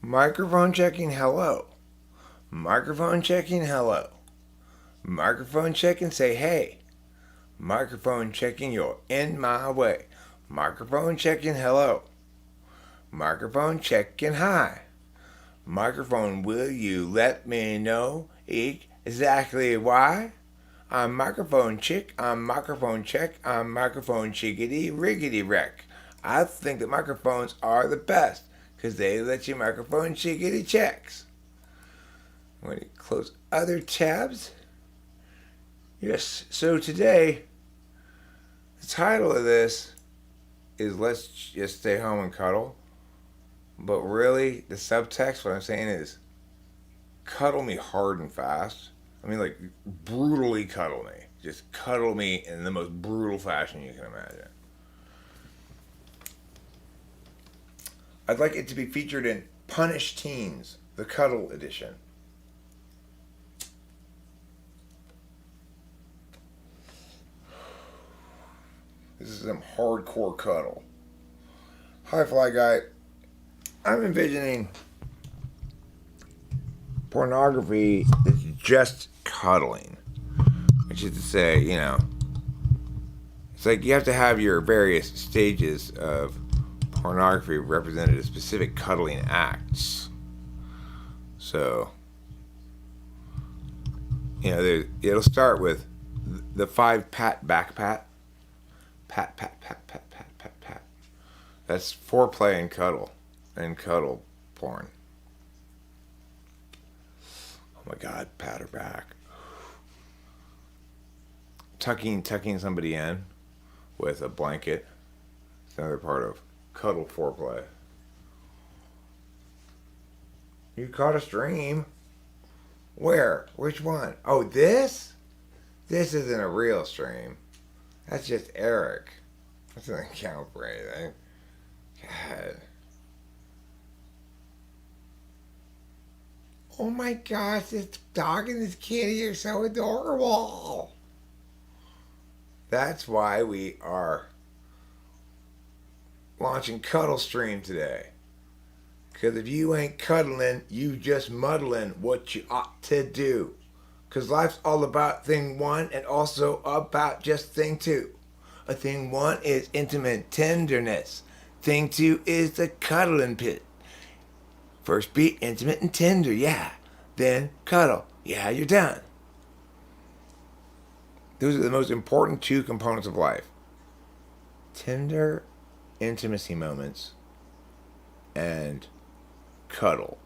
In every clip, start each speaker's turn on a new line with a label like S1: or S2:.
S1: Microphone checking, hello. Microphone checking, hello. Microphone checking, say hey. Microphone checking, you're in my way. Microphone checking, hello. Microphone checking, hi. Microphone, will you let me know exactly why? I'm microphone chick, I'm microphone check, I'm microphone chickity riggity wreck. I think that microphones are the best, 'cause they let you microphone chickity checks. When you close other tabs. Yes, so today, the title of this is Let's Just Stay Home and Cuddle. But really, the subtext, what I'm saying is, cuddle me hard and fast. I mean, like, brutally cuddle me. Just cuddle me in the most brutal fashion you can imagine. I'd like it to be featured in Punish Teens, the Cuddle Edition. This is some hardcore cuddle. Hi, Fly Guy. I'm envisioning pornography that's just cuddling. Which is to say, it's like you have to have your various stages of pornography represented as specific cuddling acts. So, it'll start with the 5 pat back pat. Pat, pat, pat, pat, pat, pat, pat. That's foreplay and cuddle porn. Oh my God, pat her back. Tucking somebody in with a blanket. It's another part of cuddle foreplay. You caught a stream. Where? Which one? Oh, this? This isn't a real stream. That's just Eric. That doesn't count for anything. God. Oh my gosh, this dog and this kitty are so adorable. That's why we are launching Cuddle Stream today. Because if you ain't cuddling, you just muddling what you ought to do. Because life's all about thing one and also about just thing two. A thing one is intimate tenderness. Thing two is the cuddling pit. First beat, intimate and tender, yeah. Then cuddle, yeah, you're done. Those are the most important 2 components of life. Tender intimacy moments and cuddle.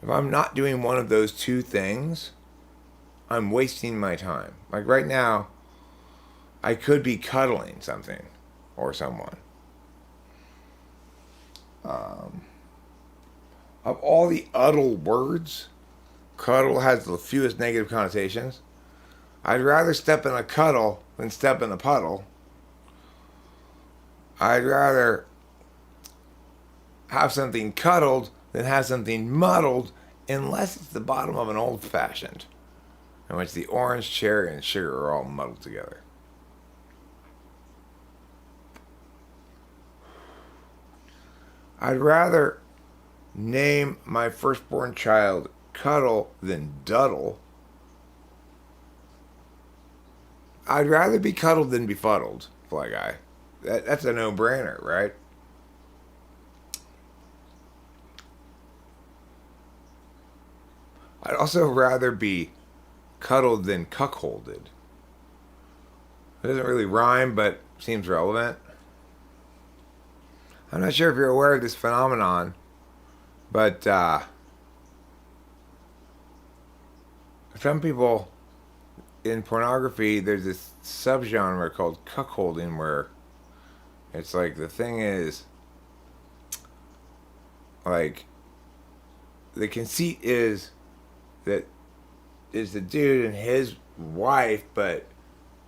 S1: If I'm not doing one of those 2 things, I'm wasting my time. Like right now, I could be cuddling something or someone. Of all the uddle words, cuddle has the fewest negative connotations. I'd rather step in a cuddle than step in a puddle. I'd rather have something cuddled than have something muddled, unless it's the bottom of an old fashioned, in which the orange, cherry, and sugar are all muddled together. I'd rather name my firstborn child Cuddle than Duddle. I'd rather be cuddled than befuddled, Fly Guy. That's a no-brainer, right? I'd also rather be cuddled than cuckolded. It doesn't really rhyme, but seems relevant. I'm not sure if you're aware of this phenomenon, but some people in pornography, there's this subgenre called cuckolding, where it's like the thing is, like, the conceit is that is the dude and his wife, but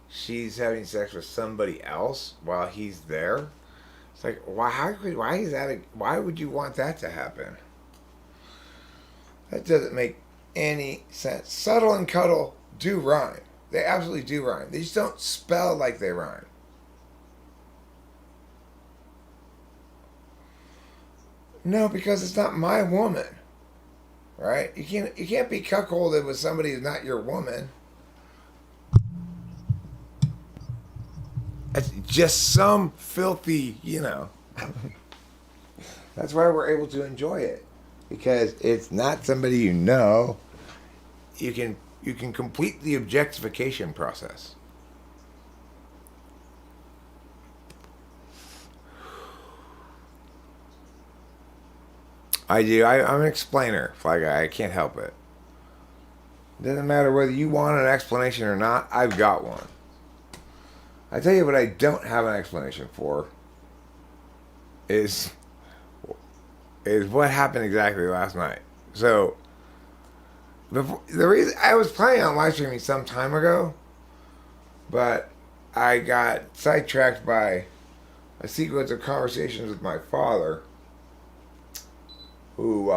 S1: she's having sex with somebody else while he's there. It's like, why would you want that to happen? That doesn't make any sense. Subtle and cuddle do rhyme. They absolutely do rhyme. They just don't spell like they rhyme. No, because it's not my woman, right? You can't be cuckolded with somebody who's not your woman. It's just some filthy, That's why we're able to enjoy it, because it's not somebody you know. You can complete the objectification process. I do. I'm an explainer, Fly Guy. I can't help it. Doesn't matter whether you want an explanation or not. I've got one. I tell you what I don't have an explanation for is what happened exactly last night. So, the reason I was planning on live streaming some time ago, but I got sidetracked by a sequence of conversations with my father, who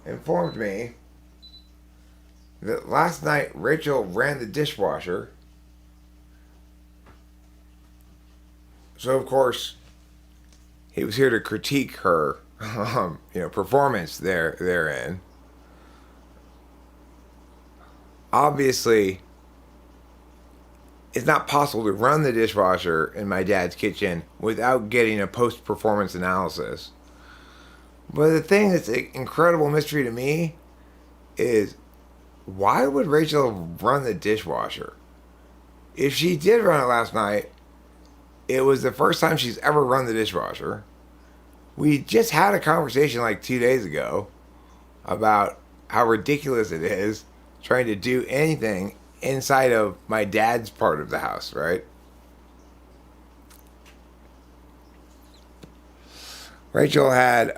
S1: informed me that last night Rachel ran the dishwasher. So of course, he was here to critique her, performance therein. Obviously, it's not possible to run the dishwasher in my dad's kitchen without getting a post-performance analysis. But the thing that's an incredible mystery to me is, why would Rachel run the dishwasher? If she did run it last night, it was the first time she's ever run the dishwasher. We just had a conversation like 2 days ago about how ridiculous it is trying to do anything inside of my dad's part of the house, right? Rachel had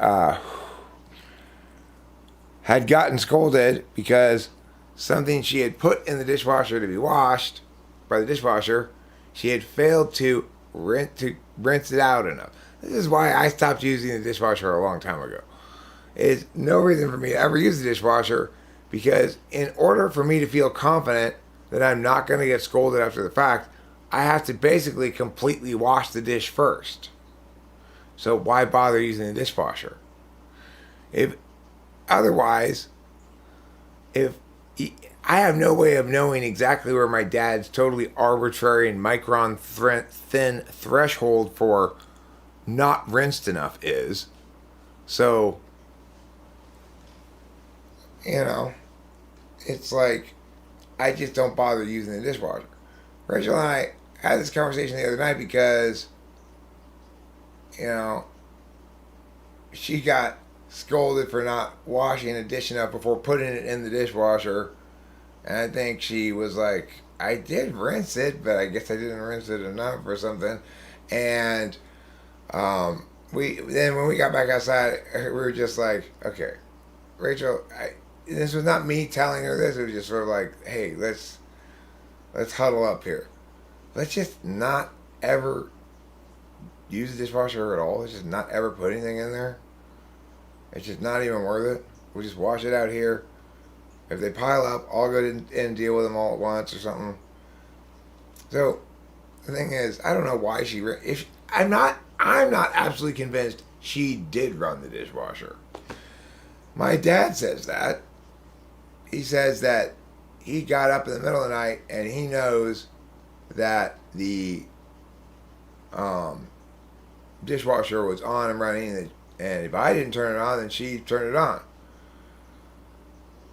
S1: gotten scolded because something she had put in the dishwasher to be washed by the dishwasher, she had failed to rinse it out enough. This is why I stopped using the dishwasher a long time ago. It's no reason for me to ever use the dishwasher, because in order for me to feel confident that I'm not going to get scolded after the fact, I have to basically completely wash the dish first. So why bother using the dishwasher? If I have no way of knowing exactly where my dad's totally arbitrary and micron thin threshold for not rinsed enough is. So, it's like, I just don't bother using the dishwasher. Rachel and I had this conversation the other night because, she got scolded for not washing a dish enough before putting it in the dishwasher. And I think she was like, I did rinse it, but I guess I didn't rinse it enough or something. And when we got back outside, we were just like, okay, Rachel, this was not me telling her this. It was just sort of like, hey, let's huddle up here. Let's just not ever use the dishwasher at all. Let's just not ever put anything in there. It's just not even worth it. We'll just wash it out here. If they pile up, I'll go in and deal with them all at once or something. So the thing is, I don't know why I'm not absolutely convinced she did run the dishwasher. My dad says that. He says that he got up in the middle of the night and he knows that the dishwasher was on and running, and if I didn't turn it on, then she turned it on.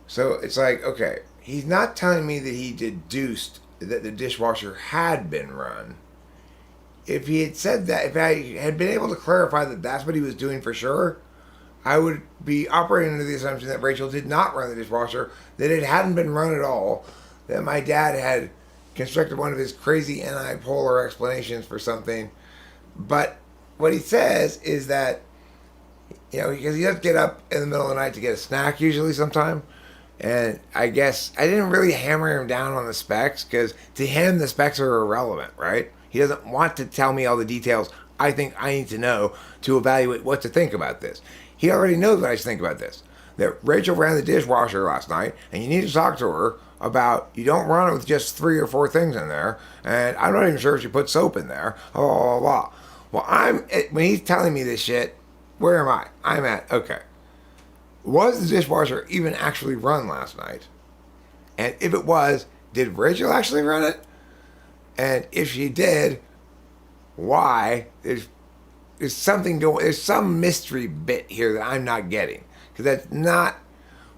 S1: So it's like, okay, he's not telling me that he deduced that the dishwasher had been run. If he had said that, if I had been able to clarify that that's what he was doing for sure, I would be operating under the assumption that Rachel did not run the dishwasher, that it hadn't been run at all, that my dad had constructed one of his crazy anti-polar explanations for something. But what he says is that, because he does get up in the middle of the night to get a snack usually sometime, and I guess I didn't really hammer him down on the specs, because to him the specs are irrelevant, right? He doesn't want to tell me all the details I think I need to know to evaluate what to think about this. He already knows what I should think about this. That Rachel ran the dishwasher last night, and you need to talk to her about, you don't run it with just 3 or 4 things in there, and I'm not even sure if she put soap in there, blah, blah, blah. Well, when he's telling me this shit, where am I? I'm at, okay. Was the dishwasher even actually run last night? And if it was, did Rachel actually run it? And if she did, why? There's something going. There's some mystery bit here that I'm not getting, because that's not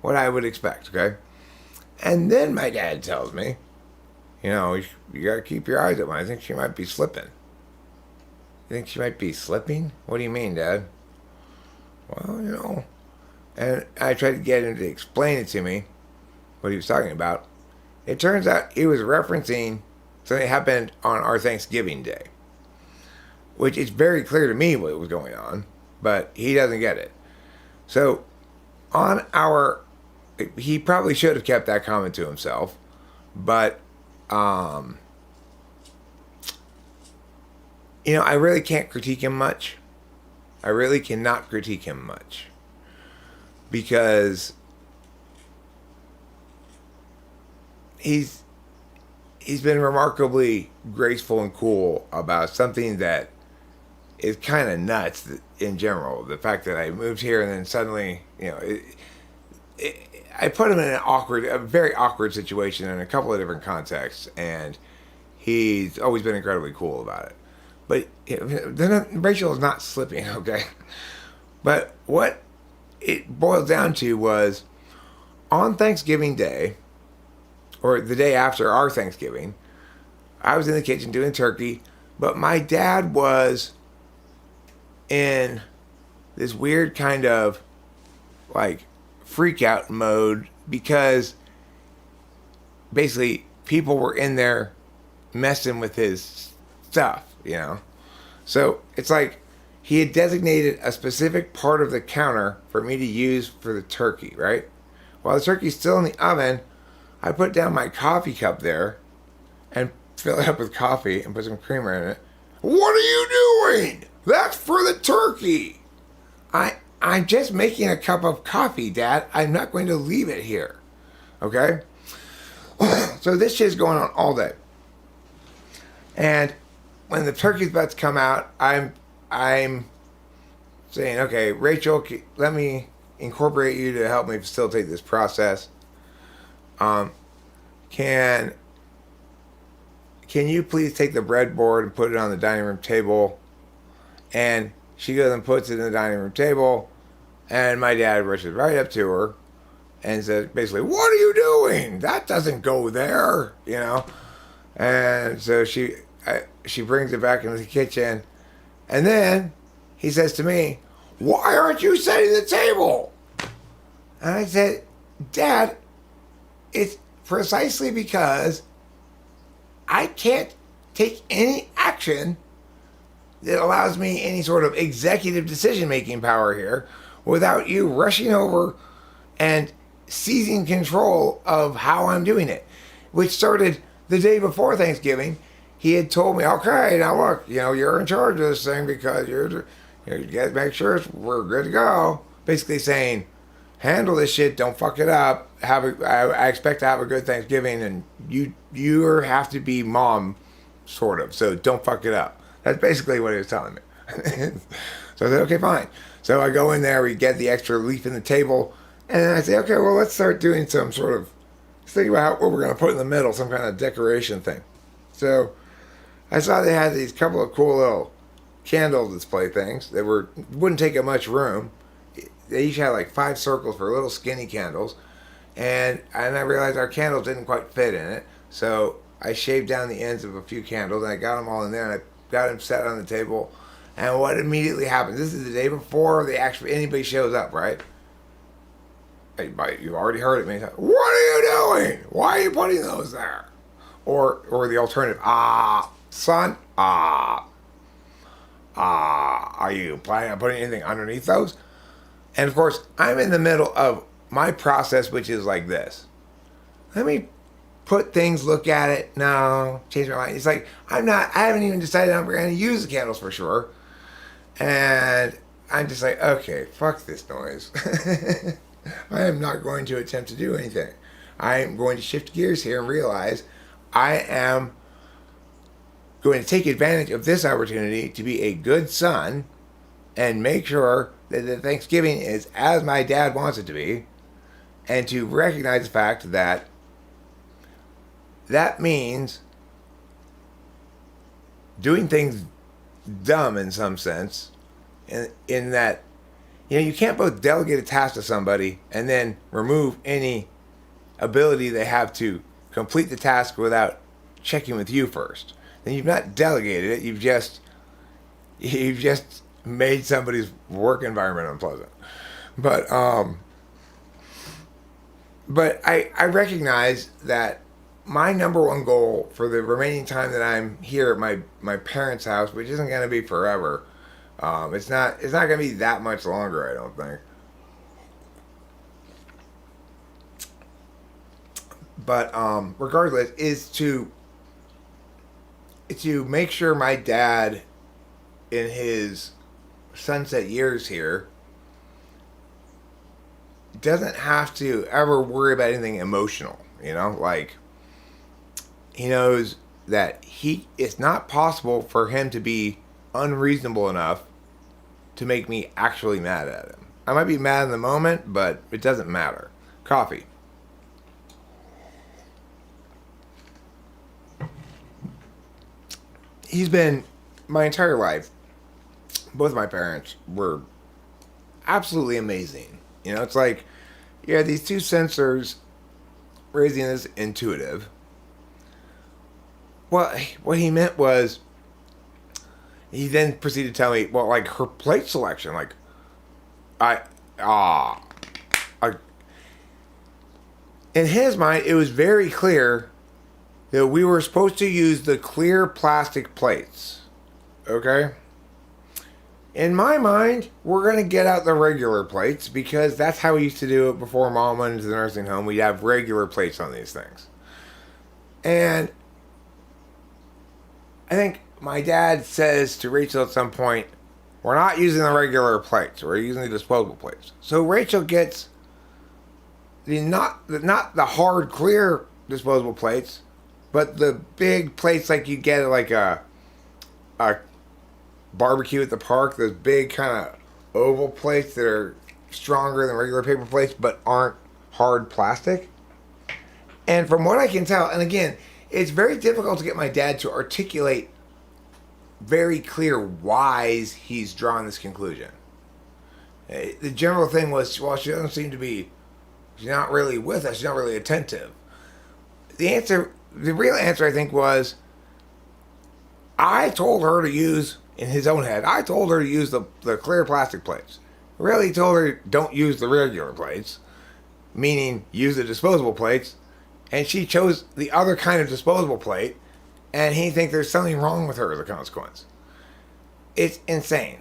S1: what I would expect. Okay. And then my dad tells me, you gotta keep your eyes open. I think she might be slipping. You think she might be slipping? What do you mean, Dad? Well, And I tried to get him to explain it to me, what he was talking about. It turns out he was referencing something that happened on our Thanksgiving Day, which is very clear to me what was going on, but he doesn't get it. So he probably should have kept that comment to himself, but I really can't critique him much. I really cannot critique him much, because he's been remarkably graceful and cool about something that is kind of nuts in general. The fact that I moved here and then suddenly, I put him in a very awkward situation in a couple of different contexts, and he's always been incredibly cool about it. But Rachel is not slipping, okay? But what it boiled down to was, on Thanksgiving Day, or the day after our Thanksgiving, I was in the kitchen doing turkey, but my dad was in this weird kind of like freak out mode, because basically people were in there messing with his stuff, So it's like he had designated a specific part of the counter for me to use for the turkey, right? While the turkey's still in the oven, I put down my coffee cup there and fill it up with coffee and put some creamer in it. What are you doing? That's for the turkey. I'm just making a cup of coffee, Dad. I'm not going to leave it here. Okay? So this shit's going on all day. And when the turkey's about to come out, I'm saying, okay, Rachel, let me incorporate you to help me facilitate this process. Can you please take the breadboard and put it on the dining room table? And she goes and puts it in the dining room table, and my dad rushes right up to her and says, basically, what are you doing? That doesn't go there, And so she brings it back into the kitchen, and then he says to me, why aren't you setting the table? And I said, Dad, it's precisely because I can't take any action that allows me any sort of executive decision-making power here without you rushing over and seizing control of how I'm doing it, which started the day before Thanksgiving. He had told me, okay, now look, you're in charge of this thing because you got to make sure we're good to go. Basically saying, handle this shit, don't fuck it up. I expect to have a good Thanksgiving, and you have to be mom, sort of. So don't fuck it up. That's basically what he was telling me. So I said, okay, fine. So I go in there, we get the extra leaf in the table, and I say, okay, well, let's start doing some sort of, let's think about what we're going to put in the middle, some kind of decoration thing. So I saw they had these couple of cool little candle display things that wouldn't take up much room. They each had like 5 circles for little skinny candles, and I realized our candles didn't quite fit in it, so I shaved down the ends of a few candles, and I got them all in there, and I got them set on the table. And what immediately happens, this is the day before anybody shows up, right? You've already heard it many times. What are you doing? Why are you putting those there? Or the alternative, son, are you planning on putting anything underneath those? And of course, I'm in the middle of my process, which is like this. Let me put things, look at it. No, change my mind. It's like, I haven't even decided I'm going to use the candles for sure. And I'm just like, okay, fuck this noise. I am not going to attempt to do anything. I am going to shift gears here and realize I am going to take advantage of this opportunity to be a good son and make sure that the Thanksgiving is as my dad wants it to be, and to recognize the fact that that means doing things dumb in some sense, in that, you can't both delegate a task to somebody and then remove any ability they have to complete the task without checking with you first. Then you've not delegated it, you've just made somebody's work environment unpleasant. But I recognize that my number one goal for the remaining time that I'm here at my parents' house, which isn't going to be forever, it's not going to be that much longer, I don't think. But regardless, is to make sure my dad, in his sunset years here, doesn't have to ever worry about anything emotional. Like, he knows that it's not possible for him to be unreasonable enough to make me actually mad at him. I might be mad in the moment, but it doesn't matter. Coffee. He's been, my entire life, both of my parents were absolutely amazing. It's like, these two sensors raising this intuitive. Well, what he meant was, he then proceeded to tell me, well, like, her plate selection, like, in his mind, it was very clear that we were supposed to use the clear plastic plates. Okay? In my mind, we're going to get out the regular plates, because that's how we used to do it before Mom went into the nursing home. We'd have regular plates on these things. And I think my dad says to Rachel at some point, we're not using the regular plates, we're using the disposable plates. So Rachel gets not the hard, clear disposable plates, but the big plates like you get at like a barbecue at the park, those big kind of oval plates that are stronger than regular paper plates but aren't hard plastic. And from what I can tell, and again, it's very difficult to get my dad to articulate very clear whys he's drawn this conclusion. The general thing was, well, she doesn't seem to be, she's not really with us, she's not really attentive. The real answer, I think, was, I told her to use, in his own head, I told her to use the clear plastic plates. Really told her, don't use the regular plates, meaning use the disposable plates, and she chose the other kind of disposable plate, and he thinks there's something wrong with her as a consequence. It's insane.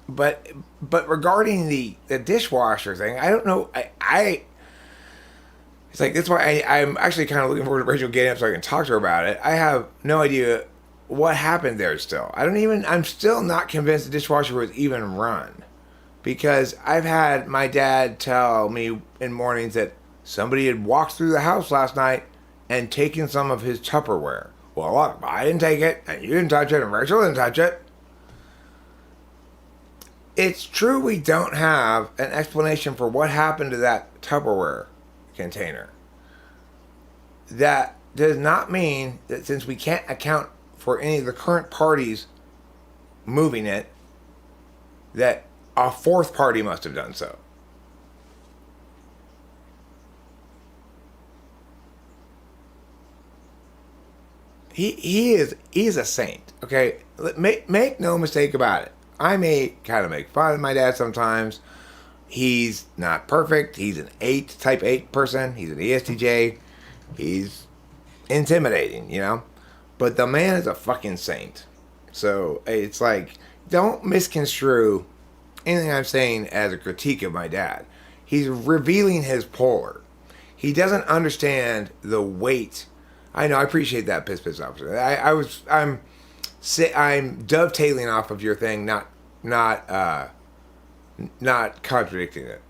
S1: But regarding the dishwasher thing, I don't know. It's like, that's why I'm actually kind of looking forward to Rachel getting up so I can talk to her about it. I have no idea what happened there still. I'm still not convinced the dishwasher was even run. Because I've had my dad tell me in mornings that somebody had walked through the house last night and taken some of his Tupperware. Well, look, I didn't take it, and you didn't touch it, and Rachel didn't touch it. It's true we don't have an explanation for what happened to that Tupperware container. That does not mean that since we can't account for any of the current parties moving it, that a fourth party must have done so. He's a saint, okay? Make no mistake about it. I may kind of make fun of my dad sometimes. He's not perfect. He's an type 8 person. He's an ESTJ. He's intimidating, But the man is a fucking saint. So it's like, don't misconstrue anything I'm saying as a critique of my dad. He's revealing his polar. He doesn't understand the weight. I know, I appreciate that, piss officer. I'm dovetailing off of your thing, not contradicting it.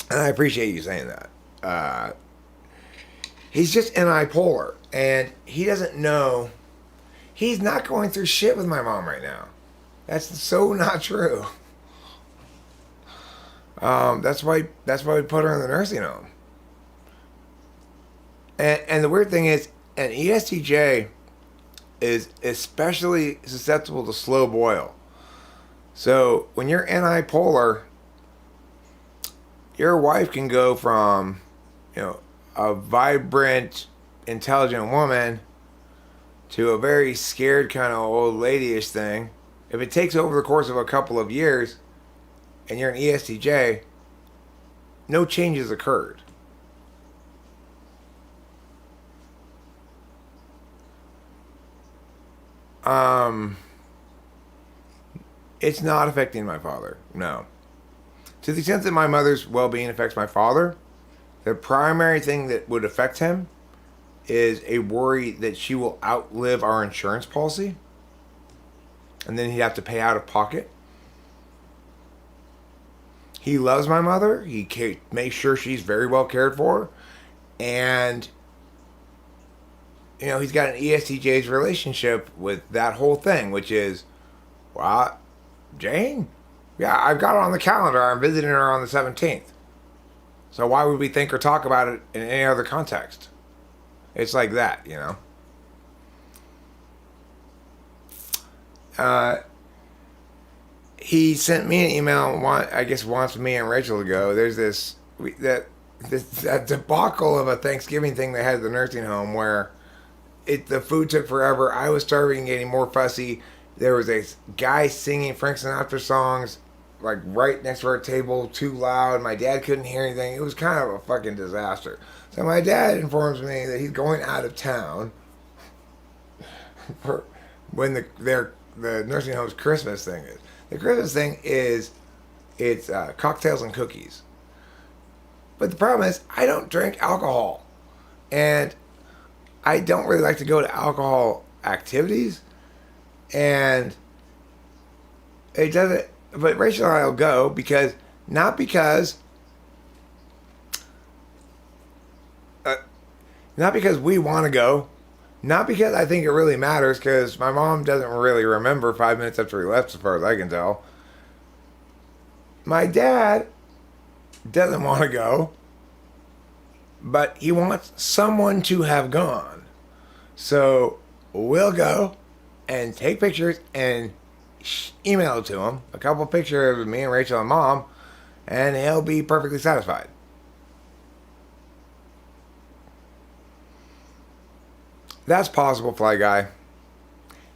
S1: And I appreciate you saying that. He's just unipolar, and he doesn't know. He's not going through shit with my mom right now. That's so not true. That's why we put her in the nursing home. And the weird thing is, an ESTJ is especially susceptible to slow boil. So when you're antipolar, your wife can go from, a vibrant, intelligent woman to a very scared kind of old ladyish thing. If it takes over the course of a couple of years, and you're an ESTJ, no changes occurred. It's not affecting my father. No. To the extent that my mother's well-being affects my father, the primary thing that would affect him is a worry that she will outlive our insurance policy, and then he'd have to pay out of pocket. He loves my mother. He makes sure she's very well cared for, and he's got an ESTJ's relationship with that whole thing, which is, well, Jane, yeah, I've got it on the calendar. I'm visiting her on the 17th. So why would we think or talk about it in any other context? It's like that, He sent me an email. I guess wants me and Rachel to go. There's that debacle of a Thanksgiving thing they had at the nursing home where the food took forever. I was starving and getting more fussy. There was a guy singing Frank Sinatra songs like right next to our table, too loud. My dad couldn't hear anything. It was kind of a fucking disaster. So my dad informs me that he's going out of town for when the nursing home's Christmas thing is. The Christmas thing is it's cocktails and cookies. But the problem is I don't drink alcohol, and I don't really like to go to alcohol activities, and it doesn't. But Rachel and I will go not because we want to go, not because I think it really matters, because my mom doesn't really remember 5 minutes after we left, as far as I can tell. My dad doesn't want to go, but he wants someone to have gone. So we'll go and take pictures and email it to him, a couple pictures of me and Rachel and Mom, and he'll be perfectly satisfied. That's possible, Fly Guy.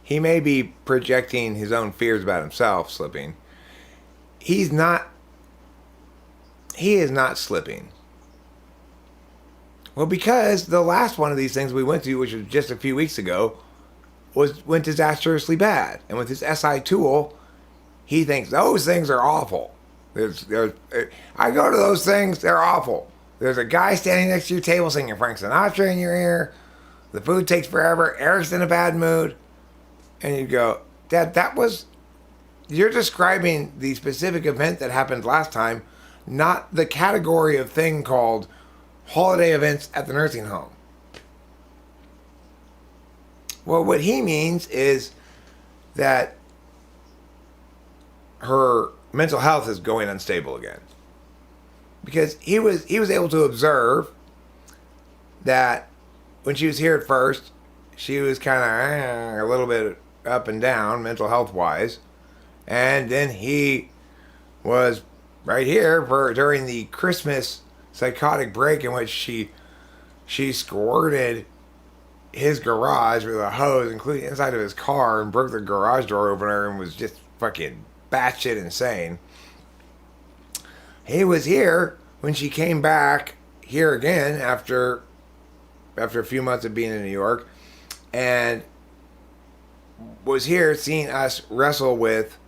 S1: He may be projecting his own fears about himself slipping. He is not slipping. Well, because the last one of these things we went to, which was just a few weeks ago, went disastrously bad. And with his SI tool, he thinks those things are awful. I go to those things, they're awful. There's a guy standing next to your table singing Frank Sinatra in your ear. The food takes forever. Eric's in a bad mood. And you go, Dad, you're describing the specific event that happened last time, not the category of thing called holiday events at the nursing home. Well, what he means is that her mental health is going unstable again. Because he was able to observe that when she was here at first, she was kind of a little bit up and down mental health wise. And then he was right here during the Christmas psychotic break in which she squirted his garage with a hose, including inside of his car, and broke the garage door opener and was just fucking batshit insane. He was here when she came back here again after a few months of being in New York, and was here seeing us wrestle with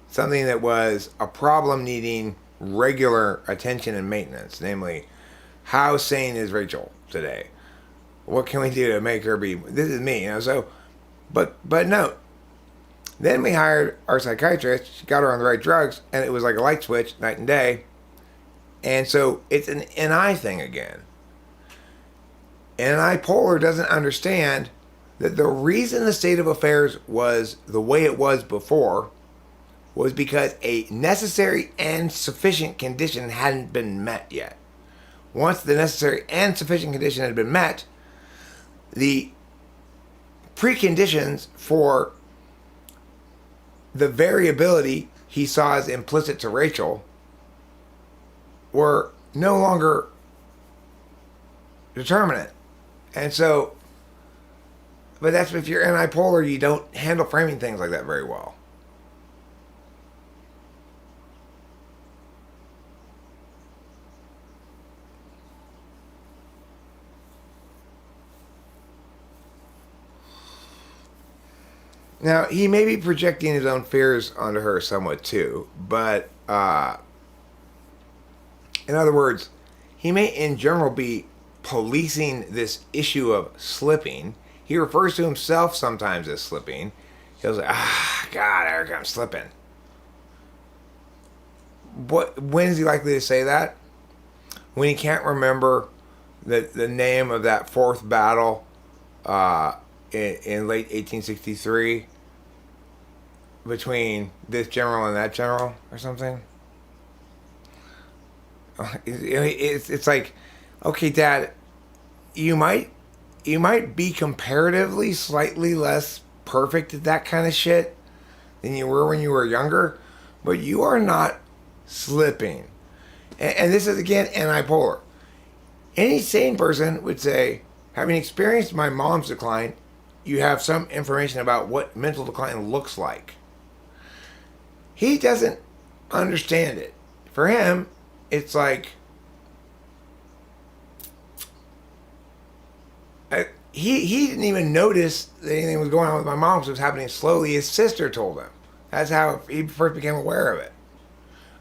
S1: something that was a problem needing regular attention and maintenance, namely, how sane is Rachel today? What can we do to make her be? This is me, so, but no. Then we hired our psychiatrist. She got her on the right drugs, and it was like a light switch, night and day. And so it's an NI thing again. NI polar doesn't understand that the reason the state of affairs was the way it was before was because a necessary and sufficient condition hadn't been met yet. Once the necessary and sufficient condition had been met, the preconditions for the variability he saw as implicit to Rachel were no longer determinate. And so, but that's if you're antipolar, you don't handle framing things like that very well. Now, he may be projecting his own fears onto her somewhat too, but in other words, he may in general be policing this issue of slipping. He refers to himself sometimes as slipping. He'll say, God, Eric, I'm slipping. When is he likely to say that? When he can't remember the name of that fourth battle in late 1863 between this general and that general or something. It's like, okay, Dad, you might be comparatively slightly less perfect at that kind of shit than you were when you were younger, but you are not slipping. And this is again antipolar. Any sane person would say, having experienced my mom's decline, you have some information about what mental decline looks like. He doesn't understand it. For him, it's like he didn't even notice that anything was going on with my mom, because it was happening slowly. His sister told him. That's how he first became aware of it.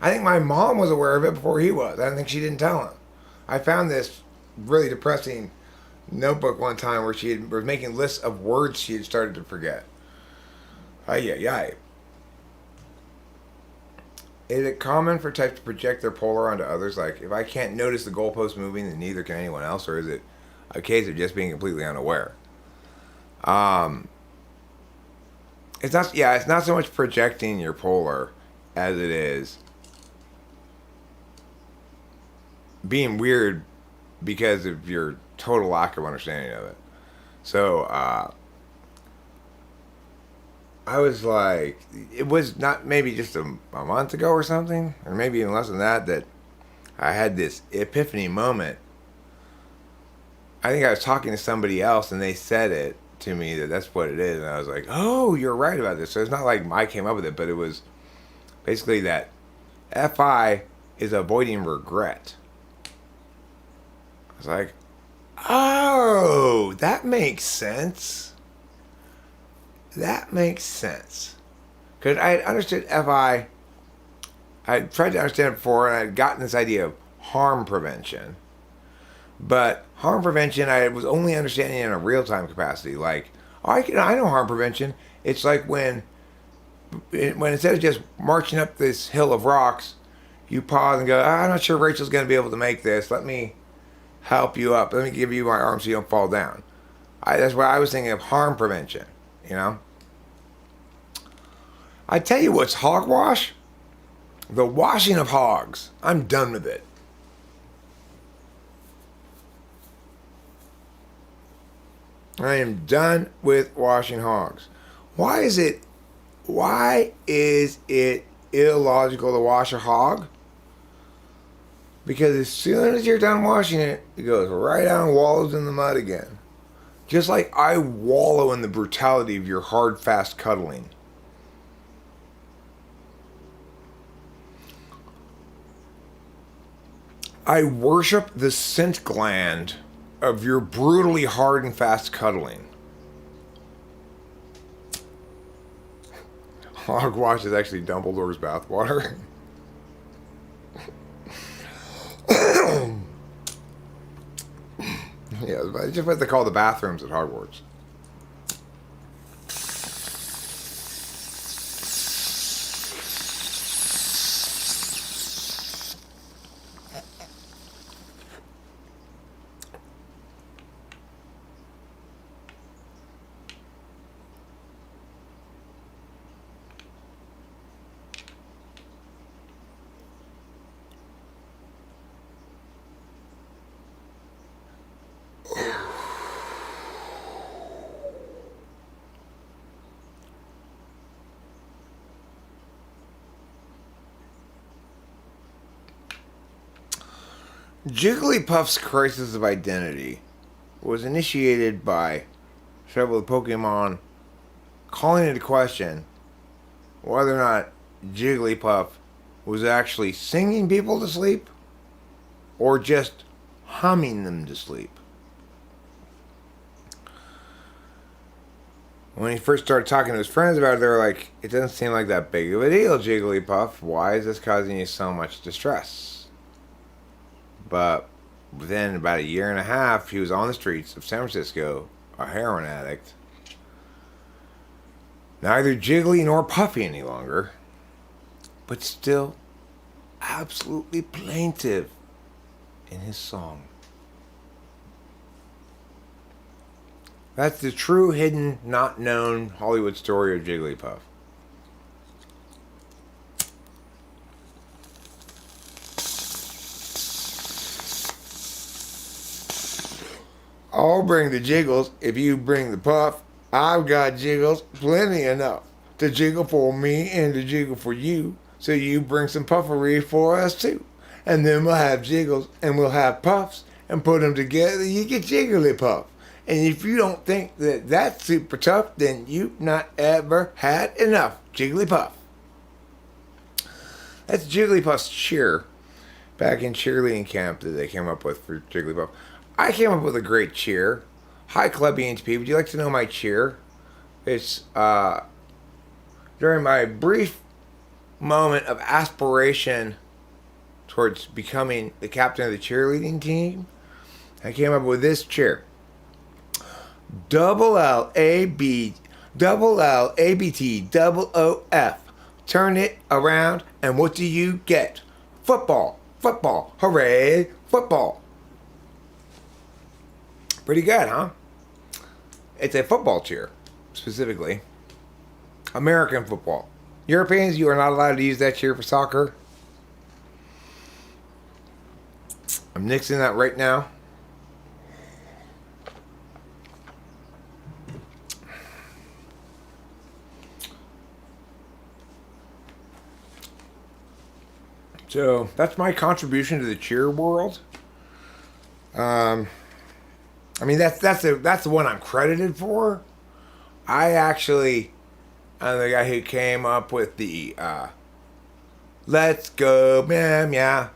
S1: I think my mom was aware of it before he was. I think she didn't tell him. I found this really depressing notebook one time where she was making lists of words she had started to forget. Ay. Is it common for types to project their polar onto others? Like, if I can't notice the goalpost moving, then neither can anyone else? Or is it a case of just being completely unaware? It's not so much projecting your polar as it is being weird because of your total lack of understanding of it. So, I was like, it was not maybe just a month ago or something, or maybe even less than that I had this epiphany moment. I think I was talking to somebody else and they said it to me that's what it is. And I was like, oh, you're right about this. So it's not like I came up with it, but it was basically that FI is avoiding regret. I was like, oh, that makes sense. That makes sense. Because I had understood FI, I tried to understand it before, and I had gotten this idea of harm prevention. But harm prevention, I was only understanding in a real-time capacity. Like, I know harm prevention. It's like when instead of just marching up this hill of rocks, you pause and go, I'm not sure Rachel's going to be able to make this. Let me help you up. Let me give you my arm so you don't fall down. That's why I was thinking of harm prevention, you know? I tell you what's hogwash? The washing of hogs. I'm done with it. I am done with washing hogs. Why is it illogical to wash a hog? Because as soon as you're done washing it, it goes right down and wallows in the mud again. Just like I wallow in the brutality of your hard, fast cuddling. I worship the scent gland of your brutally hard and fast cuddling. Hogwash is actually Dumbledore's bathwater. Yeah, it's just what they call the bathrooms at Hogwarts. Jigglypuff's crisis of identity was initiated by several Pokemon calling into question whether or not Jigglypuff was actually singing people to sleep or just humming them to sleep. When he first started talking to his friends about it, they were like, it doesn't seem like that big of a deal, Jigglypuff. Why is this causing you so much distress? But within about a year and a half, he was on the streets of San Francisco, a heroin addict. Neither Jiggly nor Puffy any longer, but still absolutely plaintive in his song. That's the true, hidden, not known Hollywood story of Jigglypuff. I'll bring the jiggles if you bring the puff. I've got jiggles plenty enough to jiggle for me and to jiggle for you. So you bring some puffery for us too. And then we'll have jiggles and we'll have puffs and put them together. You get Jigglypuff. And if you don't think that that's super tough, then you've not ever had enough Jigglypuff. That's Jigglypuff's cheer back in cheerleading camp that they came up with for Jigglypuff. I came up with a great cheer. Hi, Club ENTP. Would you like to know my cheer? It's during my brief moment of aspiration towards becoming the captain of the cheerleading team, I came up with this cheer. Double L A B T double O F. Turn it around, and what do you get? Football, football, hooray, football. Pretty good, huh? It's a football cheer, specifically. American football. Europeans, you are not allowed to use that cheer for soccer. I'm nixing that right now. So that's my contribution to the cheer world. I mean that's the one I'm credited for. I'm the guy who came up with the let's go meow meow.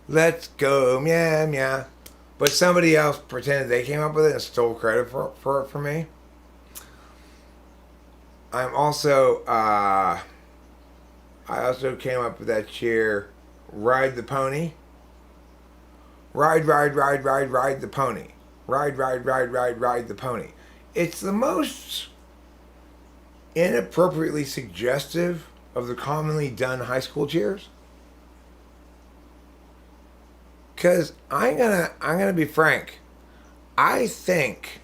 S1: Let's go meow meow. But somebody else pretended they came up with it and stole credit for it from me. I also came up with that cheer, ride the pony. Ride the pony. Ride the pony. It's the most inappropriately suggestive of the commonly done high school cheers. Cause I'm gonna be frank. I think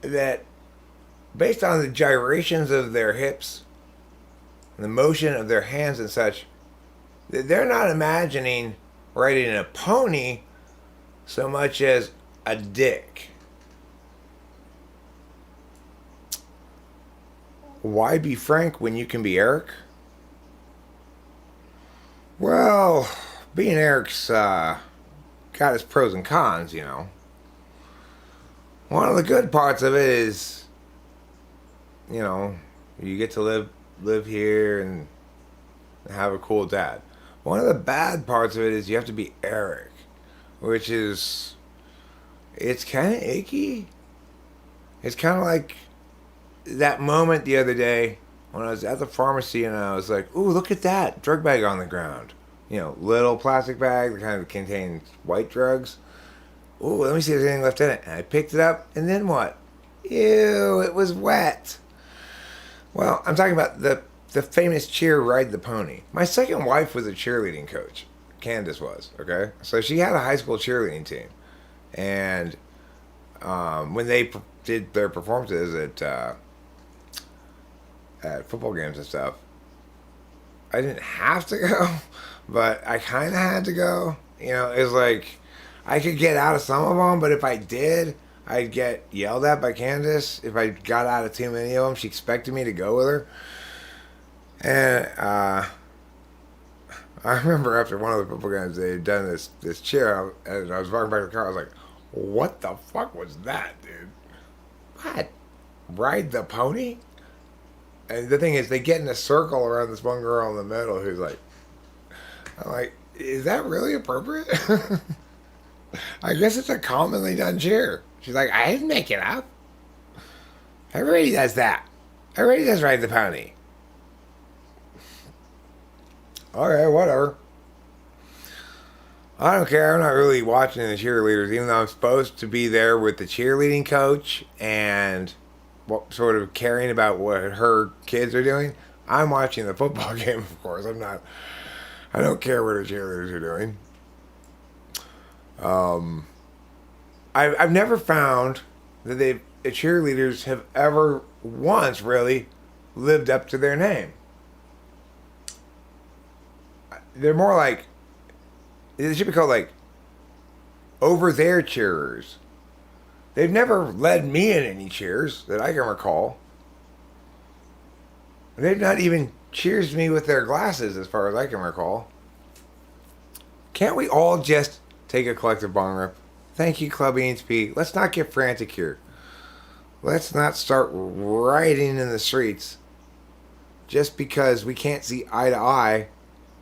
S1: that based on the gyrations of their hips, the motion of their hands and such, they're not imagining riding a pony so much as a dick. Why be Frank when you can be Eric? Well, being Eric's got its pros and cons, you know. One of the good parts of it is, you know, you get to live here and have a cool dad. One of the bad parts of it is you have to be Eric, which is, it's kind of icky. It's kind of like that moment the other day when I was at the pharmacy and I was like, ooh, look at that drug bag on the ground. You know, little plastic bag that kind of contains white drugs. Ooh, let me see if there's anything left in it. And I picked it up, and then what? Ew, it was wet. Well, I'm talking about the famous cheer, Ride the Pony. My second wife was a cheerleading coach. Candace was, okay? So she had a high school cheerleading team. And when they did their performances at football games and stuff, I didn't have to go, but I kind of had to go. You know, it was like, I could get out of some of them, but if I did, I'd get yelled at by Candace. If I got out of too many of them, she expected me to go with her. And I I remember after one of the football games, they had done this cheer, and I was walking back to the car. I was like, "What the fuck was that, dude? What? Ride the pony?" And the thing is, they get in a circle around this one girl in the middle who's like, "I'm like, is that really appropriate?" I guess it's a commonly done cheer. She's like, "I didn't make it up. Everybody does that. Everybody does ride the pony." Okay, whatever. I don't care. I'm not really watching the cheerleaders, even though I'm supposed to be there with the cheerleading coach and sort of caring about what her kids are doing. I'm watching the football game, of course. I'm not. I don't care what her cheerleaders are doing. I've never found that the cheerleaders have ever once really lived up to their name. They're more like, they should be called like over there cheerers. They've never led me in any cheers that I can recall. They've not even cheersed me with their glasses as far as I can recall. Can't we all just take a collective bong rip? Thank you, Club ENTP. Let's not get frantic here. Let's not start rioting in the streets just because we can't see eye to eye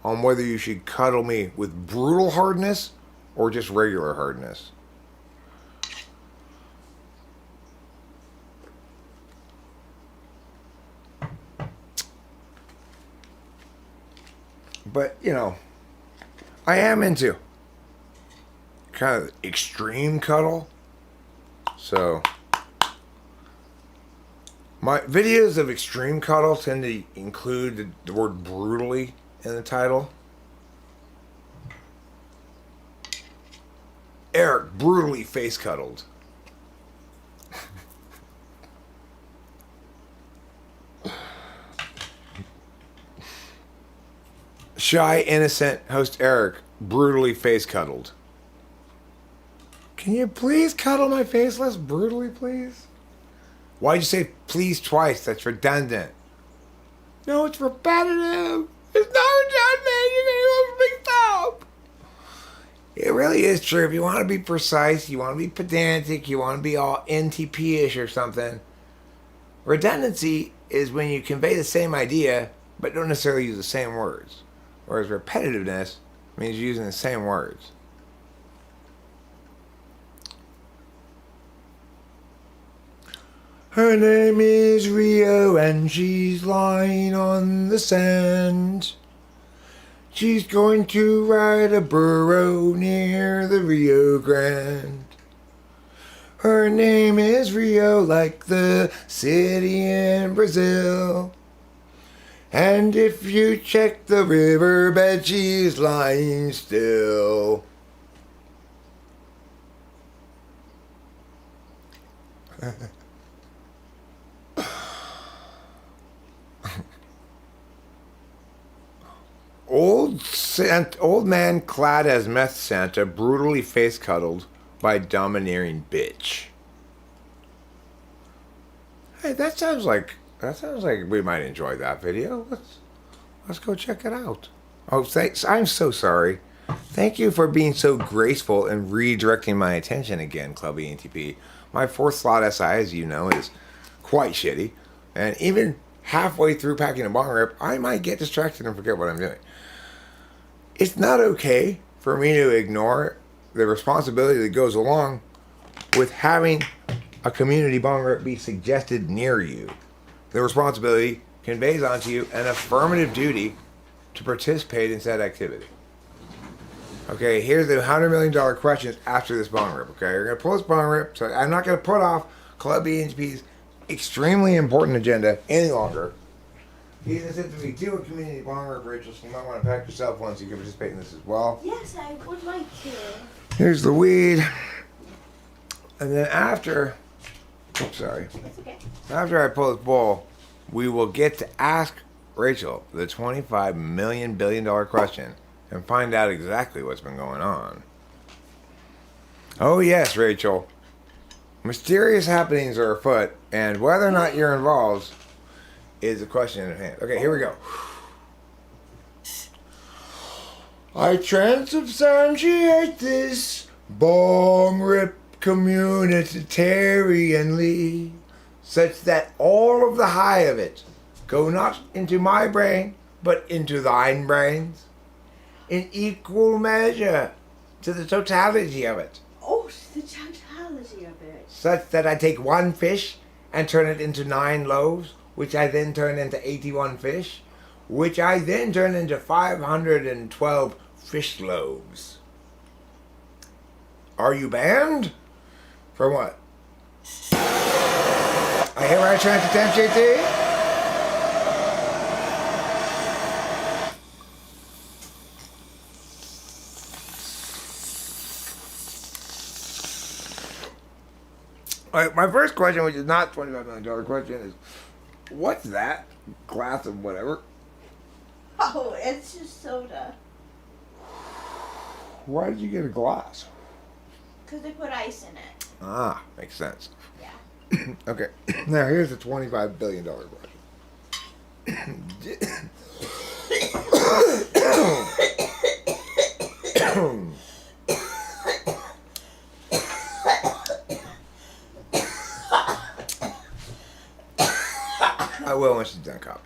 S1: on whether you should cuddle me with brutal hardness or just regular hardness. But, you know, I am into kind of extreme cuddle. So, my videos of extreme cuddle tend to include the word brutally in the title. Eric brutally face cuddled. Shy, innocent host Eric brutally face cuddled. Can you please cuddle my face less brutally, please? Why'd you say please twice? That's redundant. No, it's repetitive. It's not redundant. You're going to mix up. It really is true. If you want to be precise, you want to be pedantic, you want to be all NTP-ish or something. Redundancy is when you convey the same idea, but don't necessarily use the same words. Whereas repetitiveness means using the same words. Her name is Rio and she's lying on the sand. She's going to ride a burro near the Rio Grande. Her name is Rio, like the city in Brazil. And if you check the riverbed, she's lying still. Old man clad as meth Santa brutally face cuddled by domineering bitch. Hey, that sounds like we might enjoy that video. Let's go check it out. Oh, thanks. I'm so sorry. Thank you for being so graceful and redirecting my attention again, Club ENTP. My fourth slot SI, as you know, is quite shitty. And even halfway through packing a bong rip, I might get distracted and forget what I'm doing. It's not okay for me to ignore the responsibility that goes along with having a community bong rip be suggested near you. The responsibility conveys onto you an affirmative duty to participate in said activity. Okay, here's the $100 million questions after this bong rip. Okay, you're going to pull this bong rip, so I'm not going to put off Club ENTP's extremely important agenda any longer. He said to me, do a community bong rip, Rachel, so you might want to pack yourself one so you can participate in this as well.
S2: Yes, I would like to.
S1: Here's the weed. And then after, oops, sorry.
S2: That's okay.
S1: After I pull this bowl, we will get to ask Rachel the $25 million billion question and find out exactly what's been going on. Oh yes, Rachel. Mysterious happenings are afoot, and whether or not you're involved is a question at hand. Okay, here we go. I transubstantiate this bong rip communitarianly, such that all of the high of it go not into my brain, but into thine brains, in equal measure to the totality of it,
S2: Oh, the totality of it.
S1: such that I take one fish and turn it into 9 loaves, which I then turn into 81 fish, which I then turn into 512 fish loaves. Are you banned? For what? I hereby transubstantiate thee? Alright, my first question, which is not $25 million question, is what's that glass of whatever?
S2: Oh, it's just soda.
S1: Why did you get a glass?
S2: Because they put ice in it.
S1: Ah, makes sense.
S2: Yeah.
S1: Okay, now here's the $25 billion question. I will when she's done coughing.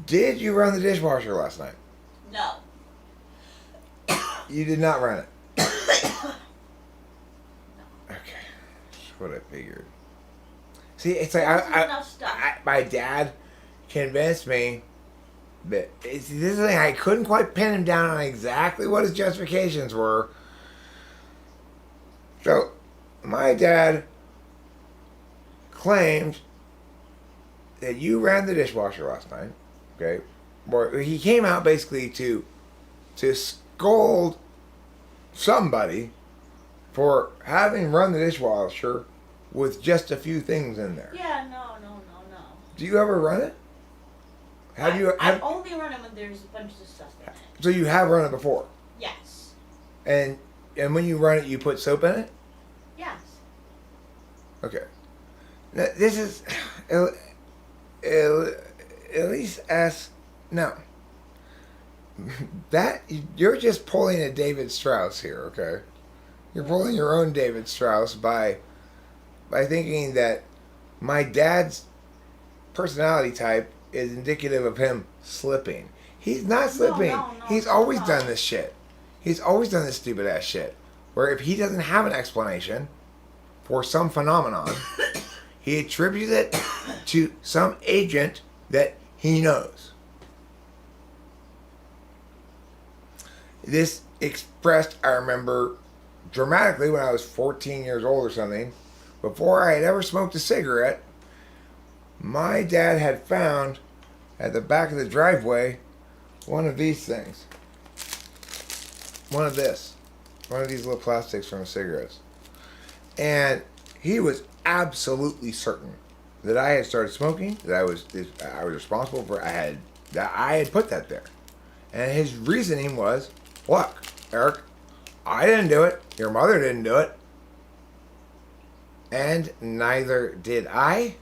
S1: Did you run the dishwasher last night?
S2: No.
S1: You did not run it. Okay, that's what I figured. See, it's like
S2: Enough stuff.
S1: my dad convinced me that this is the thing. I couldn't quite pin him down on exactly what his justifications were. So, my dad claimed that you ran the dishwasher last night. Okay, or he came out basically to scold somebody for having run the dishwasher with just a few things in there.
S2: Yeah, no.
S1: Do you ever run it? Have you?
S2: I only run it when there's a bunch of stuff in it.
S1: So you have run it before,
S2: Yes.
S1: and when you run it, you put soap in it.
S2: Yes.
S1: Okay. Now, this is at least as no. That you're just pulling a David Strauss here, okay? You're pulling your own David Strauss by thinking that my dad's personality type is indicative of him slipping. He's not slipping. He's always done this shit. He's always done this stupid ass shit. Where if he doesn't have an explanation for some phenomenon, he attributes it to some agent that he knows. This expressed, I remember, dramatically when I was 14 years old or something. Before I had ever smoked a cigarette, my dad had found at the back of the driveway one of these things. One of these little plastics from cigarettes. And he was absolutely certain that I had started smoking, that I was responsible for that I had put that there. And his reasoning was, look, Eric, I didn't do it. Your mother didn't do it. And neither did I.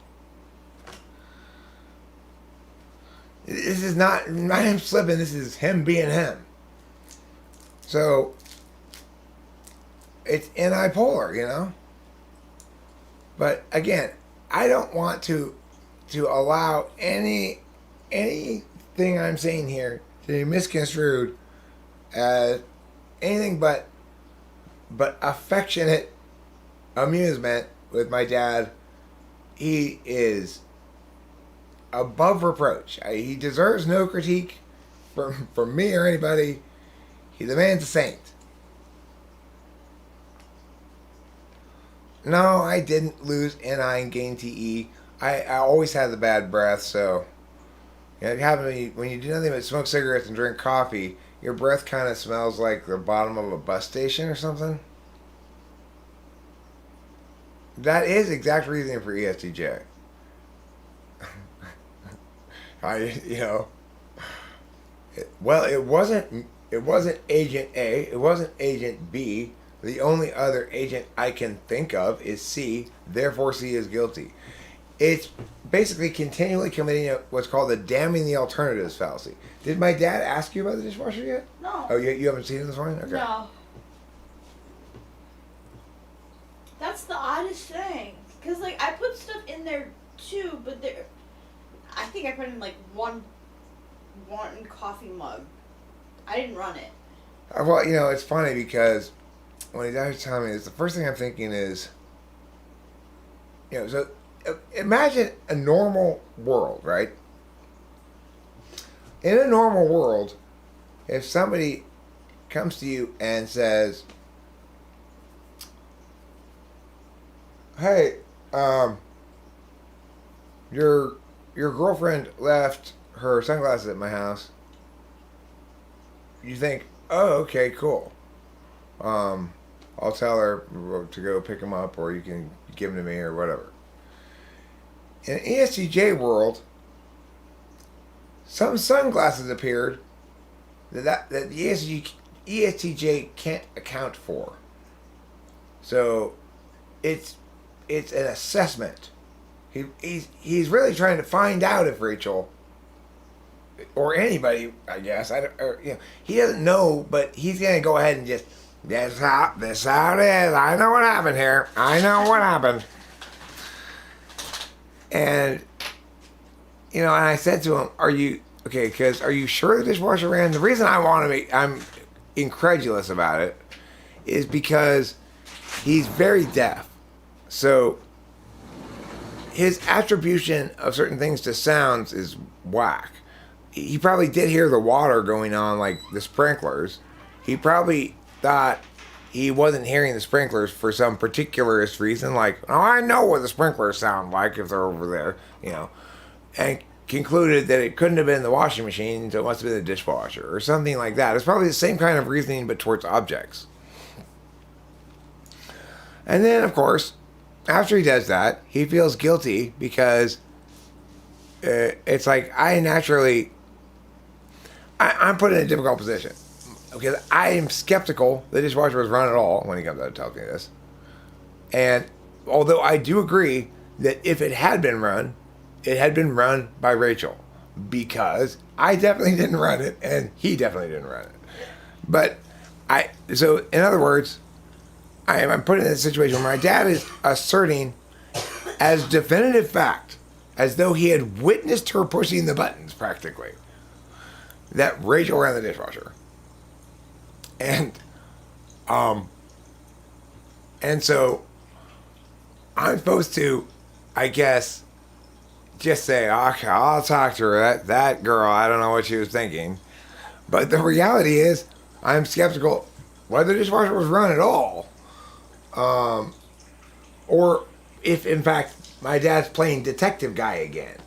S1: This is not him slipping. This is him being him. So, it's unipolar, you know? But again, I don't want to allow anything I'm saying here to be misconstrued as anything but affectionate amusement with my dad. He is above reproach. He deserves no critique from me or anybody. The man's a saint. No, I didn't lose NI and gain TE. I always had the bad breath, so it happened to me when you do nothing but smoke cigarettes and drink coffee. Your breath kind of smells like the bottom of a bus station or something. That is exact reasoning for ESTJ. It wasn't Agent A. It wasn't Agent B. The only other agent I can think of is C. Therefore, C is guilty. it's basically continually committing what's called the damning the alternatives fallacy. Did my dad ask you about the dishwasher yet?
S2: No.
S1: Oh, you haven't seen it this morning? Okay.
S2: No. That's the oddest thing. Because, like, I put stuff in there, too, but there... I think I put in, like, one coffee mug. I didn't run it.
S1: Well, you know, it's funny because when his dad was telling me this, the first thing I'm thinking is, you know, so imagine a normal world, right? In a normal world, if somebody comes to you and says, "Hey, your girlfriend left her sunglasses at my house," you think, "Oh, okay, cool. I'll tell her to go pick them up, or you can give them to me, or whatever." In an ESTJ world, some sunglasses appeared that the ESTJ can't account for. So it's an assessment. He's really trying to find out if Rachel or anybody, I guess, he doesn't know, but he's gonna go ahead and just this how it is. I know what happened here. I know what happened. And and I said to him, "Are you okay? Because are you sure the dishwasher ran?" The reason I'm incredulous about it is because he's very deaf, so his attribution of certain things to sounds is whack. He probably did hear the water going on, like the sprinklers. He probably thought he wasn't hearing the sprinklers for some particularist reason, like, "Oh, I know what the sprinklers sound like if they're over there," and concluded that it couldn't have been the washing machine, so it must have been the dishwasher or something like that. It's probably the same kind of reasoning, but towards objects. And then, of course, after he does that, he feels guilty because it's like I'm put in a difficult position because I am skeptical the dishwasher was run at all when he comes out and tells me this. And although I do agree that if it had been run, it had been run by Rachel, because I definitely didn't run it and he definitely didn't run it. But so in other words, I'm put in a situation where my dad is asserting as definitive fact, as though he had witnessed her pushing the buttons practically, that Rachel ran the dishwasher. And so I'm supposed to, I guess, just say, "Okay, I'll talk to her. That girl, I don't know what she was thinking." But the reality is, I'm skeptical whether the dishwasher was run at all. Or if, in fact, my dad's playing detective guy again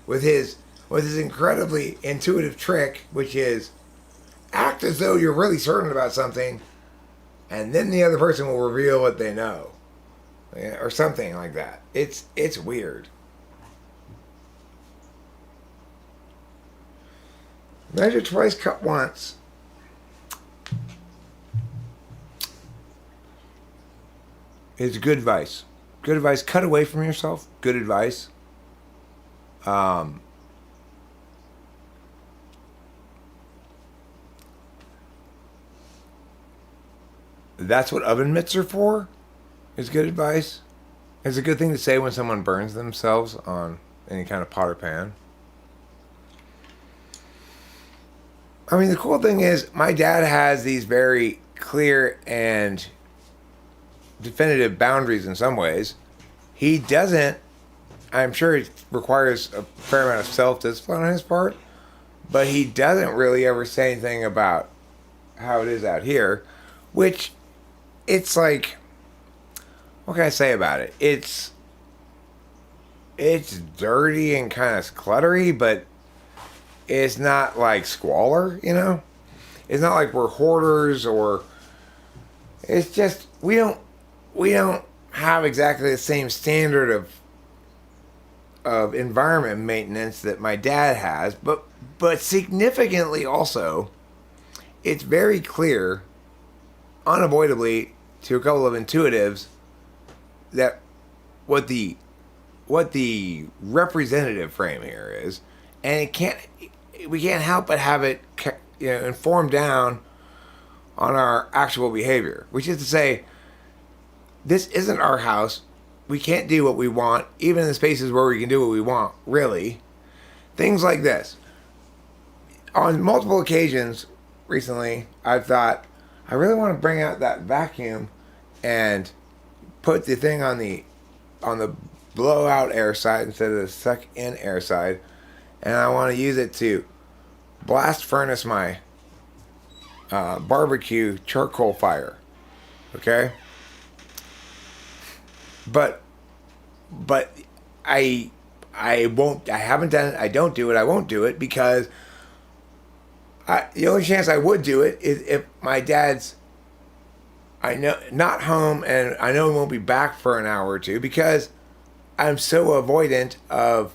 S1: with his incredibly intuitive trick, which is act as though you're really certain about something, and then the other person will reveal what they know, or something like that. It's weird. Measure twice, cut once. It's good advice. Good advice. Cut away from yourself. Good advice. That's what oven mitts are for, is good advice. It's a good thing to say when someone burns themselves on any kind of pot or pan. I mean, the cool thing is my dad has these very clear and definitive boundaries in some ways. He doesn't, I'm sure it requires a fair amount of self-discipline on his part, but he doesn't really ever say anything about how it is out here, which it's like, what can I say about it? It's dirty and kind of cluttery, but it's not like squalor, It's not like we're hoarders, or it's just we don't have exactly the same standard of environment maintenance that my dad has, but significantly also, it's very clear, unavoidably, to a couple of intuitives, that what the what the representative frame here is, and we can't help but have it inform down on our actual behavior, which is to say, this isn't our house. We can't do what we want, even in the spaces where we can do what we want, really. Things like this. On multiple occasions recently, I've thought, I really want to bring out that vacuum and put the thing on the blowout air side instead of the suck in air side, and I want to use it to blast furnace my barbecue charcoal fire. Okay? But I haven't done it. I don't do it. I won't do it because the only chance I would do it is if my dad's not home, and I know he won't be back for an hour or two, because I'm so avoidant of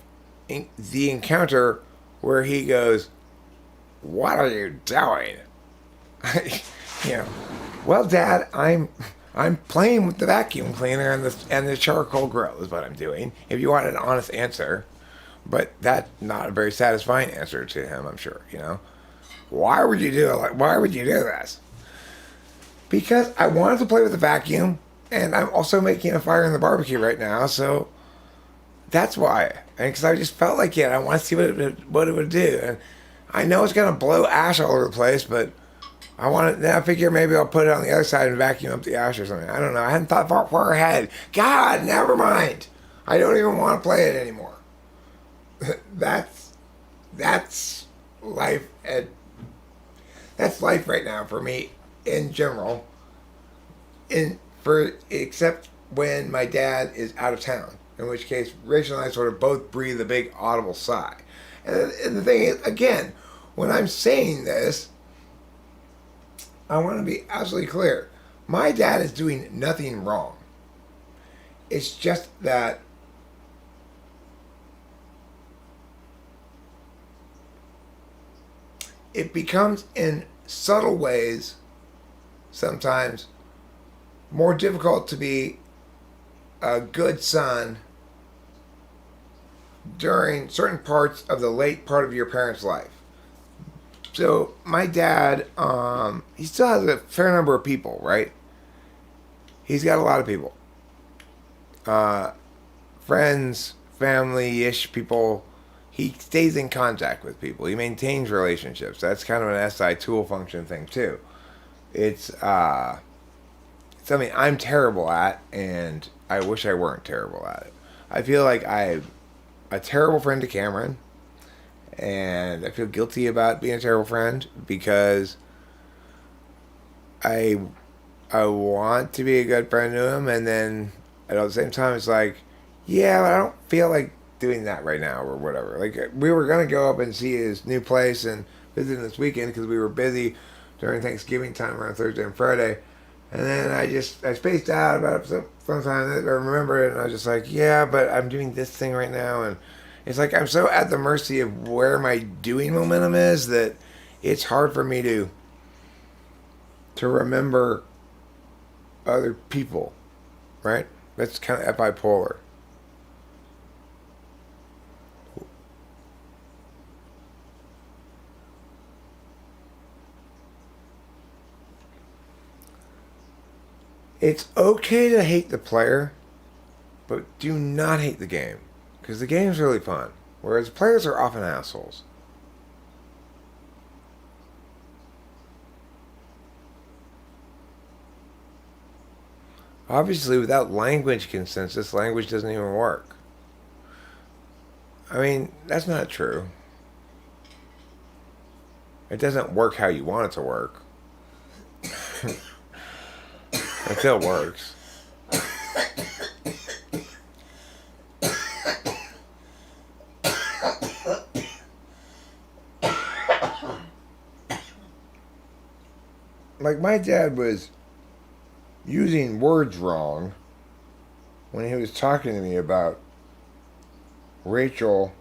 S1: the encounter where he goes, "What are you doing?" Well, Dad, I'm playing with the vacuum cleaner and the charcoal grill is what I'm doing. If you want an honest answer, but that's not a very satisfying answer to him, I'm sure. Why would you do it? Why would you do this? Because I wanted to play with the vacuum, and I'm also making a fire in the barbecue right now, so that's why. And because I just felt like it, I want to see what it would do. And I know it's gonna blow ash all over the place, but then I figure maybe I'll put it on the other side and vacuum up the ash or something. I don't know. I hadn't thought far ahead. God, never mind. I don't even want to play it anymore. That's life. That's life right now for me in general. Except when my dad is out of town, in which case Rachel and I sort of both breathe a big audible sigh. And the thing is, again, when I'm saying this, I want to be absolutely clear. My dad is doing nothing wrong. It's just that it becomes in subtle ways sometimes more difficult to be a good son during certain parts of the late part of your parents' life. So my dad, he still has a fair number of people, right? He's got a lot of people. Friends, family-ish people. He stays in contact with people. He maintains relationships. That's kind of an SI tool function thing, too. It's something I'm terrible at, and I wish I weren't terrible at it. I feel like I'm a terrible friend to Cameron, and I feel guilty about being a terrible friend because I want to be a good friend to him, and then at the same time it's like, yeah, but I don't feel like doing that right now or whatever. Like, we were going to go up and see his new place and visit him this weekend because we were busy during Thanksgiving time around Thursday and Friday. And then I spaced out about it sometime. I remember it, and I was just like, yeah, but I'm doing this thing right now. And it's like I'm so at the mercy of where my doing momentum is that it's hard for me to remember other people, right? That's kind of bipolar. It's okay to hate the player, but do not hate the game, because the game's really fun, whereas players are often assholes. Obviously, without language consensus, language doesn't even work. I mean, that's not true. It doesn't work how you want it to work. It still works. Like, my dad was using words wrong when he was talking to me about Rachel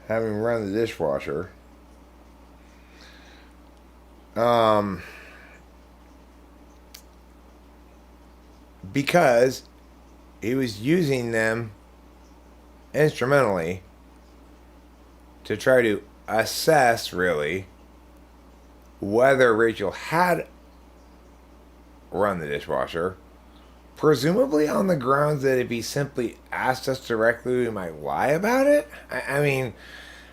S1: having run the dishwasher. Because he was using them instrumentally to try to assess, really, whether Rachel had run the dishwasher, presumably on the grounds that if he simply asked us directly, we might lie about it. I mean,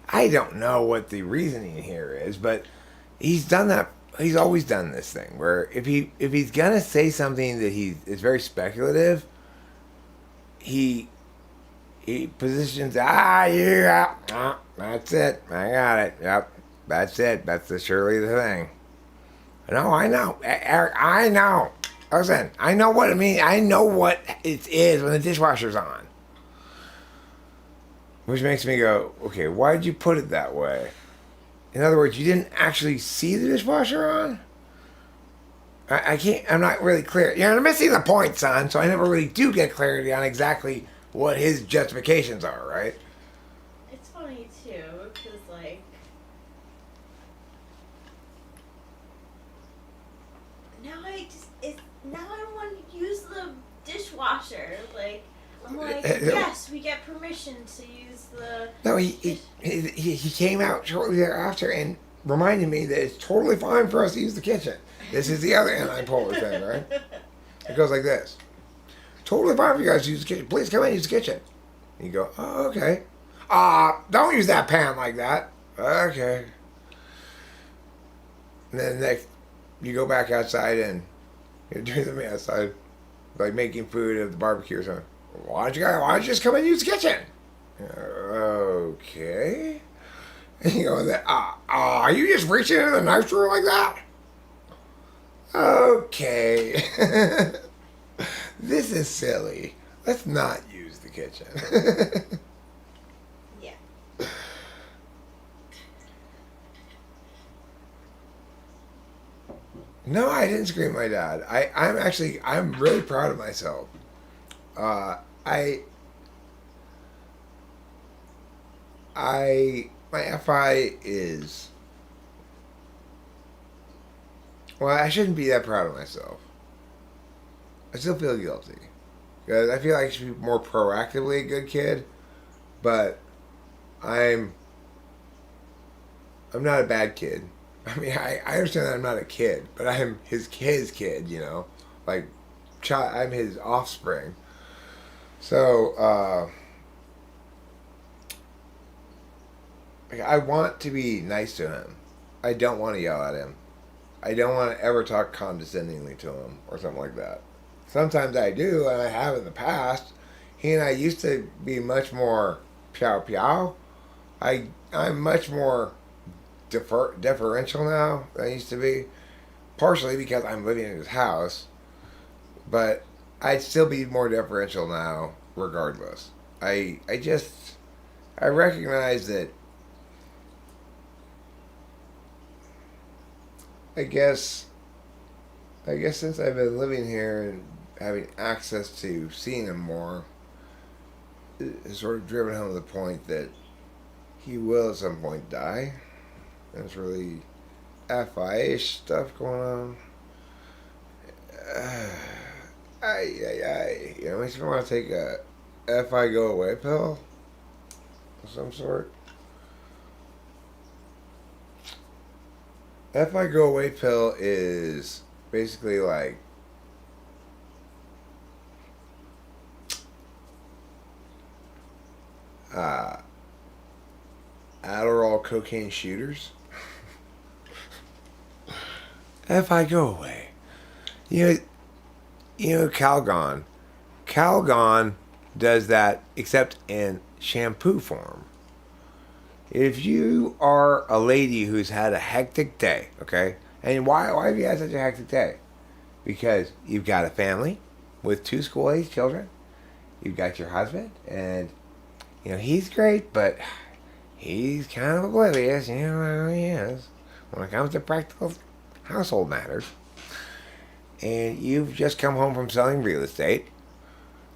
S1: I don't know what the reasoning here is, but he's done that. He's always done this thing where if he's gonna say something that is very speculative, he positions that's it. I got it. Yep, that's it. That's surely the thing. No, I know. Eric, I know. Listen, I know what it means. I know what it is when the dishwasher's on. Which makes me go, okay, why did you put it that way? In other words, you didn't actually see the dishwasher on? I can't, I'm not really clear. You're missing the point, son, so I never really do get clarity on exactly what his justifications are, right?
S2: It's funny, too, because, like, now I don't want to use the dishwasher. Like, I'm like, yes, we get permission to use the...
S1: No, he came out shortly thereafter and reminded me that it's totally fine for us to use the kitchen. This is the other anti-polar thing, right? It goes like this. Totally fine for you guys to use the kitchen. Please come in and use the kitchen. And you go, oh, okay. Don't use that pan like that. Okay. And then next, you go back outside and you're doing something outside, like making food at the barbecue or something. Why don't you just come in and use the kitchen? Okay. And you go, are you just reaching into the knife drawer like that? Okay. This is silly. Let's not use the kitchen.
S2: Yeah.
S1: No, I didn't scream at my dad. I'm really proud of myself. My FI is, well, I shouldn't be that proud of myself. I still feel guilty. Because I feel like I should be more proactively a good kid, but I'm not a bad kid. I mean, I understand that I'm not a kid, but I'm his kid, you know? Like, I'm his offspring. So, I want to be nice to him. I don't want to yell at him. I don't want to ever talk condescendingly to him or something like that. Sometimes I do, and I have in the past. He and I used to be much more piao piao. I'm much more deferential now than I used to be. Partially because I'm living in his house. But I'd still be more deferential now regardless. I recognize that I guess since I've been living here and having access to seeing him more, it has sort of driven home to the point that he will at some point die. There's really FI-ish stuff going on. You know, makes me want to take a FI go away pill of some sort. FI go away pill is basically like Adderall cocaine shooters. FI go away. You know Calgon. Calgon does that except in shampoo form. If you are a lady who's had a hectic day, okay? And why have you had such a hectic day? Because you've got a family with 2 school-age children. You've got your husband, and, you know, he's great, but he's kind of oblivious, you know how he is, when it comes to practical household matters. And you've just come home from selling real estate,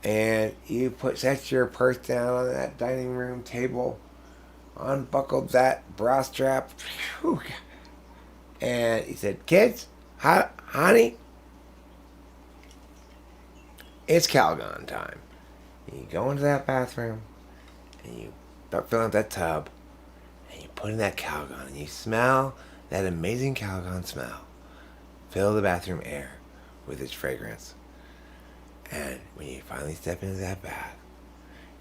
S1: and you set your purse down on that dining room table, unbuckled that bra strap, and he said, "Kids, honey, it's Calgon time." You go into that bathroom, and you start filling up that tub, and you put in that Calgon, and you smell that amazing Calgon smell. Fill the bathroom air with its fragrance. And when you finally step into that bath,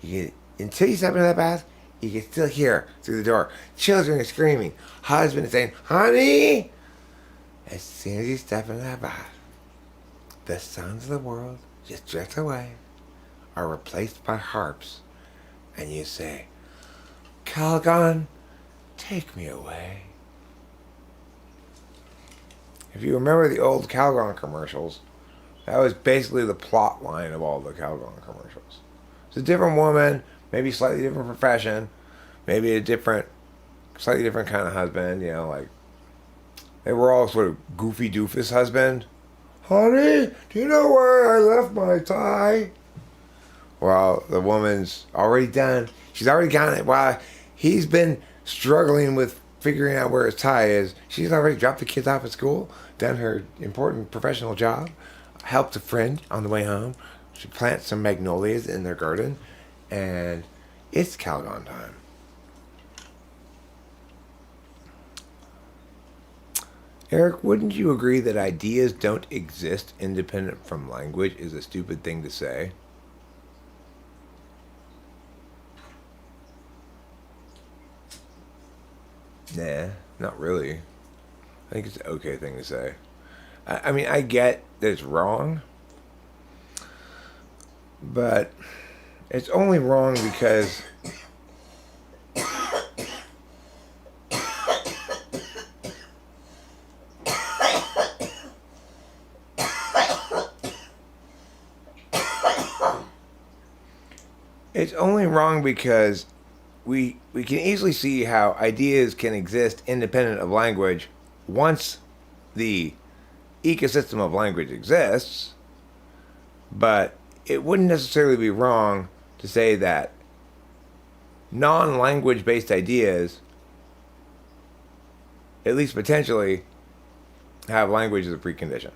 S1: until you step into that bath, you can still hear through the door children are screaming, husband is saying, honey! As soon as you step into that bath, the sounds of the world just drift away, are replaced by harps, and you say, Calgon, take me away. If you remember the old Calgon commercials, that was basically the plot line of all the Calgon commercials. It's a different woman, maybe slightly different profession, maybe slightly different kind of husband, like, they were all sort of goofy doofus husband. Honey, do you know where I left my tie? Well, the woman's already done. She's already gotten it. While he's been struggling with figuring out where his tie is, she's already dropped the kids off at school, done her important professional job, helped a friend on the way home. She plants some magnolias in their garden, and it's Calgon time. Eric, wouldn't you agree that ideas don't exist independent from language is a stupid thing to say? Nah, not really. I think it's an okay thing to say. I mean, I get that it's wrong, but it's only wrong because we can easily see how ideas can exist independent of language once the ecosystem of language exists, but it wouldn't necessarily be wrong to say that non-language based ideas, at least potentially, have language as a precondition.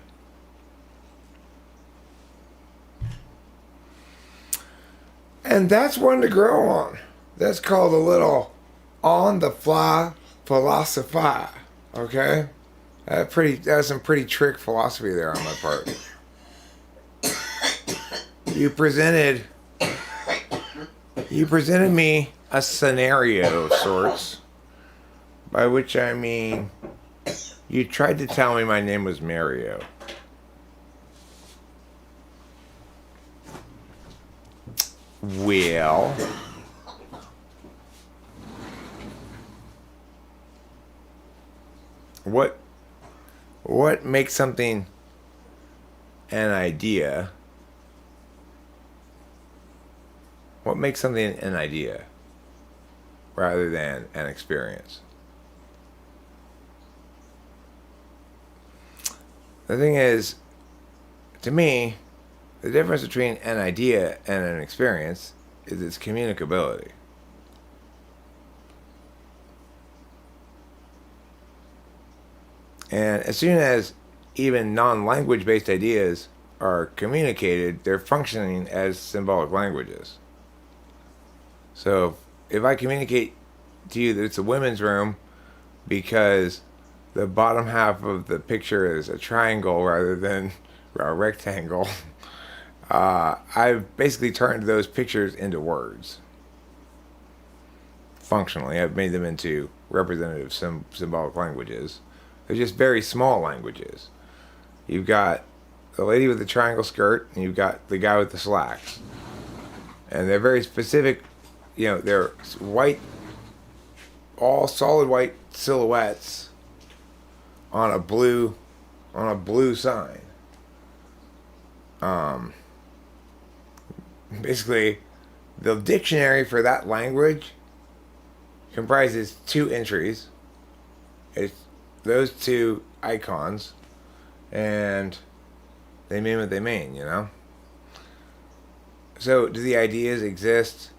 S1: And that's one to grow on. That's called a little on-the-fly philosophy. Okay? That's some pretty trick philosophy there on my part. You presented me a scenario of sorts, by which I mean you tried to tell me my name was Mario. Well, what makes something an idea? What makes something an idea rather than an experience? The thing is, to me, the difference between an idea and an experience is its communicability. And as soon as even non-language based ideas are communicated, they're functioning as symbolic languages. So if I communicate to you that it's a women's room because the bottom half of the picture is a triangle rather than a rectangle, I've basically turned those pictures into words. Functionally, I've made them into representative symbolic languages. They're just very small languages. You've got the lady with the triangle skirt, and you've got the guy with the slacks. And they're very specific, they're white, all solid white silhouettes on a blue sign. Basically, the dictionary for that language comprises 2 entries. It's those 2 icons, and they mean what they mean, So, do the ideas exist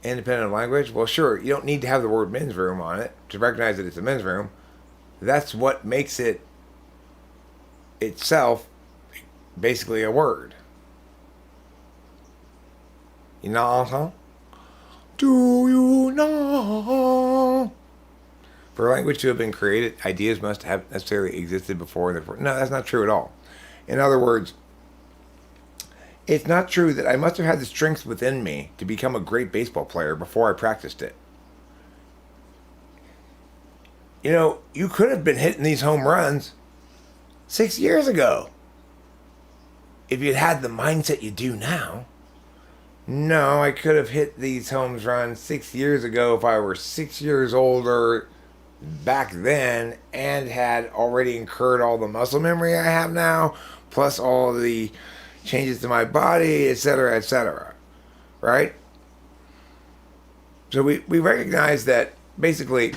S1: independent of language? Well, sure, you don't need to have the word men's room on it to recognize that it's a men's room. That's what makes it itself basically a word. Do you know? For language to have been created, ideas must have necessarily existed before. No, that's not true at all. In other words, it's not true that I must have had the strength within me to become a great baseball player before I practiced it. You know, you could have been hitting these home runs 6 years ago if you'd had the mindset you do now. No, I could have hit these home runs 6 years ago if I were 6 years older back then and had already incurred all the muscle memory I have now, plus all the changes to my body, etc., etc. Right? So we recognize that basically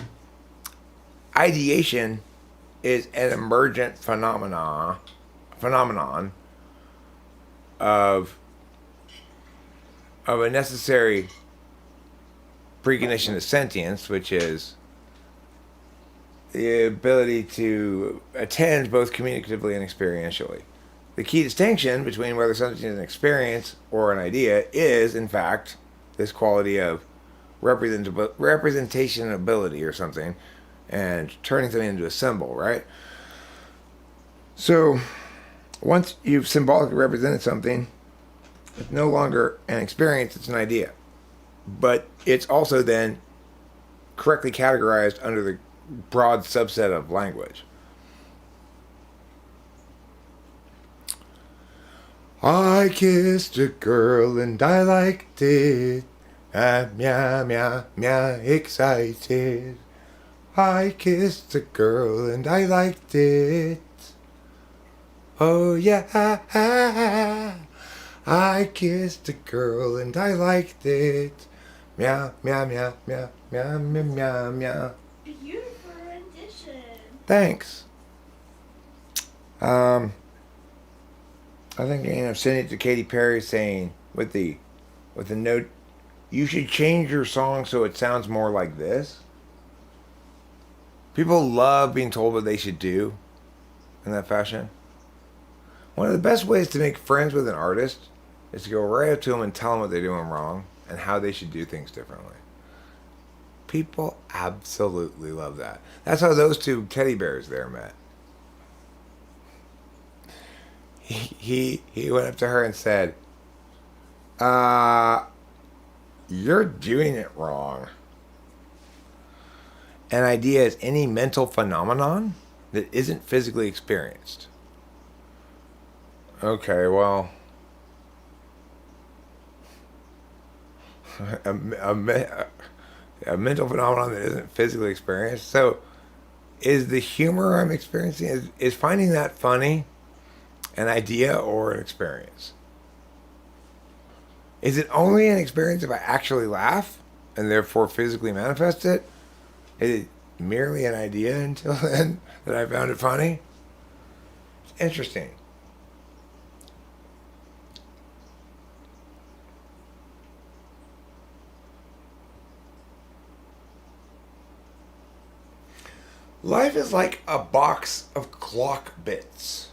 S1: ideation is an emergent phenomenon of a necessary precondition of sentience, which is the ability to attend both communicatively and experientially. The key distinction between whether something is an experience or an idea is, in fact, this quality of representation ability or something, and turning something into a symbol, right? So, once you've symbolically represented something, it's no longer an experience, it's an idea. But it's also then correctly categorized under the broad subset of language. I kissed a girl and I liked it. I'm meow, meow, meow, excited. I kissed a girl and I liked it. Oh yeah, I kissed a girl and I liked it. Meow, meow, meow, meow, meow, meow, meow, meow.
S2: Beautiful rendition.
S1: Thanks. I think I end up sending it to Katy Perry saying with the note, you should change your song so it sounds more like this. People love being told what they should do in that fashion. One of the best ways to make friends with an artist is to go right up to them and tell them what they're doing wrong and how they should do things differently. People absolutely love that. That's how those two teddy bears there met. He went up to her and said, you're doing it wrong. An idea is any mental phenomenon that isn't physically experienced. Okay, well, a mental phenomenon that isn't physically experienced. So, is the humor I'm experiencing, is finding that funny an idea or an experience? Is it only an experience if I actually laugh and therefore physically manifest it? Is it merely an idea until then that I found it funny? It's interesting. Life is like a box of clock bits.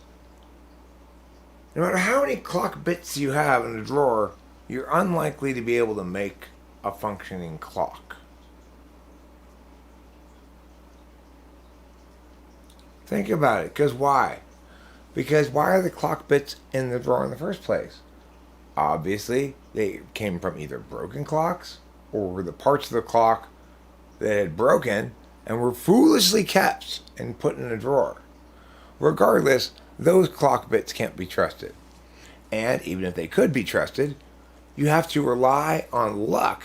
S1: No matter how many clock bits you have in a drawer, you're unlikely to be able to make a functioning clock. Think about it, because why? Because why are the clock bits in the drawer in the first place? Obviously, they came from either broken clocks or were the parts of the clock that had broken and were foolishly kept and put in a drawer. Regardless, those clock bits can't be trusted. And even if they could be trusted, you have to rely on luck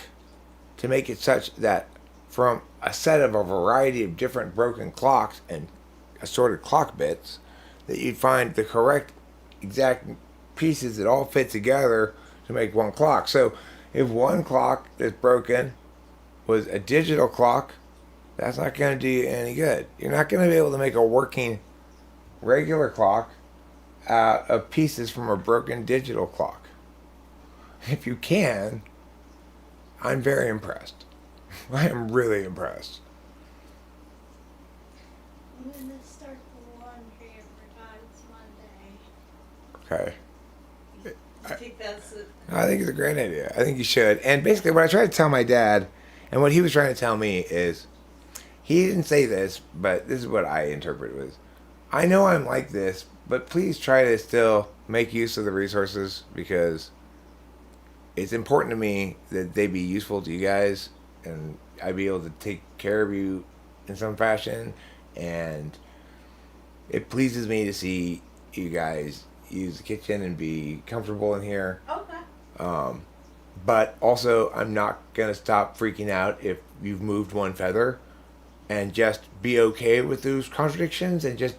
S1: to make it such that from a set of a variety of different broken clocks and assorted clock bits, that you'd find the correct exact pieces that all fit together to make one clock. So if one clock that's broken was a digital clock, that's not going to do you any good. You're not going to be able to make a working regular clock out of pieces from a broken digital clock. If you can, I'm very impressed. I am really impressed.
S2: I'm going to start the laundry for God's Monday.
S1: Okay.
S2: I think that's it.
S1: I think it's a great idea. I think you should. And basically, what I tried to tell my dad, and what he was trying to tell me is, he didn't say this, but this is what I interpreted was, I know I'm like this, but please try to still make use of the resources because it's important to me that they be useful to you guys and I be able to take care of you in some fashion. And it pleases me to see you guys use the kitchen and be comfortable in here.
S2: Okay.
S1: But also, I'm not going to stop freaking out if you've moved one feather and just be okay with those contradictions and just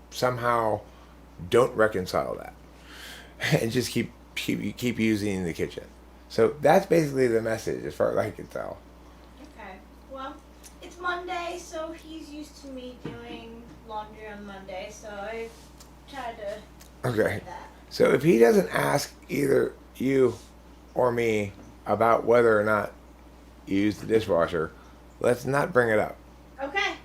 S1: somehow don't reconcile that and just keep using the kitchen. So that's basically the message as far as I can tell.
S2: Okay. Well, it's Monday, so he's used to me doing laundry on Monday, so I tried to
S1: Okay.
S2: do that.
S1: So if he doesn't ask either you or me about whether or not you use the dishwasher, let's not bring it up.
S2: Okay.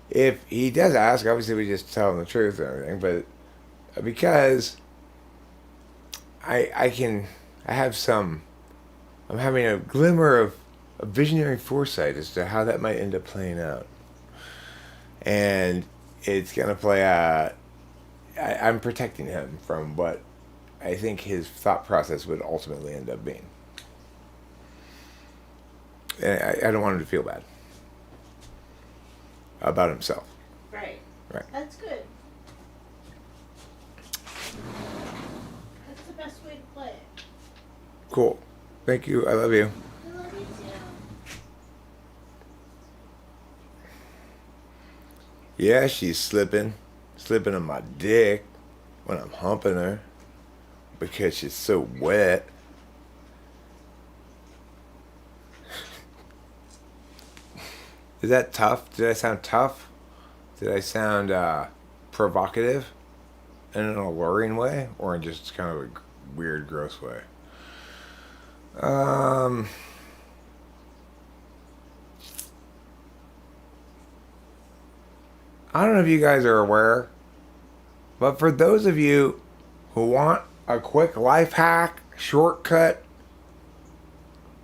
S1: If he does ask, obviously we just tell him the truth and everything, but because I'm having a glimmer of a visionary foresight as to how that might end up playing out. And it's going to play out, I'm protecting him from what I think his thought process would ultimately end up being. And I don't want him to feel bad about himself.
S2: Right.
S1: Right.
S2: That's good. That's the best way to play it.
S1: Cool. Thank you. I love you.
S2: I love you too.
S1: Yeah, she's slipping on my dick when I'm humping her because she's so wet. Is that tough? Did I sound tough? Did I sound provocative in an alluring way or in just kind of a weird, gross way? I don't know if you guys are aware, but for those of you who want a quick life hack, shortcut,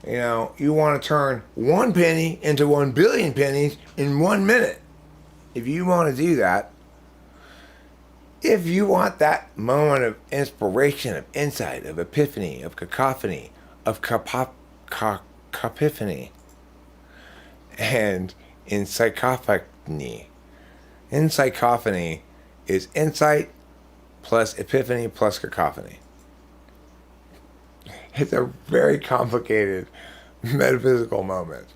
S1: you want to turn 1 penny into 1 billion pennies in 1 minute. If you want to do that, if you want that moment of inspiration, of insight, of epiphany, of cacophony, of capiphany, and in psychophony. In psychophony is insight plus epiphany plus cacophony. It's a very complicated metaphysical moment.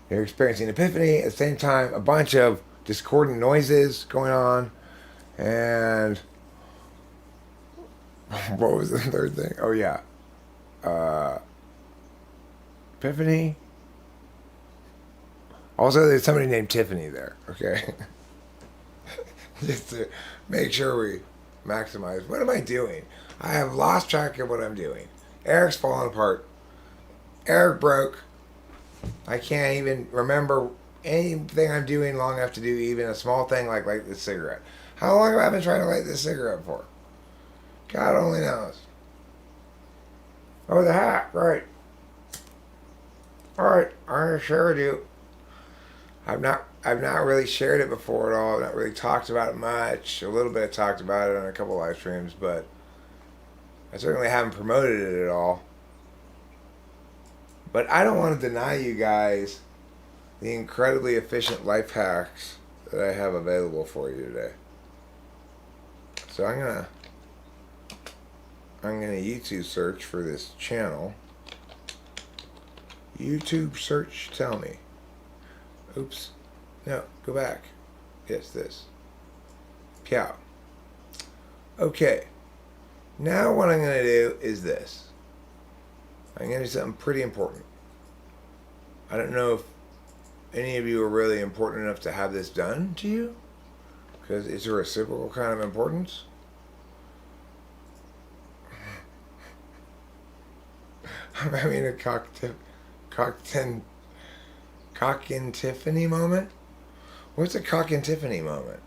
S1: You're experiencing epiphany at the same time, a bunch of discordant noises going on, and what was the third thing? Oh yeah, epiphany. Also, there's somebody named Tiffany there. Okay, just to make sure we maximize. What am I doing? I have lost track of what I'm doing. Eric's falling apart. Eric broke. I can't even remember anything I'm doing long enough to do even a small thing like light this cigarette. How long have I been trying to light this cigarette for? God only knows. Oh, the hat, right. Alright, I'm gonna share with you. I've not really shared it before at all. I've not really talked about it much. A little bit talked about it on a couple live streams, but I certainly haven't promoted it at all. But I don't want to deny you guys the incredibly efficient life hacks that I have available for you today. So I'm gonna YouTube search for this channel. YouTube search, tell me. Oops. No, go back. Yes, this. Pow. Okay. Now what I'm going to do is this. I'm going to do something pretty important. I don't know if any of you are really important enough to have this done to you, because it's a reciprocal kind of importance. I'm having a cock and Tiffany moment. What's a cock and Tiffany moment?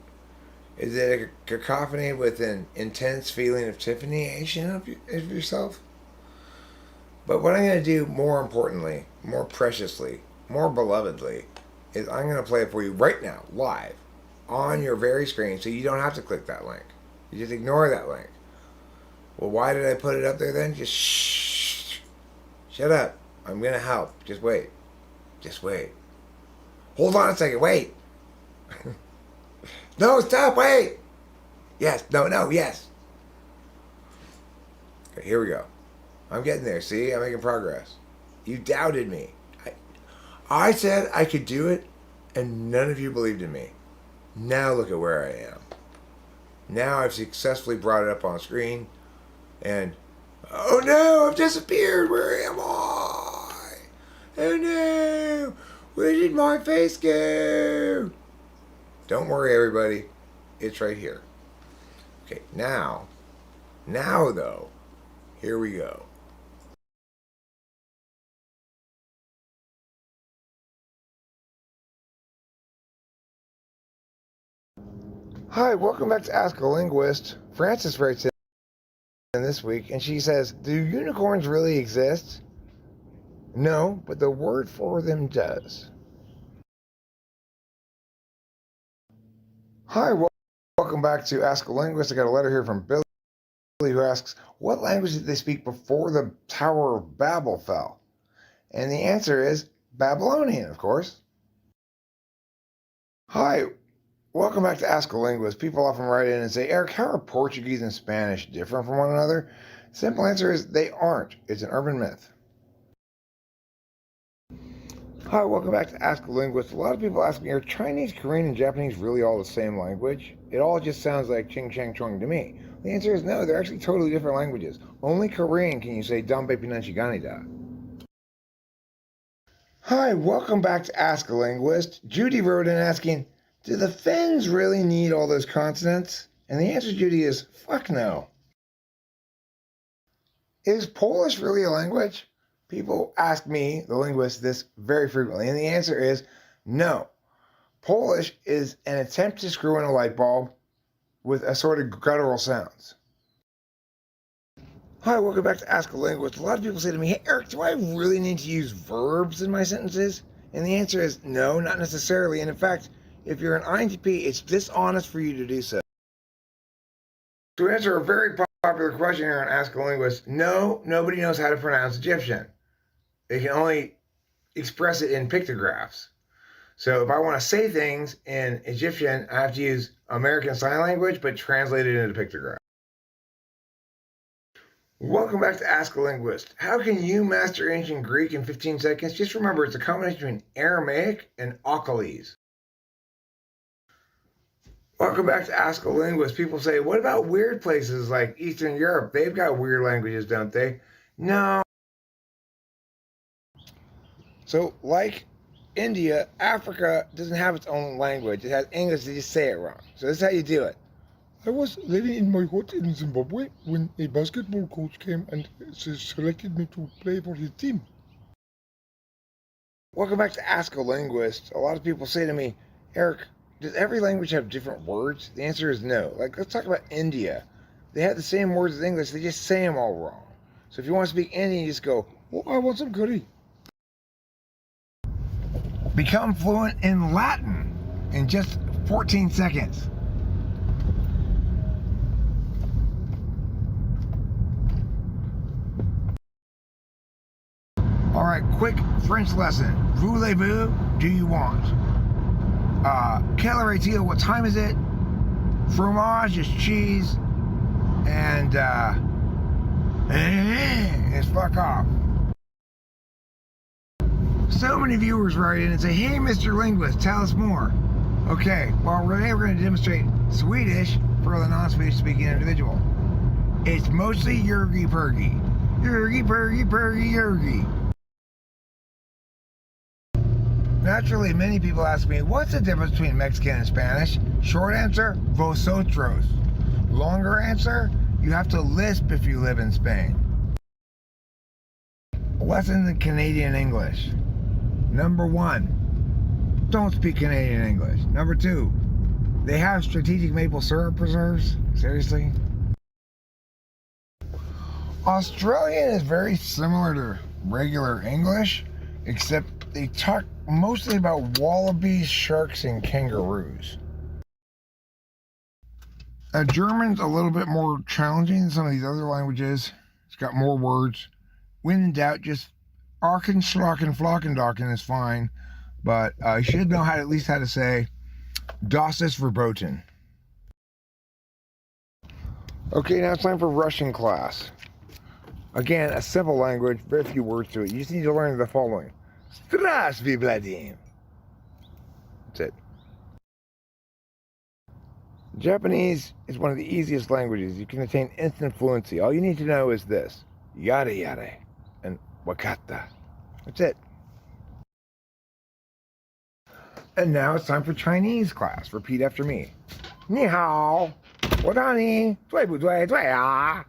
S1: Is it a cacophony with an intense feeling of Tiffanyation of yourself? But what I'm going to do more importantly, more preciously, more belovedly, is I'm going to play it for you right now, live, on your very screen, so you don't have to click that link. You just ignore that link. Well, why did I put it up there then? Just shh. Shut up. I'm going to help. Just wait. Just wait. Hold on a second. Wait. No, stop. Wait. Yes. No, no, yes. Okay, here we go. I'm getting there. See? I'm making progress. You doubted me. I said I could do it, and none of you believed in me. Now look at where I am. Now I've successfully brought it up on screen, and oh no, I've disappeared. Where am I? Oh no, where did my face go? Don't worry, everybody. It's right here. Okay, now though, here we go. Hi, welcome back to Ask a Linguist. Frances writes in this week, and she says, do unicorns really exist? No, but the word for them does. Hi, welcome back to Ask a Linguist. I got a letter here from Billy who asks, what language did they speak before the Tower of Babel fell? And the answer is Babylonian, of course. Hi, welcome back to Ask a Linguist. People often write in and say, Eric, how are Portuguese and Spanish different from one another? Simple answer is they aren't. It's an urban myth. Hi, welcome back to Ask a Linguist. A lot of people ask me, are Chinese, Korean, and Japanese really all the same language? It all just sounds like ching chang chong to me. The answer is no, they're actually totally different languages. Only Korean can you say dambe pinanchiganida. Hi, welcome back to Ask a Linguist. Judy wrote in asking, do the Finns really need all those consonants? And the answer, Judy, is fuck no. Is Polish really a language? People ask me, the linguist, this very frequently, and the answer is no. Polish is an attempt to screw in a light bulb with assorted guttural sounds. Hi, welcome back to Ask a Linguist. A lot of people say to me, hey, Eric, do I really need to use verbs in my sentences? And the answer is no, not necessarily. And in fact, if you're an INTP, it's dishonest for you to do so. To answer a very popular question here on Ask a Linguist, no, nobody knows how to pronounce Egyptian. They can only express it in pictographs. So if I want to say things in Egyptian, I have to use American Sign Language, but translate it into pictograph. Welcome back to Ask a Linguist. How can you master ancient Greek in 15 seconds? Just remember, it's a combination between Aramaic and Ocalese. Welcome back to Ask a Linguist. People say, what about weird places like Eastern Europe? They've got weird languages, don't they? No. So, like India, Africa doesn't have its own language. It has English, they just say it wrong. So this is how you do it.
S3: I was living in my hut in Zimbabwe when a basketball coach came and selected me to play for his team.
S1: Welcome back to Ask a Linguist. A lot of people say to me, Eric, does every language have different words? The answer is no. Like, let's talk about India. They have the same words as English, they just say them all wrong. So if you want to speak Indian, you just go,
S3: oh, I want some curry.
S1: Become fluent in Latin in just 14 seconds. All right, quick French lesson. Voulez-vous? Do you want? Quelle heure-t-il? What time is it? Fromage is cheese. And, it's fuck off. So many viewers write in and say, hey, Mr. Linguist, tell us more. Okay, well, today we're going to demonstrate Swedish for the non-Swedish speaking individual. It's mostly yergy-pergy. Yergy-pergy-pergy-yergy. Naturally, many people ask me, what's the difference between Mexican and Spanish? Short answer, vosotros. Longer answer, you have to lisp if you live in Spain. Lessons in Canadian English. Number 1, don't speak Canadian English. Number 2, They have strategic maple syrup preserves? Seriously? Australian is very similar to regular English, except they talk mostly about wallabies, sharks, and kangaroos. German's a little bit more challenging than some of these other languages. It's got more words. When in doubt, just arken, schlocken, flockendocken is fine, but you should know at least how to say Das ist verboten. Okay, now it's time for Russian class. Again, a simple language, very few words to it. You just need to learn the following. Здравствуй, Владимир. That's it. Japanese is one of the easiest languages. You can attain instant fluency. All you need to know is this. Yada yada and wakata. That's it. And now it's time for Chinese class. Repeat after me. Ni hao. Wadani. Dui bu dui dui ah.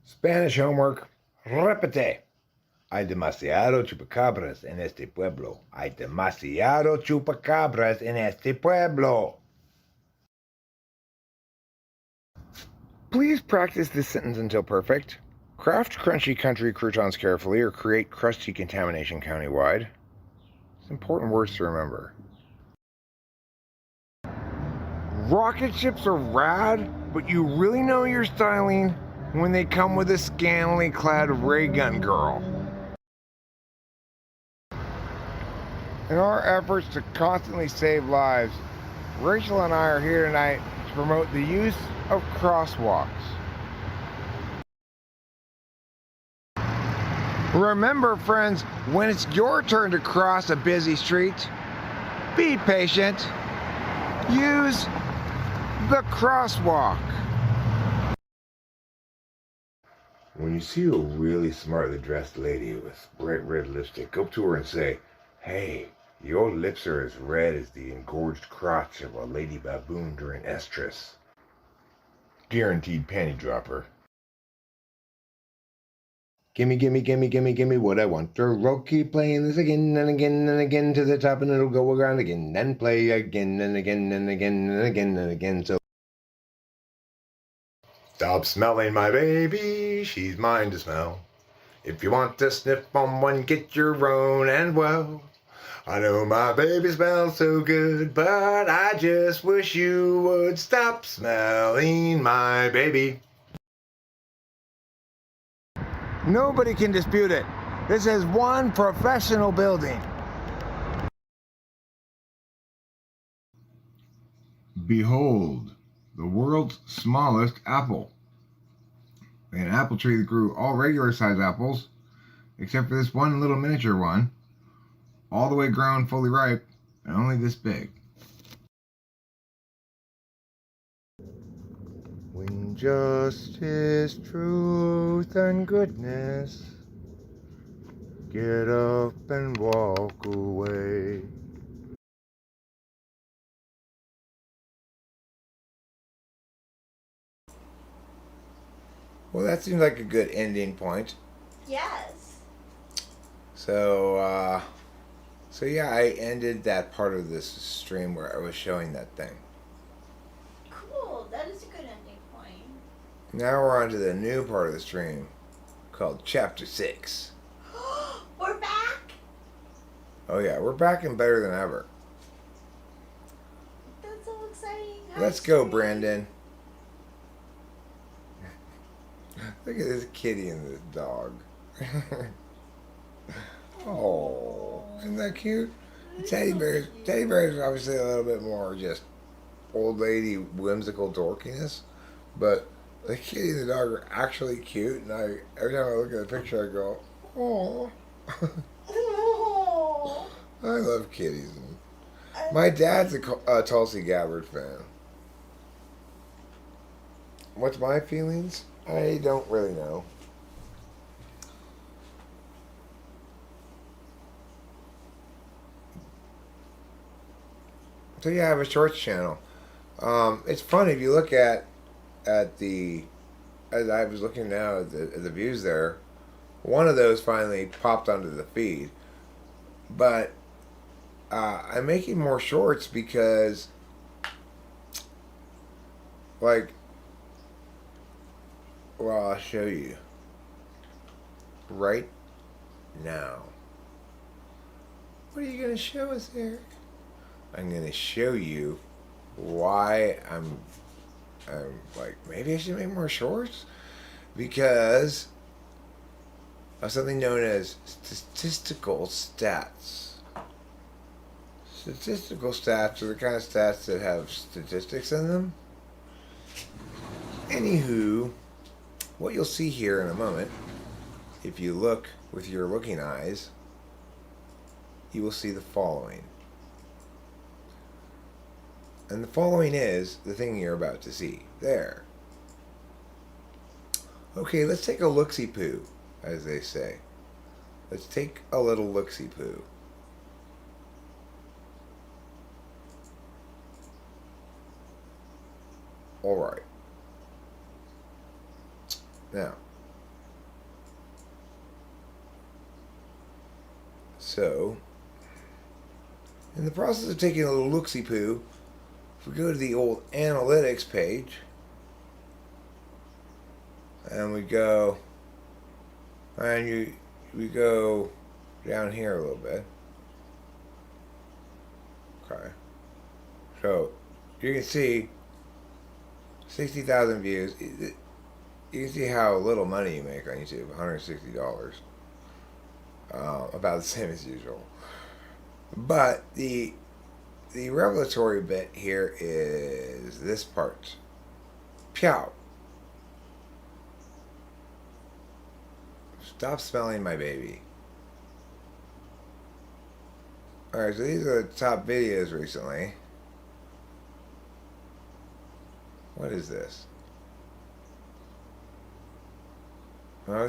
S1: Spanish homework. Repete. Hay demasiado chupacabras en este pueblo. Hay demasiado chupacabras en este pueblo. Please practice this sentence until perfect. Craft crunchy country croutons carefully or create crusty contamination countywide. It's important words to remember. Rocket ships are rad, but you really know your styling when they come with a scantily clad ray gun girl. In our efforts to constantly save lives, Rachel and I are here tonight to promote the use of crosswalks. Remember, friends, when it's your turn to cross a busy street, be patient. Use the crosswalk. When you see a really smartly dressed lady with bright red lipstick, go up to her and say, "Hey, your lips are as red as the engorged crotch of a lady baboon during estrus." Guaranteed panty dropper. Gimme, gimme, gimme, gimme, gimme what I want. Roll, keep playing this again and again and again to the top, and it'll go around again and play again and again and again and again and again. So stop smelling my baby, she's mine to smell. If you want to sniff on one, get your own, and well, I know my baby smells so good, but I just wish you would stop smelling my baby. Nobody can dispute it. This is one professional building. Behold, the world's smallest apple. An apple tree that grew all regular size apples, except for this one little miniature one, all the way grown, fully ripe, and only this big. When justice, truth, and goodness get up and walk away. Well, that seems like a good ending point.
S2: Yes.
S1: So yeah, I ended that part of this stream where I was showing that thing.
S2: Cool. That is a good ending point.
S1: Now we're on to the new part of the stream called Chapter 6.
S2: We're back.
S1: Oh yeah, we're back and better than ever.
S2: That's so exciting.
S1: Let's go, Brandon. Look at this kitty and this dog. Oh, isn't that cute? Teddy bears are obviously a little bit more just old lady whimsical dorkiness, but the kitty and the dog are actually cute. And every time I look at the picture, I go, "Oh." I love kitties. My dad's a Tulsi Gabbard fan. What's my feelings? I don't really know. So yeah, I have a shorts channel. It's funny if you look at the, as I was looking now at the views there, one of those finally popped onto the feed, but I'm making more shorts because, like, well, I'll show you right now. What are you going to show us, Eric? I'm going to show you why I'm like, maybe I should make more shorts, because of something known as statistical stats. Statistical stats are the kind of stats that have statistics in them. Anywho, what you'll see here in a moment, if you look with your looking eyes, you will see the following. And the following is the thing you're about to see. There. Okay, let's take a look-see-poo, as they say. Let's take a little look-see-poo. Alright. Now. So, in the process of taking a little look-see-poo, if we go to the old analytics page, and we go, and we go down here a little bit. Okay. So, you can see 60,000 views. You can see how little money you make on YouTube, $160. About the same as usual. But the revelatory bit here is this part. Pew. Stop smelling my baby. Alright, so these are the top videos recently. What is this? No,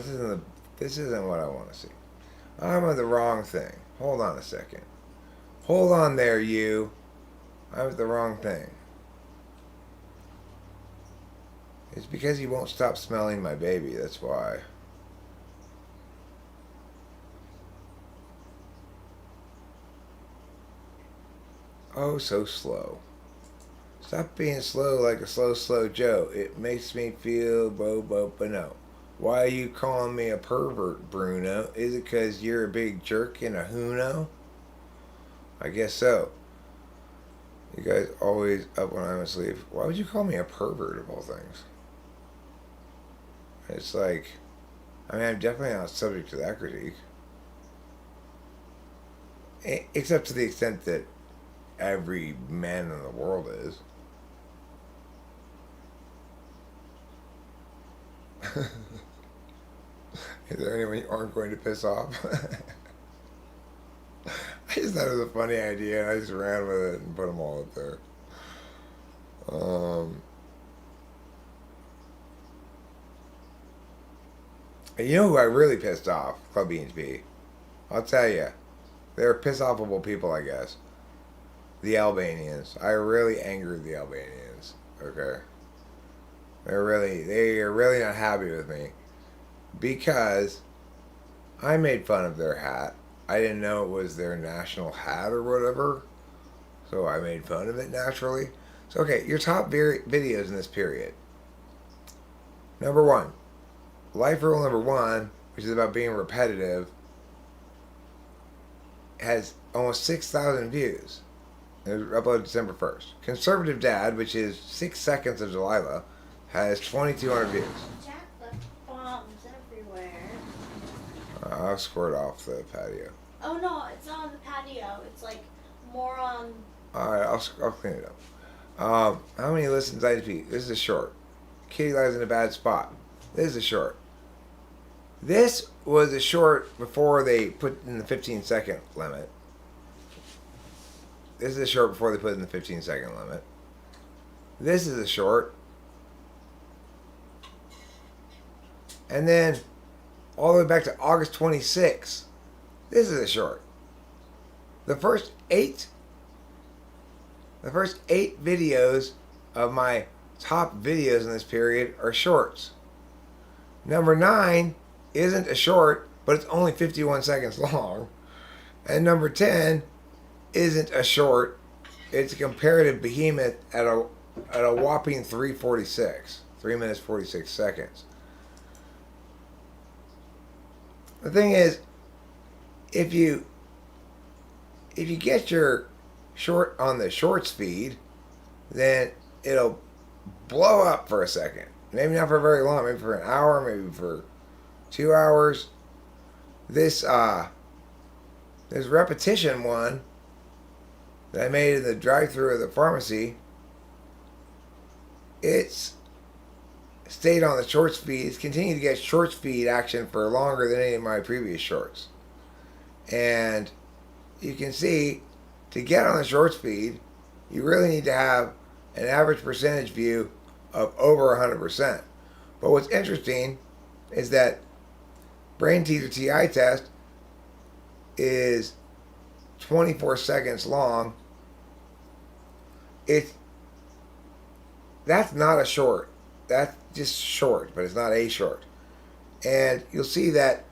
S1: this isn't what I want to see. I'm on the wrong thing. Hold on a second. Hold on there, you. I'm at the wrong thing. It's because you won't stop smelling my baby, that's why. Oh, so slow. Stop being slow like a slow Joe. It makes me feel no. Why are you calling me a pervert, Bruno? Is it because you're a big jerk and a huno? I guess so. You guys always up when I'm asleep. Why would you call me a pervert of all things? It's like, I mean, I'm definitely not subject to that critique. Except to the extent that every man in the world is. Is there anyone you aren't going to piss off? I just thought it was a funny idea. I just ran with it and put them all up there. You know who I really pissed off? Club Beans B. I'll tell you. They're piss-offable people, I guess. The Albanians. I really angered the Albanians. Okay. They are really not happy with me. Because I made fun of their hat. I didn't know it was their national hat or whatever. So I made fun of it naturally. So, okay, your top videos in this period. Number 1. Life rule number 1, which is about being repetitive, has almost 6,000 views. It was uploaded December 1st. Conservative Dad, which is 6 seconds of Delilah, has 2,200 views.
S2: Jack left bombs everywhere.
S1: I'll squirt off the patio.
S2: Oh no, it's not on the patio. It's like more on.
S1: Alright, I'll clean it up. How many listens IDP? This is a short. Kitty lies in a bad spot. This is a short. This was a short before they put in the 15-second limit. This is a short before they put in the 15-second limit. This is a short. And then all the way back to August 26th. This is a short. The first eight videos of my top videos in this period are shorts. Number 9 isn't a short, but it's only 51 seconds long. And number 10 isn't a short. It's a comparative behemoth at a whopping 3:46, 3 minutes 46 seconds. The thing is, if you get your short on the short speed, then it'll blow up for a second. Maybe not for very long. Maybe for an hour. Maybe for 2 hours. This repetition one that I made in the drive-thru of the pharmacy, it's stayed on the short speed. It's continued to get short speed action for longer than any of my previous shorts. And you can see, to get on the short speed, you really need to have an average percentage view of over 100%. But what's interesting is that brain teaser TI test is 24 seconds long. That's not a short. That's just short, but it's not a short. And you'll see that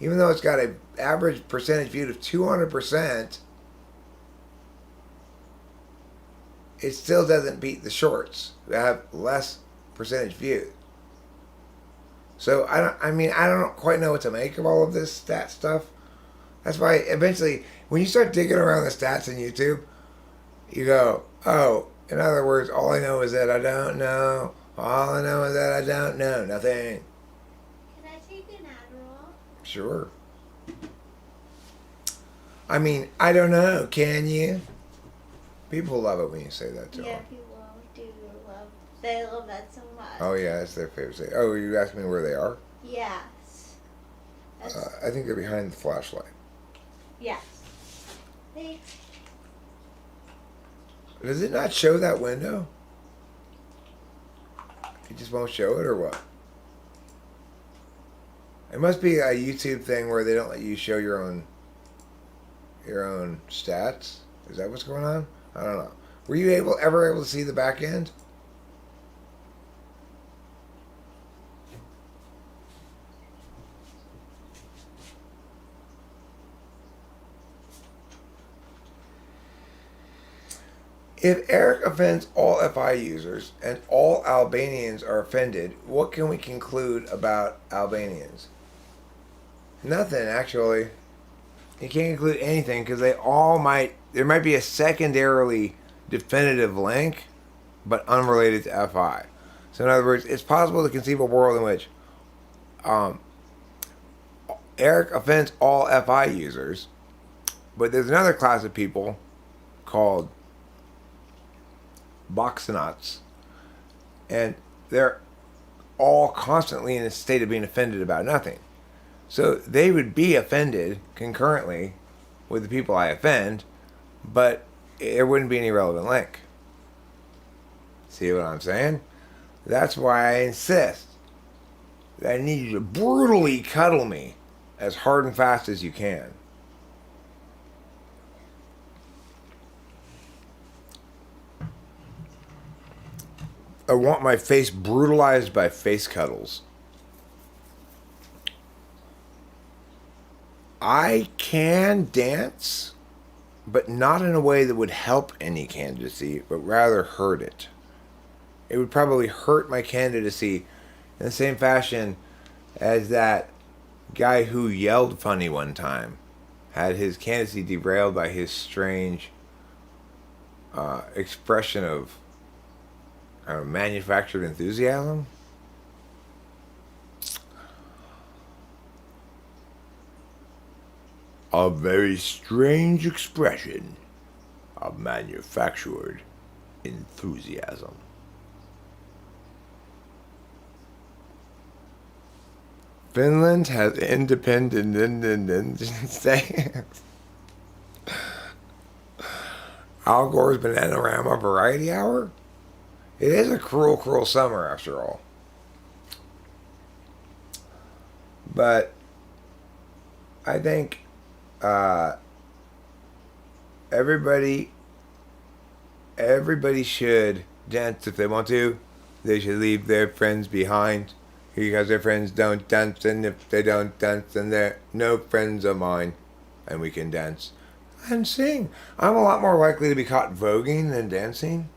S1: even though it's got an average percentage view of 200%, it still doesn't beat the shorts that have less percentage views. So I don't quite know what to make of all of this stat stuff. That's why eventually, when you start digging around the stats in YouTube, you go, oh, in other words, all I know is that I don't know. All I know is that I don't know nothing.
S2: Can I take an Adderall?
S1: Sure. I mean, I don't know. Can you? People love it when you say that to them.
S2: Yeah, people do love. They love that so much.
S1: Oh yeah, it's their favorite. Say, oh, you asked me where they are?
S2: Yes.
S1: I think they're behind the flashlight.
S2: Yes. They.
S1: Does it not show that window? It just won't show it, or what? It must be a YouTube thing where they don't let you show your own stats. Is that what's going on? I don't know. Were you ever able to see the back end? If Eric offends all FI users and all Albanians are offended, what can we conclude about Albanians? Nothing, actually. You can't conclude anything because there might be a secondarily definitive link, but unrelated to FI. So in other words, it's possible to conceive a world in which Eric offends all FI users, but there's another class of people called Boxonauts, and they're all constantly in a state of being offended about nothing. So they would be offended concurrently with the people I offend, but there wouldn't be any relevant link. See what I'm saying? That's why I insist that I need you to brutally cuddle me as hard and fast as you can. I want my face brutalized by face cuddles. I can dance, but not in a way that would help any candidacy, but rather hurt it. It would probably hurt my candidacy in the same fashion as that guy who yelled funny one time had his candidacy derailed by his strange expression of manufactured enthusiasm. A very strange expression of manufactured enthusiasm. Finland has independence day. Al Gore's Bananarama Variety Hour? It is a cruel, cruel summer after all. But I think everybody should dance if they want to. They should leave their friends behind because their friends don't dance, and if they don't dance, then they're no friends of mine, and we can dance. and sing. I'm a lot more likely to be caught voguing than dancing.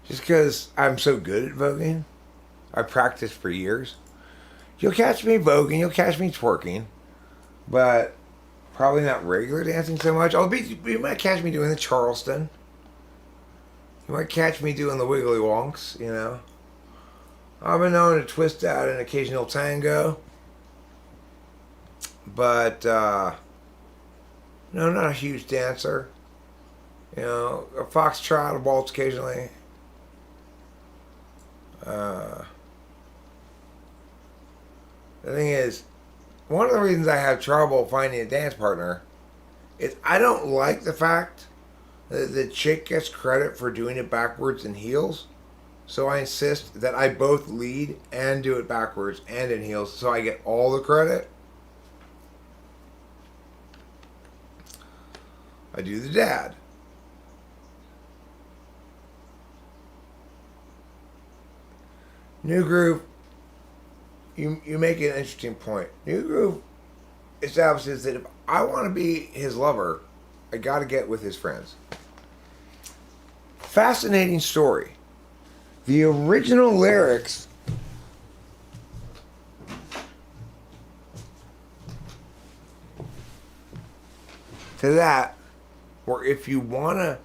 S1: Just because I'm so good at voguing. I practiced for years. You'll catch me voguing, you'll catch me twerking, but probably not regular dancing so much. You might catch me doing the Charleston. You might catch me doing the Wiggly Wonks, you know. I've been known to twist out an occasional tango. But, no, not a huge dancer. You know, a foxtrot, a waltz occasionally. The thing is, one of the reasons I have trouble finding a dance partner is I don't like the fact that the chick gets credit for doing it backwards in heels. So I insist that I both lead and do it backwards and in heels so I get all the credit. I do the dad. New Groove, you make an interesting point. New Groove establishes that if I want to be his lover, I got to get with his friends. Fascinating story. The original lyrics to that were, if you want to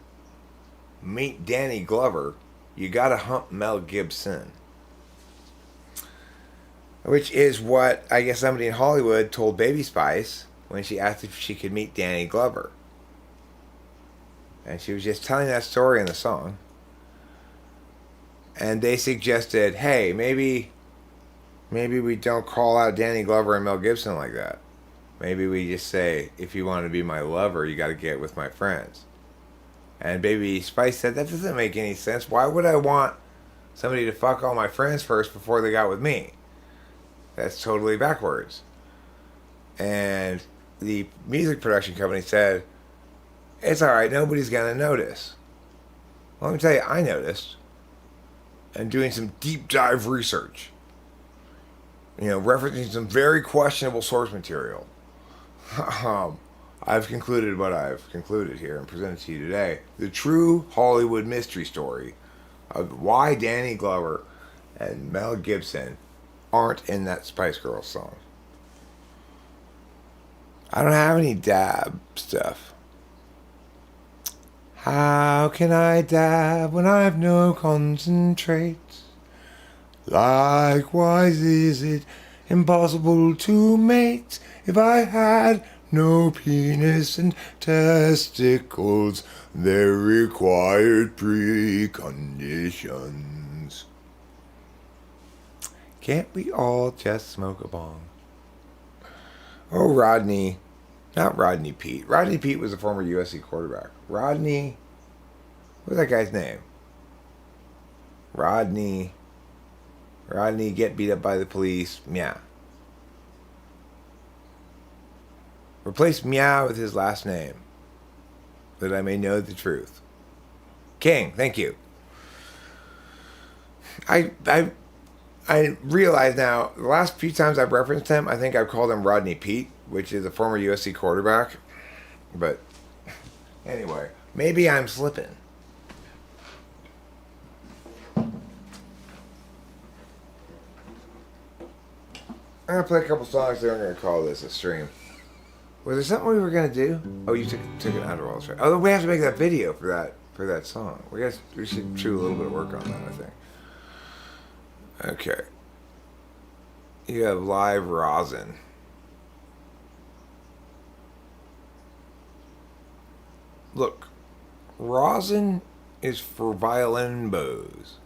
S1: meet Danny Glover, you got to hump Mel Gibson. Which is what, I guess, somebody in Hollywood told Baby Spice when she asked if she could meet Danny Glover. And she was just telling that story in the song. And they suggested, hey, maybe we don't call out Danny Glover and Mel Gibson like that. Maybe we just say, if you want to be my lover, you got to get with my friends. And Baby Spice said, that doesn't make any sense. Why would I want somebody to fuck all my friends first before they got with me? That's totally backwards. And the music production company said, it's alright, nobody's going to notice. Well, let me tell you, I noticed. And doing some deep dive research. You know, referencing some very questionable source material. I've concluded what I've concluded here and presented to you today. The true Hollywood mystery story of why Danny Glover and Mel Gibson aren't in that Spice Girls song. I don't have any dab stuff. How can I dab when I have no concentrate? Likewise is it impossible to mate if I had no penis and testicles. They're required preconditions. Can't we all just smoke a bong? Oh, Rodney. Not Rodney Pete. Rodney Pete was a former USC quarterback. Rodney. What's that guy's name? Rodney. Rodney get beat up by the police. Meow. Replace meow with his last name, that I may know the truth. King, thank you. I realize now, the last few times I've referenced him, I think I've called him Rodney Pete, which is a former USC quarterback. But anyway, maybe I'm slipping. I'm going to play a couple songs, then we're going to call this a stream. Was there something we were going to do? Oh, you took an Adderall, that's right. Oh, we have to make that video for that song. We should do a little bit of work on that, I think. Okay. You have live rosin. Look, rosin is for violin bows.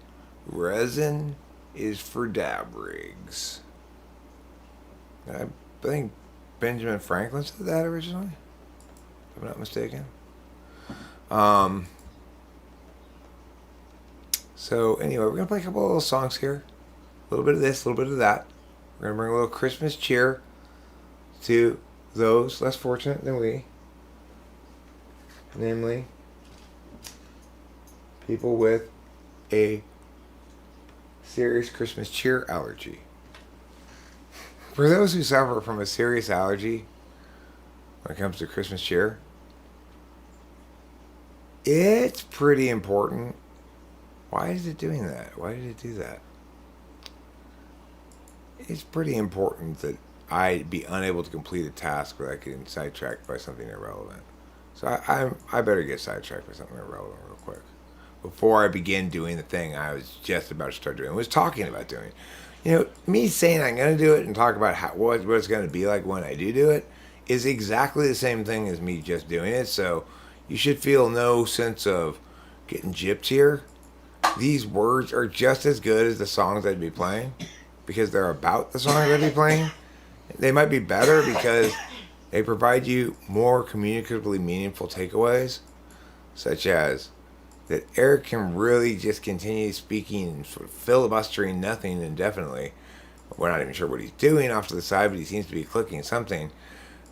S1: Resin is for dab rigs. I think Benjamin Franklin said that originally, if I'm not mistaken. So anyway, we're going to play a couple of little songs here. A little bit of this, a little bit of that. We're going to bring a little Christmas cheer to those less fortunate than we. Namely, people with a serious Christmas cheer allergy. For those who suffer from a serious allergy when it comes to Christmas cheer, It's pretty important. Why is it doing that? Why did it do that? It's pretty important that I be unable to complete a task without getting sidetracked by something irrelevant. So I better get sidetracked by something irrelevant real quick. Before I begin doing the thing I was just about to start doing, was talking about doing. You know, me saying I'm going to do it and talk about what it's going to be like when I do it is exactly the same thing as me just doing it. So you should feel no sense of getting gypped here. These words are just as good as the songs I'd be playing because they're about the songs I'd be playing. They might be better because they provide you more communicatively meaningful takeaways, such as that Eric can really just continue speaking and sort of filibustering nothing indefinitely. We're not even sure what he's doing off to the side, but he seems to be clicking something.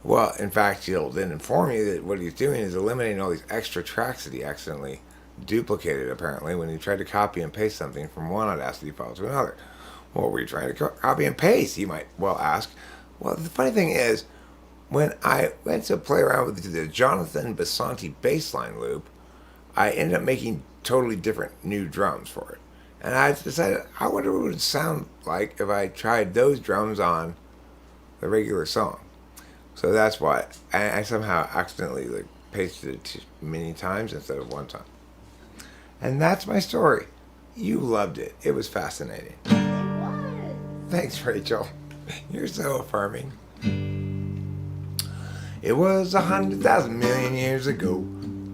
S1: Well, in fact, he'll then inform you that what he's doing is eliminating all these extra tracks that he accidentally duplicated, apparently, when he tried to copy and paste something from one Audacity file to another. What were you trying to copy and paste, you might well ask. Well, the funny thing is, when I went to play around with the Jonathan Basanti bassline loop, I ended up making totally different new drums for it. And I decided, I wonder what it would sound like if I tried those drums on the regular song. So that's why I somehow accidentally pasted it many times instead of one time. And that's my story. You loved it. It was fascinating.
S2: It was.
S1: Thanks, Rachel. You're so affirming. It was 100,000 million years ago.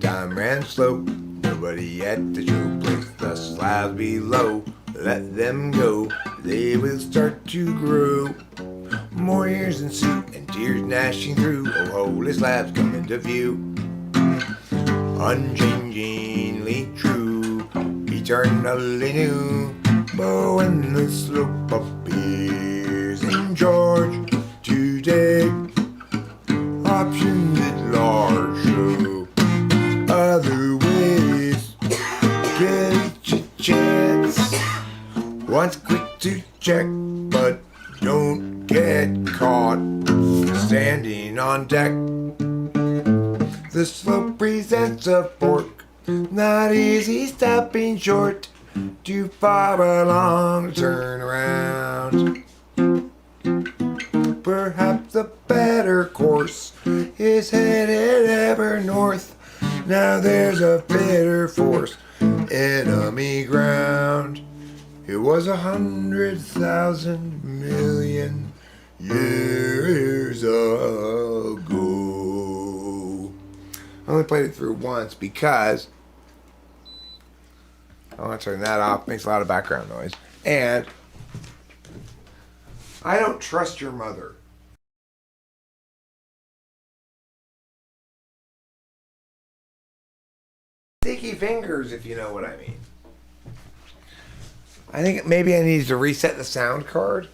S1: Time ran slow. Nobody at the true place. The slabs below. Let them go. They will start to grow. More years ensue and tears gnashing through. Oh, holy slabs come into view. Unchangingly true. Eternally new. But when the slope appears in charge today, options at large show other ways. Get each a chance. Once quick to check, but don't get caught standing on deck. The slope presents a fork, not easy stopping short. Too far along to turn around. Perhaps the better course is headed ever north. Now there's a bitter force, enemy ground. It was 100,000 million years ago. I only played it through once because I want to turn that off. Makes a lot of background noise. And I don't trust your mother. Sticky fingers, if you know what I mean. I think maybe I need to reset the sound card.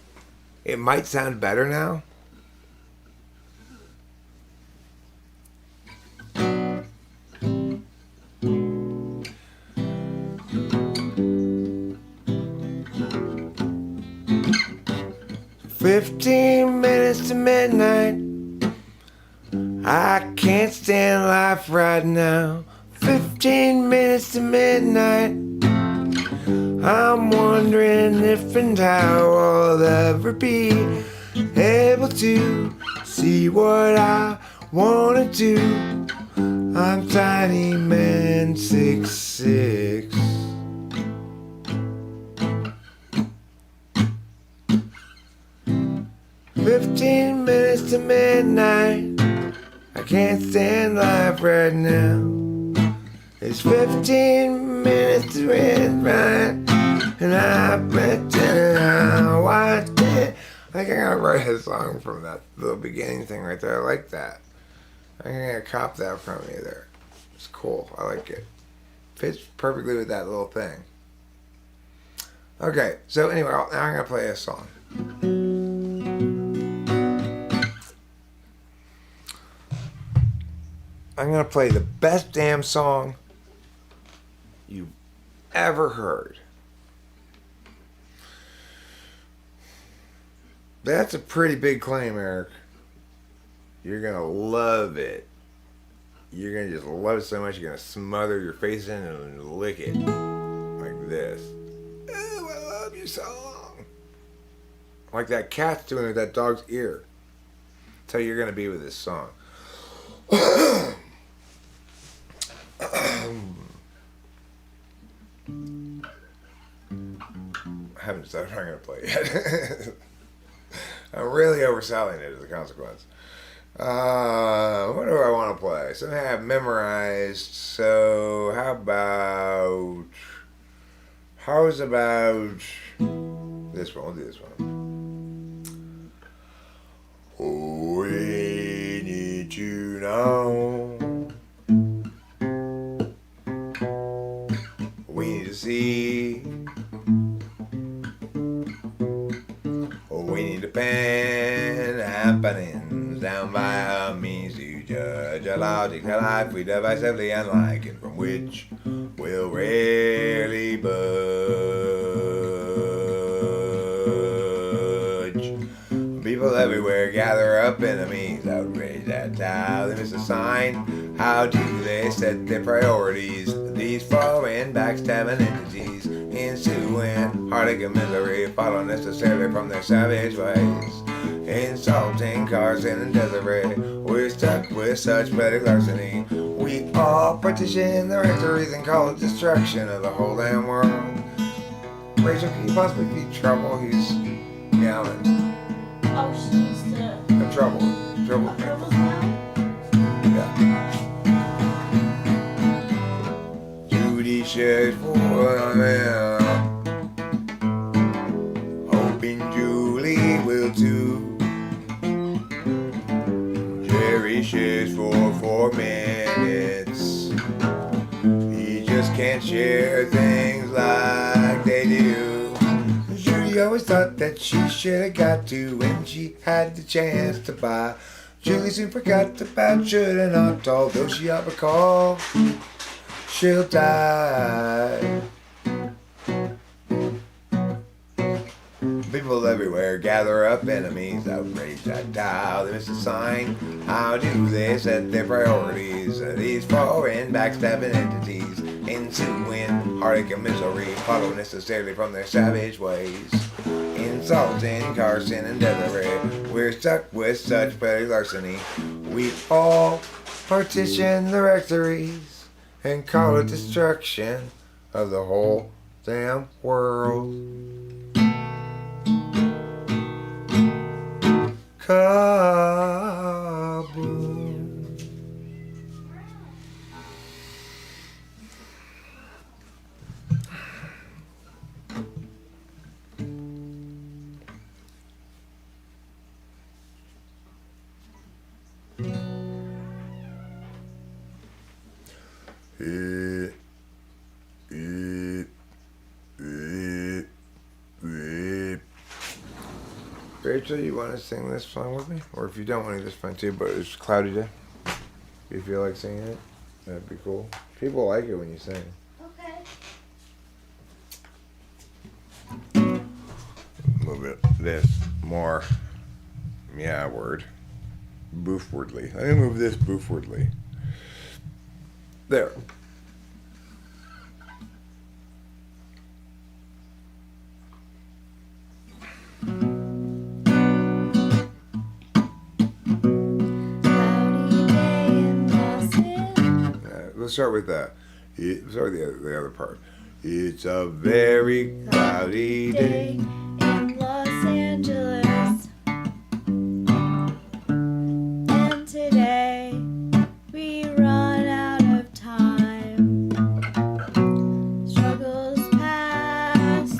S1: It might sound better now. "15 minutes to midnight. I can't stand life right now. 15 minutes to midnight. I'm wondering if and how I'll ever be able to see what I wanna do. I'm Tiny Man 66. "15 minutes to midnight. I can't stand life right now. It's 15 minutes to midnight, and I pretend I watched it." I think I'm gonna write a song from that little beginning thing right there. I like that. I'm gonna cop that from you there. It's cool. I like it. Fits perfectly with that little thing. Okay, so anyway, now I'm gonna play a song. I'm gonna play the best damn song you've ever heard. That's a pretty big claim, Eric. You're gonna love it. you're gonna just love it so much you're gonna smother your face in it and lick it like this. Oh, I love your song. Like that cat's doing with that dog's ear. That's how you're gonna be with this song. I haven't decided how I'm gonna play it yet. I'm really overselling it as a consequence. What do I want to play? Something I have memorized. So how's about this one? We'll do this one. We need to know. We need to see. We need to pen happenings down by our means to judge a logic that life we divisively unlike and from which we'll rarely budge. People everywhere gather up enemies, outrage at how they miss a sign. How do they set their priorities? These foreign backstabbing entities ensuing heartache and misery follow necessarily from their savage ways. Insulting Carson and Desiree, we're stuck with such petty larceny. We all partition the rectories and call it destruction of the whole damn world. Rachel, can you possibly be trouble? He's yelling.
S2: Oh, she needs to.
S1: Trouble.
S2: Trouble's now?
S1: Yeah. Judy shares for a man. Hoping Julie will too. Jerry shares for 4 minutes. He just can't share things like they do. Judy always thought that she should have got to when she had the chance to buy. Julie soon forgot about should and not, although she ought to recall she'll die. People everywhere gather up enemies, outraged at how they miss a sign. How do they set their priorities? These foreign backstabbing entities ensuing heartache and misery follow necessarily from their savage ways. Insulting Carson and Desiree, we're stuck with such petty larceny. We all partition the rectories and call it destruction of the whole damn world. Kaboom. Rachel, you want to sing this song with me? Or if you don't want to, that's fine too, but it's a cloudy day. If you feel like singing it, that'd be cool. People like it when you sing.
S2: Okay.
S1: Move it this more, yeah, word. Boofwardly. Let me move this boofwardly. There. Let's start with that. Start with the other part. It's a very cloudy day
S2: in Los Angeles, and today we run out of time. Struggles past,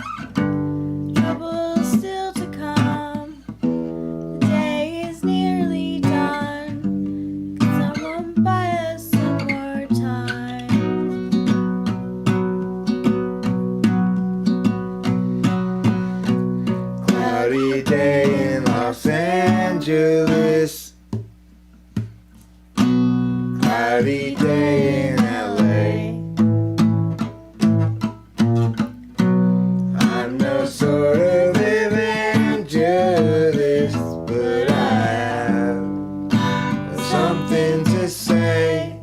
S2: troubles still to come. The day is nearly done. Could someone buy us some more time?
S1: Cloudy day in Los Angeles. Cloudy day in LA. I'm no sort of evangelist, but I have something to say.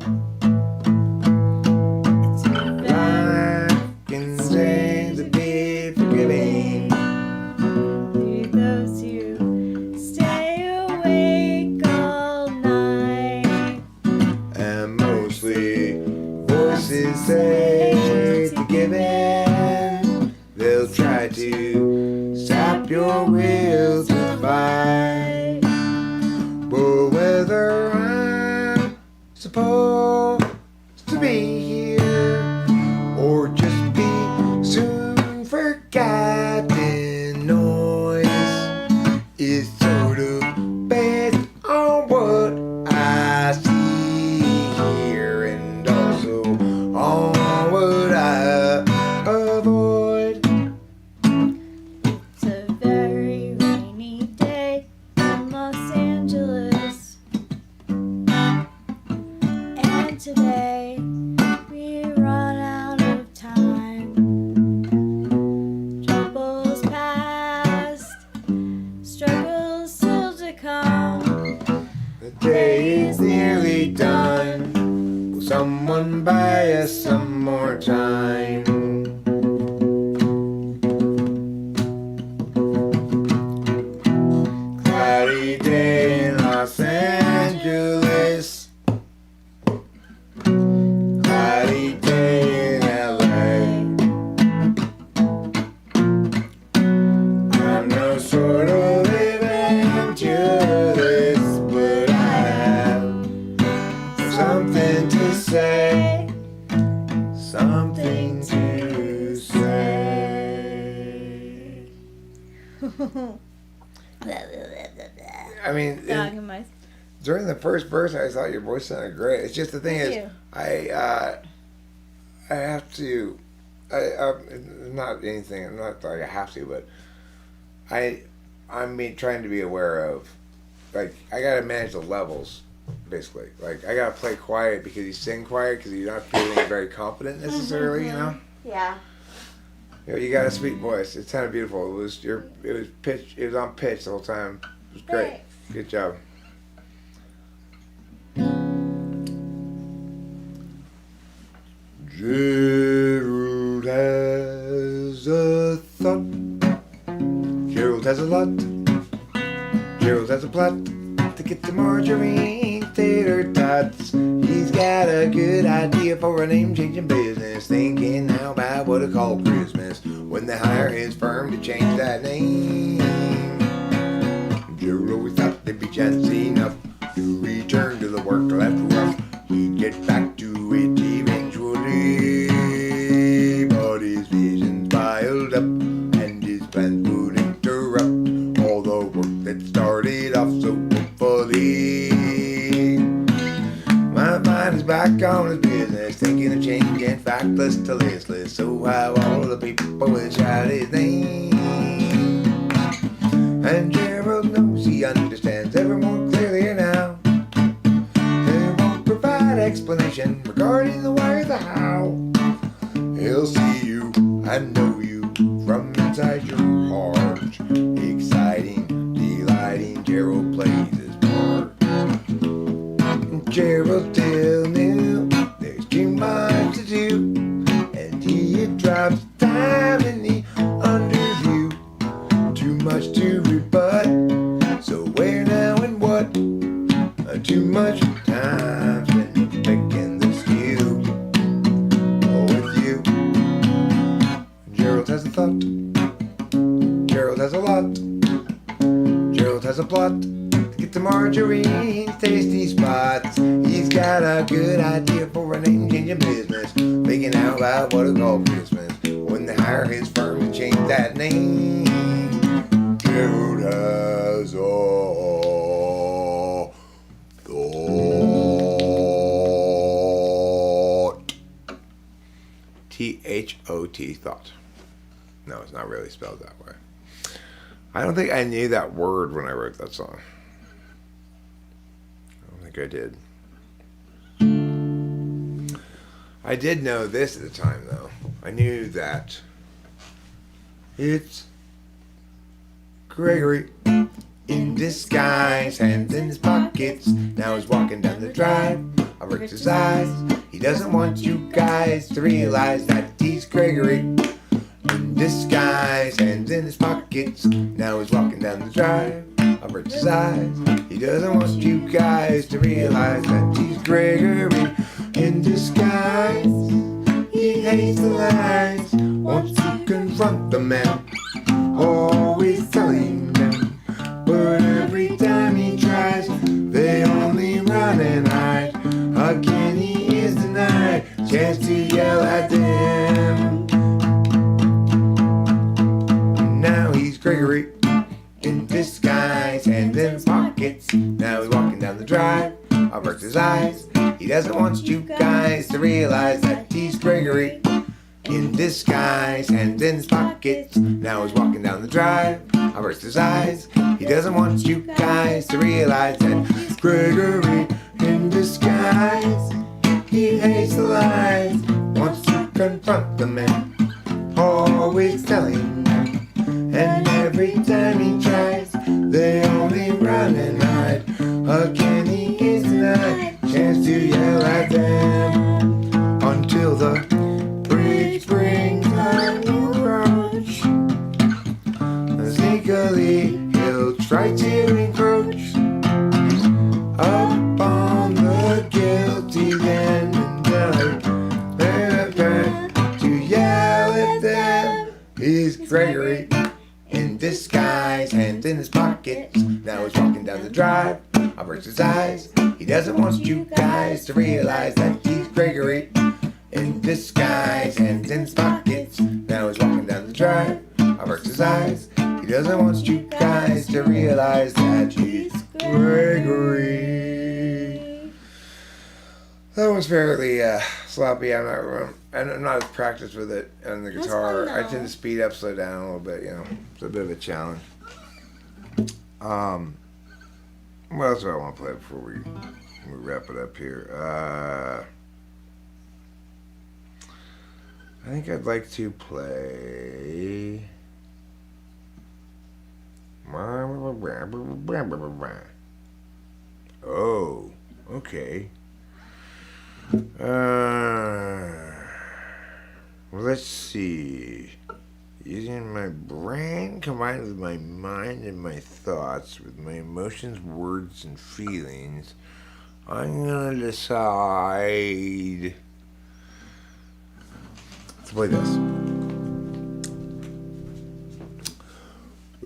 S2: Los Angeles. And today we run out of time. Troubles past, struggles still to come.
S1: The day is nearly done. Will someone buy us some more time? Cloudy day in Los Angeles. Cloudy day in LA. I'm no sort of evangelist, but I have something to say. Something to say. I mean,
S2: Dog and mice.
S1: during the first verse, I thought your voice sounded great. It's just the thing
S2: Thank
S1: is,
S2: you.
S1: I have to, not anything. I'm not like I have to, but I'm trying to be aware of, like, I gotta manage the levels, basically. Like, I gotta play quiet because you sing quiet because you're not feeling very confident necessarily, you know.
S2: Yeah.
S1: You know, you got a sweet voice. It sounded beautiful. It was pitch. It was on pitch the whole time. It was great.
S2: Thanks.
S1: Good job. Gerald has a thought. Gerald has a lot. Gerald has a plot to get to Marjorie Tater Tots. He's got a good idea for a name-changing business. Thinking now about what to call Christmas when they hire his firm to change that name. Gerald always thought there'd be chance enough to return to the work left rough. He'd get back to it eventually, but his visions piled up and his plans would interrupt all the work that started off so hopefully. My mind is back on his business, thinking of changing factless to listless, so how all the people will shout his name. And Gerald knows he understands ever more clearly now. He won't provide explanation regarding the why or the how. He'll see you and know you from inside your heart. Exciting, delighting, Gerald plays his part. Gerald still knew there's too much to do, and he drops time in the underview. Too much to rebut, so where now and what? Too much time spent picking the stew. Oh, with you. Gerald has a thought. Gerald has a lot. Gerald has a plot to get to Marjorie's tasty spots. He's got a good idea for a name-changing business, thinking out about what to call Christmas when they hire his firm to change that name. Gerald has a thought. T-H-O-T, thought. No, it's not really spelled that way. I don't think I knew that word when I wrote that song. I don't think I did. I did know this at the time, though. I knew that it's Gregory in disguise, hands in his pockets. Now he's walking down the drive. I worked his eyes. He doesn't want you guys to realize that he's Gregory in disguise, hands in his pockets. Now he's walking down the drive. I worked his eyes. He doesn't want you guys to realize that he's Gregory in disguise. He hates the lies, wants to confront the man, always telling them, but every time he tries, they only run and hide. Again he is denied chance to yell at them. Now he's Gregory in disguise, hands in his pockets. Now he's walking down the drive. I worked his eyes. He doesn't want you guys to realize that he's Gregory in disguise, hands in his pockets. Now he's walking down the drive. I burst his eyes. He doesn't want you guys to realize that he's Gregory in disguise. He hates the lies, wants to confront the men, always telling them. And every time he tries, they only run and hide. Again he is denied chance to yell at them, until the bridge brings a new approach. Sneakily he'll try to encroach upon the guilty then, and to yell at them. He's Gregory in disguise, hands in his pockets. Now he's walking down the drive. I burst his eyes. He doesn't want you guys to realize that he's Gregory in disguise, hands in his pockets. Now he's walking down the drive. I burst his eyes. He doesn't want you guys to realize that he's Gregory. That was fairly sloppy. I'm not as practiced with it on the guitar.
S2: Fun,
S1: I tend to speed up, slow down a little bit. You know, it's a bit of a challenge. What else do I want to play before we wrap it up here? I think I'd like to play. Oh, okay. Well, let's see. Using my brain combined with my mind and my thoughts, with my emotions, words, and feelings, I'm gonna decide to play this.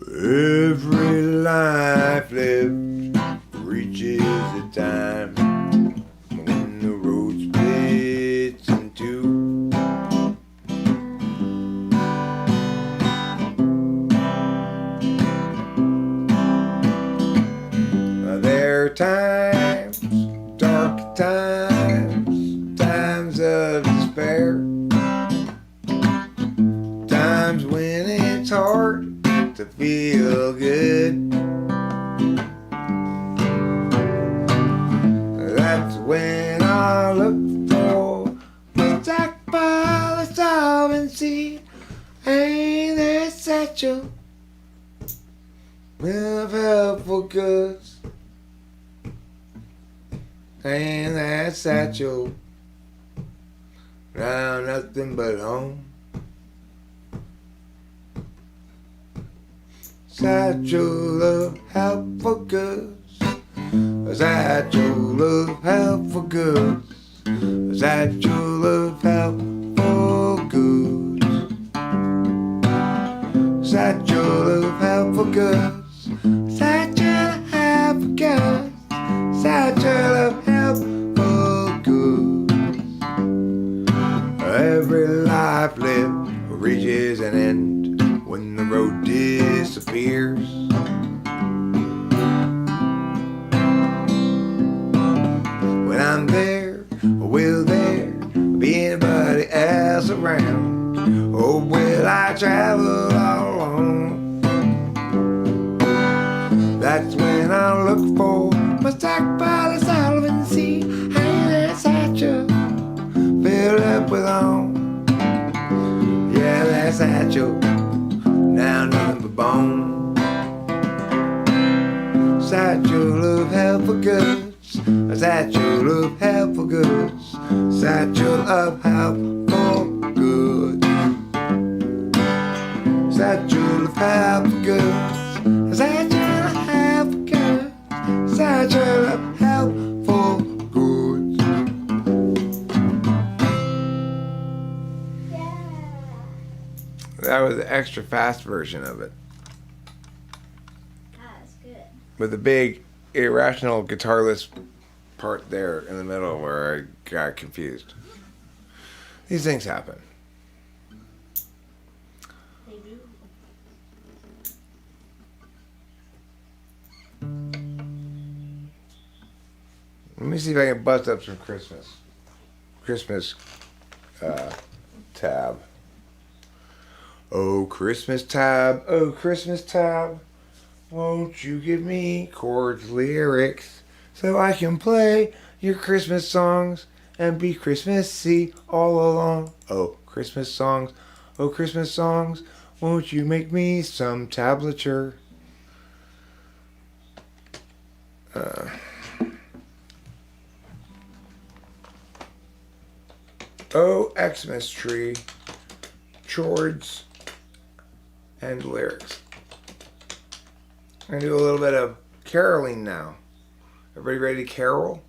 S1: Every life lived reaches a time when the road splits in two. There are times, dark times, times of despair, times when it's hard to feel good. That's when I look for the stockpile of solvency and their satchel of helpful goods. And that satchel, now nothing but home. Satchel of helpful goods, a satchel of helpful goods, a satchel of helpful goods, satchel of helpful goods, satchel of helpful goods. Satchel of helpful goods. Every life lived reaches an end when the road disappears. When I'm there, will there be anybody else around? Or will I travel all alone? That's when I look for my stockpile of solvency and that satchel filled up with on. Yeah, that satchel, now nothing but bone. Satchel of helpful goods, a satchel of helpful goods, satchel of helpful goods, satchel of helpful goods, a satchel of helpful goods. Satchel of helpful goods.
S2: Yeah.
S1: That was the extra fast version of it,
S2: That's good.
S1: with a big irrational guitarless part there in the middle where I got confused. These things happen.
S2: They do.
S1: Let me see if I can bust up some Christmas tab. Oh, Christmas tab, won't you give me chords, lyrics, so I can play your Christmas songs and be Christmassy all along. Oh, Christmas songs, won't you make me some tablature? Oh, Xmas tree, chords, and lyrics. I'm gonna do a little bit of caroling now. Everybody ready to carol?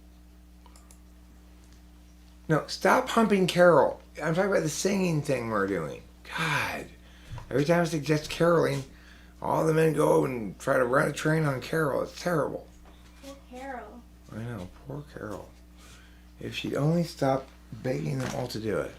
S1: No, stop humping carol. I'm talking about the singing thing we're doing. God, every time I suggest caroling, all the men go and try to run a train on Carol. It's terrible.
S2: Poor Carol.
S1: I know, poor Carol. If she'd only stop begging them all to do it.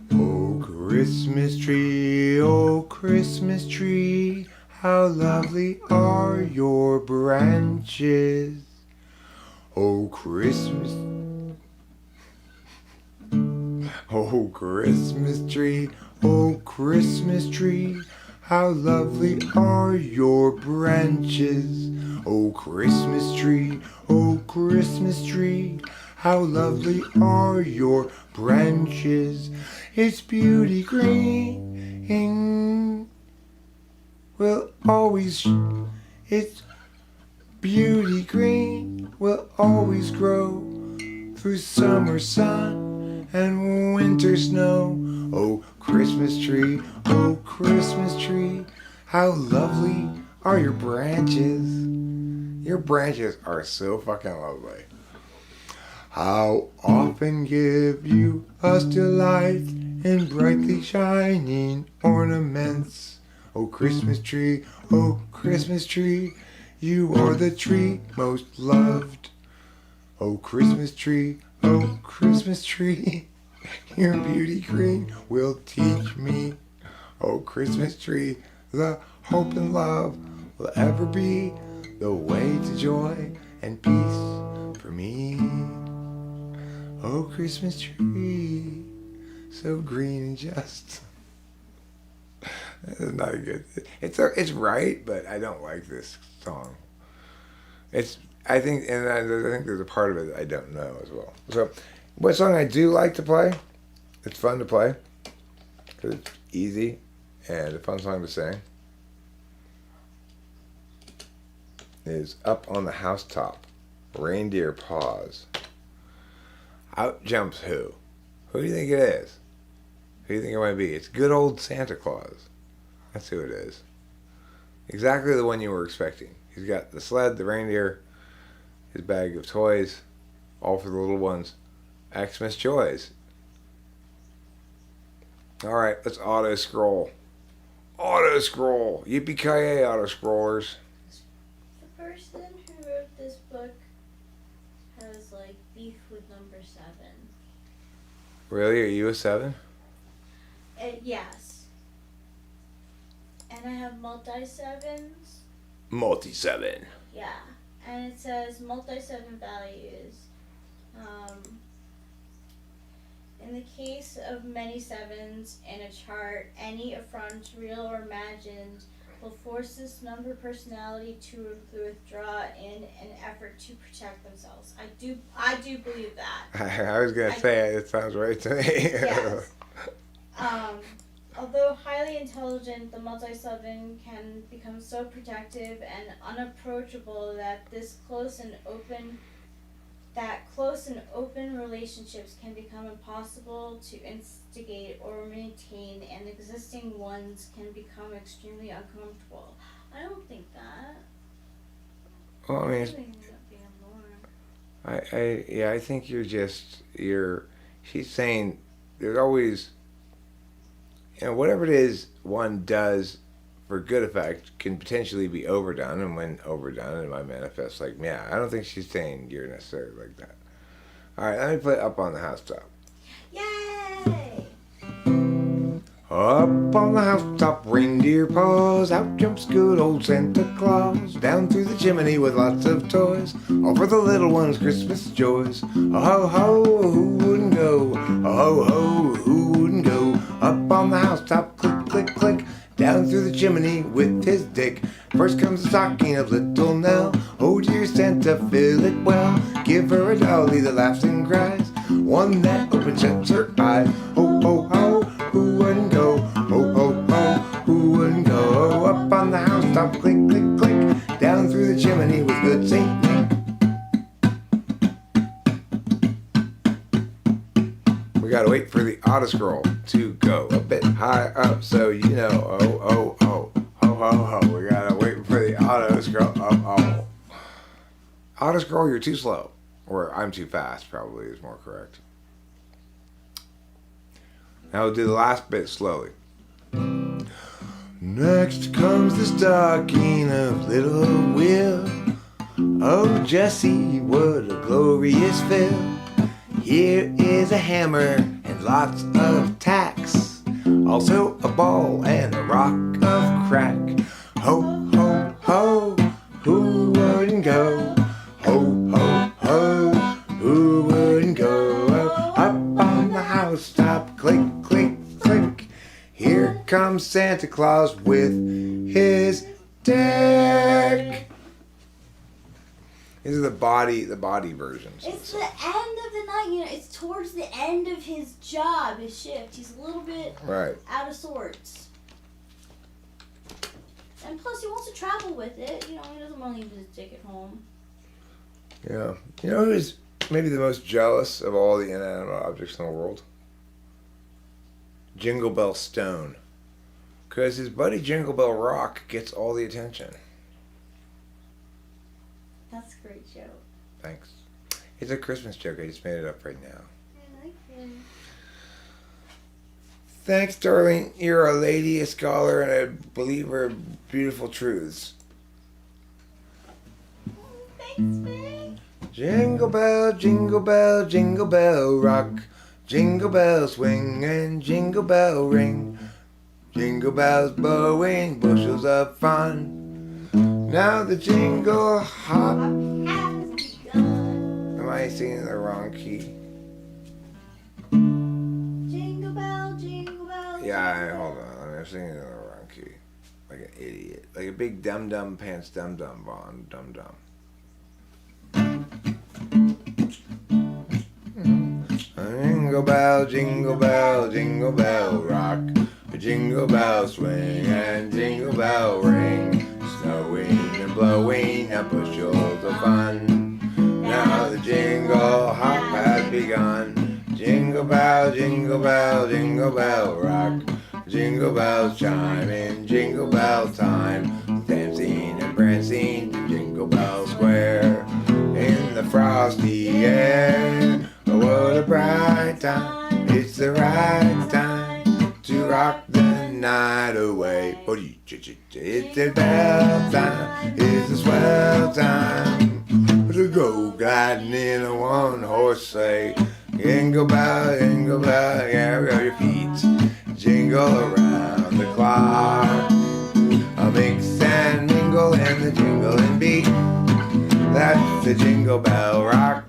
S1: Oh Christmas tree, how lovely are your branches. Oh Christmas tree, how lovely are your branches. Oh Christmas tree, how lovely are your branches. It's beauty green, it's beauty green, will always grow through summer sun and winter snow. Oh Christmas tree, how lovely are your branches. Your branches are so fucking lovely. How often give you us delight in brightly shining ornaments. Oh Christmas tree, you are the tree most loved. Oh Christmas tree, your beauty green will teach me. Oh Christmas tree, the hope and love will ever be the way to joy and peace for me. Oh Christmas tree, so green and just. This is not a good. It's right, but I don't like this song. I think there's a part of it that I don't know as well. So, what song I do like to play? It's fun to play because it's easy and a fun song to sing. Is Up on the Housetop, Reindeer Paws. Out jumps who? Who do you think it is? Who do you think it might be? It's good old Santa Claus. That's who it is. Exactly the one you were expecting. He's got the sled, the reindeer, his bag of toys, all for the little ones. Xmas joys. Alright, let's auto-scroll. Auto-scroll! Yippee-ki-yay, auto-scrollers.
S2: The person who wrote this book has, beef with number 7.
S1: Really? Are you a 7?
S2: Yes. And I have multi-7s.
S1: Multi-7.
S2: Yeah. And it says multi-7 values. In the case of many 7s in a chart, any affront, real or imagined, will force this number personality to withdraw in an effort to protect themselves. I do believe that.
S1: I was gonna say it sounds right to me.
S2: Yes. Although highly intelligent, the multi-7 can become so protective and unapproachable that close and open relationships can become impossible to instigate or maintain, and existing ones can become extremely uncomfortable. I don't think that.
S1: Well, I mean,
S2: I
S1: I think she's saying there's always, whatever it is one does for good effect can potentially be overdone, and when overdone, it might manifest like, yeah, I don't think she's saying you're necessarily like that. Alright, let me play Up on the Housetop.
S2: Yay!
S1: Up on the housetop, reindeer paws, out jumps good old Santa Claus. Down through the chimney with lots of toys, all for the little ones' Christmas joys. A ho ho, who wouldn't go? A ho ho, who wouldn't go? Up on the housetop, click click click, down through the chimney with his dick. First comes the stocking of little Nell. Oh dear Santa, fill it well. Give her a dolly that laughs and cries, one that opens shuts her eyes. Ho ho ho, who wouldn't go? Ho ho ho, who wouldn't go? Up on the housetop, click click click, down through the chimney with good Saint Nick. We gotta wait for the autoscroll to go a bit higher up, so you know. Oh oh oh, ho ho ho. We gotta wait for the autoscroll. Oh oh. Autoscroll, you're too slow, or I'm too fast. Probably is more correct. Now we'll do the last bit slowly. Next comes the stocking of little Will. Oh, Jesse, what a glorious fill. Here is a hammer and lots of tacks, also a ball and a rock of crack. Ho, ho, ho, who wouldn't go? Ho, ho, ho, who wouldn't go? Up on the housetop, click, click, click. Here comes Santa Claus with his deck. These are the body versions.
S2: It's the end of the night, you know, it's towards the end of his job, his shift. He's a little bit out of sorts. And plus he wants to travel with it, you know, he doesn't want to leave his ticket home.
S1: Yeah. You know who's maybe the most jealous of all the inanimate objects in the world? Jingle Bell Stone. Because his buddy Jingle Bell Rock gets all the attention.
S2: That's a great joke.
S1: Thanks. It's a Christmas joke. I just made it up right now.
S2: I like it.
S1: Thanks, darling. You're a lady, a scholar, and a believer of beautiful truths.
S2: Thanks, babe.
S1: Jingle bell, jingle bell, jingle bell rock. Jingle bells swing and jingle bell ring. Jingle bells blowing bushels of fun. Now the jingle hop.
S2: Has begun.
S1: Am I singing the wrong key?
S2: Jingle bell, jingle bell.
S1: Yeah, hold on. I'm singing in the wrong key. Like an idiot. Like a big dum-dum pants dum-dum Vaughn dum-dum. Jingle bell, jingle bell rock. Jingle bell swing and jingle bell ring. Snowing and blowing up bushels of fun. Now the jingle hop has begun. Jingle bell, jingle bell, jingle bell rock. Jingle bells chime in jingle bell time. Dancing and prancing to Jingle Bell Square. In the frosty air. Oh, what a bright time. It's the right time to rock the night away. It's a bell time. It's a swell time to go gliding in a one-horse sleigh. Jingle bell, yeah, your feet jingle around the clock. A mix and mingle and the jingling beat. That's the Jingle Bell Rock.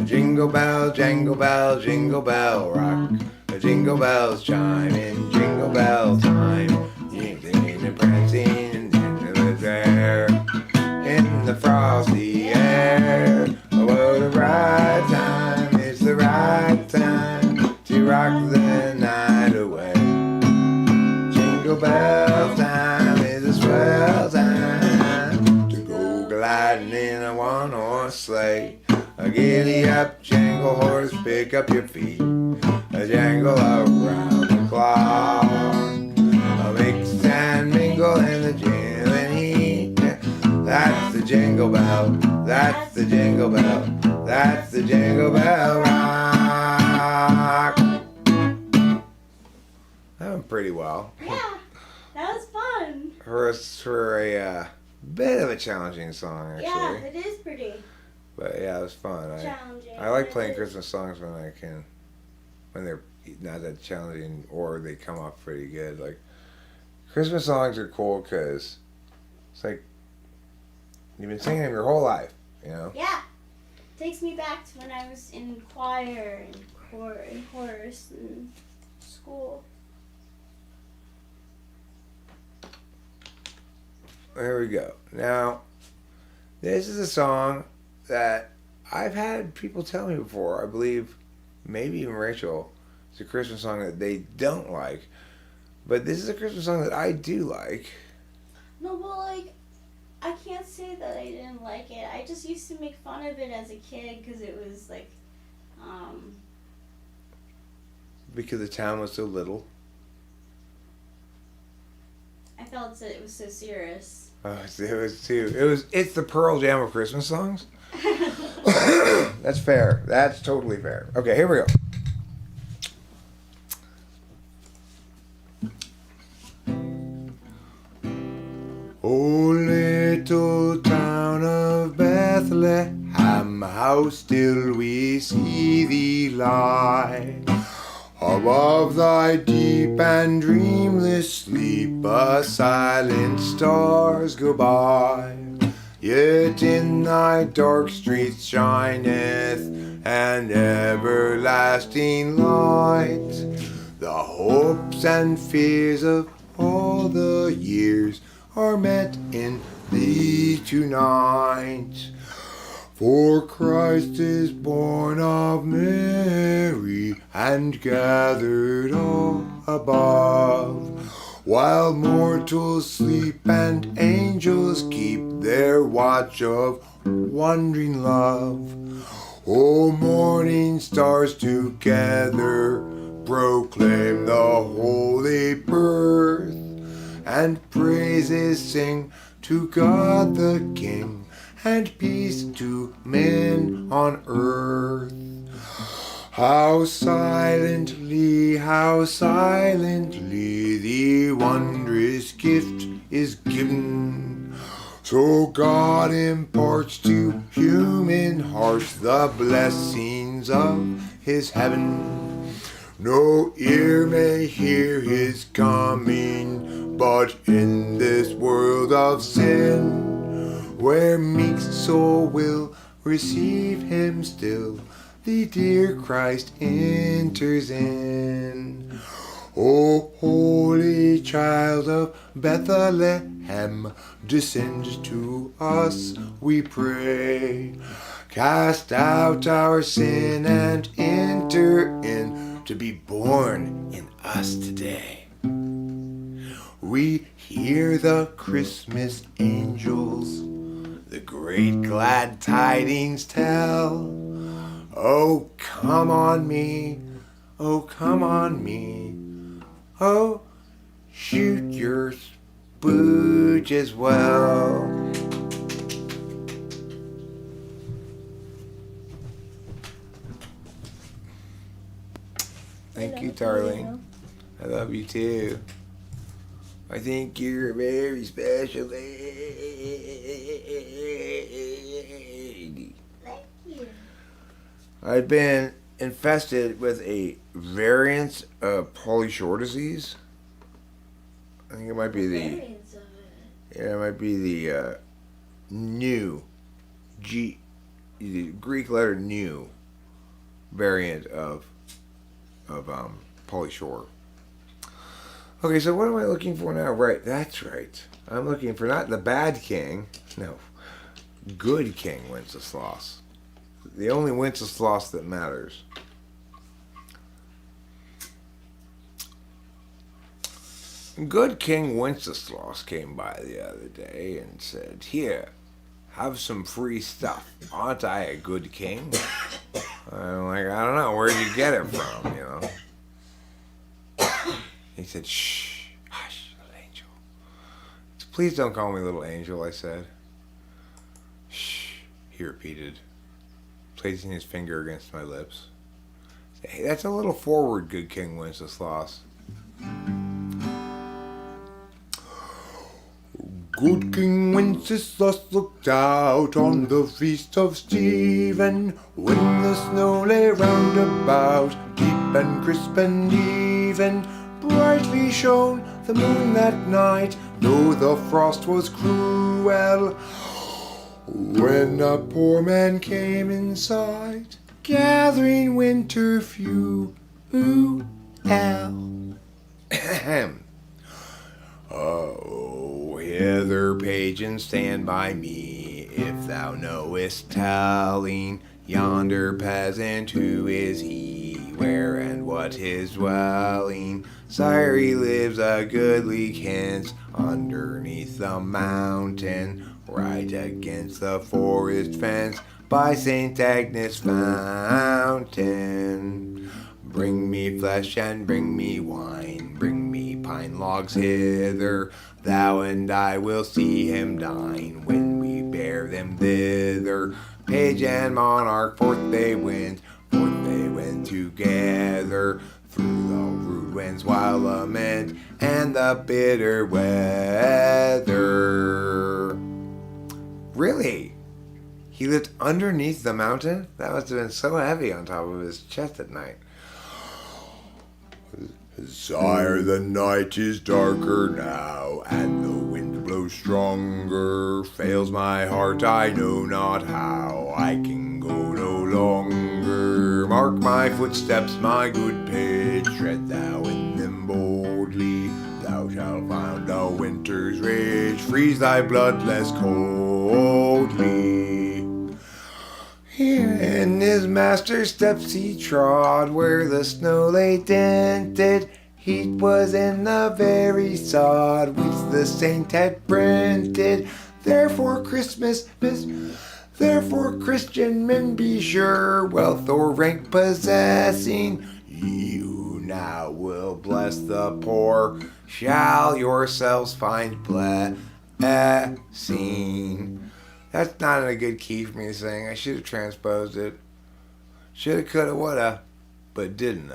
S1: Jingle bell, jingle bell, jingle bell rock. The jingle bells chime in jingle bell time. Singing and prancing and dancing the fair. In the frosty air. Oh, what a right time. It's the right time to rock the night away. Jingle bell time is a swell time to go gliding in a one-horse sleigh. A giddy up, jangle horse, pick up your feet. A jangle around the clock. A mix and mingle in the jingling heat. That's the jingle bell. That's the jingle bell. That's the Jingle Bell Rock. That went pretty well.
S2: Yeah, that was fun.
S1: For a bit of a challenging song, actually.
S2: Yeah, it is pretty
S1: But yeah, it was fun.
S2: challenging.
S1: I like playing Christmas songs when I can, when they're not that challenging, or they come off pretty good. Like Christmas songs are cool because it's like you've been singing them your whole life, you know.
S4: Yeah. Takes me back to when I was in choir and chorus in school.
S1: There we go. Now, this is a song that I've had people tell me before. I believe maybe even Rachel. It's a Christmas song that they don't like. But this is a Christmas song that I do like.
S4: No, but like, I can't say that I didn't like it. I just used to make fun of it as a kid because it was like,
S1: Because the town was so little.
S4: I felt it was so serious.
S1: Oh, it was too. It's the Pearl Jam of Christmas songs. That's fair. That's totally fair. Okay, here we go. Oh, little town of Bethlehem, how still we see thee lie. Above thy deep and dreamless sleep, a silent stars go by. Yet in thy dark streets shineth an everlasting light. The hopes and fears of all the years are met in thee tonight. For Christ is born of Mary and gathered all above, while mortals sleep and angels keep their watch of wondering love. O morning stars together proclaim the holy birth, and praises sing to God the King, and peace to men on earth. How silently the wondrous gift is given. So God imparts to human hearts the blessings of his heaven. No ear may hear his coming, but in this world of sin, where meek soul will receive him still, the dear Christ enters in. O holy child of Bethlehem, descend to us, we pray. Cast out our sin and enter in, to be born in us today. We hear the Christmas angels the great glad tidings tell. Oh, come on me, oh, come on me, oh, shoot your spooge as well. Thank you, darling. I love you too. I think you're a very special lady.
S4: Thank you.
S1: I've been infested with a variant of polyshore disease. I think it might be
S4: Variants of it.
S1: it might be the new the Greek letter nu variant of polyshore. Okay, so what am I looking for now? Right, that's right. I'm looking for not the bad king, no, good King Wenceslas. The only Wenceslas that matters. Good King Wenceslas came by the other day and said, "Here, have some free stuff. Aren't I a good king?" I'm like, I don't know, where'd you get it from, you know? He said, "Shh, hush, little angel. Please don't call me little angel," I said. "Shh," he repeated, placing his finger against my lips. "Hey, that's a little forward, good King Wenceslas." Good King Wenceslas looked out on the feast of Stephen, when the snow lay round about, deep and crisp and even, brightly shone the moon that night, though the frost was cruel. When a poor man came in sight, gathering winter fuel. Oh, hither, page, and stand by me, if thou knowest telling yonder peasant who is he, where and what his dwelling. Sire, he lives a goodly kent underneath the mountain, right against the forest fence, by St. Agnes' fountain. Bring me flesh and bring me wine, bring me pine logs hither, thou and I will see him dine, when we bear them thither. Page and monarch forth they went together, through the rude wind's wild lament, and the bitter weather. Really? He lived underneath the mountain? That must have been so heavy on top of his chest at night. Sire, the night is darker now, and the wind blows stronger. Fails my heart, I know not how, I can go no longer. Mark my footsteps, my good page, tread thou in them boldly. Thou shalt find the winter's rage, freeze thy blood less coldly. Here in his master's steps he trod, where the snow lay dented. Heat was in the very sod which the saint had printed. Therefore Christian men be sure, wealth or rank possessing, you now will bless the poor, shall yourselves find blessing. That's not in a good key for me to sing. I should have transposed it. Shoulda, coulda, woulda, but didn't.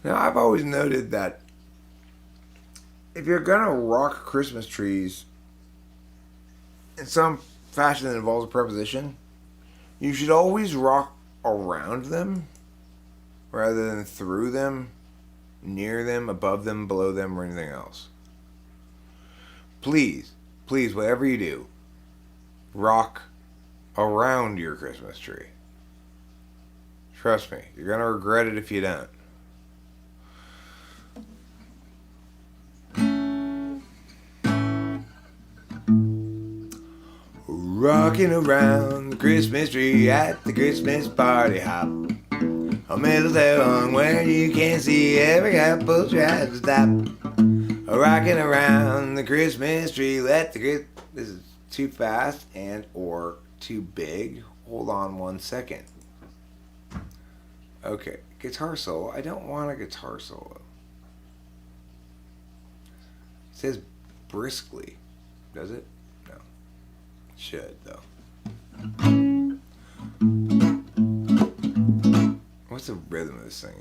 S1: Now, I've always noted that if you're gonna rock Christmas trees in some fashion that involves a preposition, you should always rock around them rather than through them, near them, above them, below them, or anything else. Please, whatever you do, rock around your Christmas tree. Trust me, you're gonna regret it if you don't. Rocking around the Christmas tree at the Christmas party hop. A mistletoe where you can see every couple tries to stop. Rocking around the Christmas tree, let the This is too fast and or too big. Hold on 1 second. Okay, guitar solo. I don't want a guitar solo. It says briskly. Does it? No. Should, though. What's the rhythm of this thing?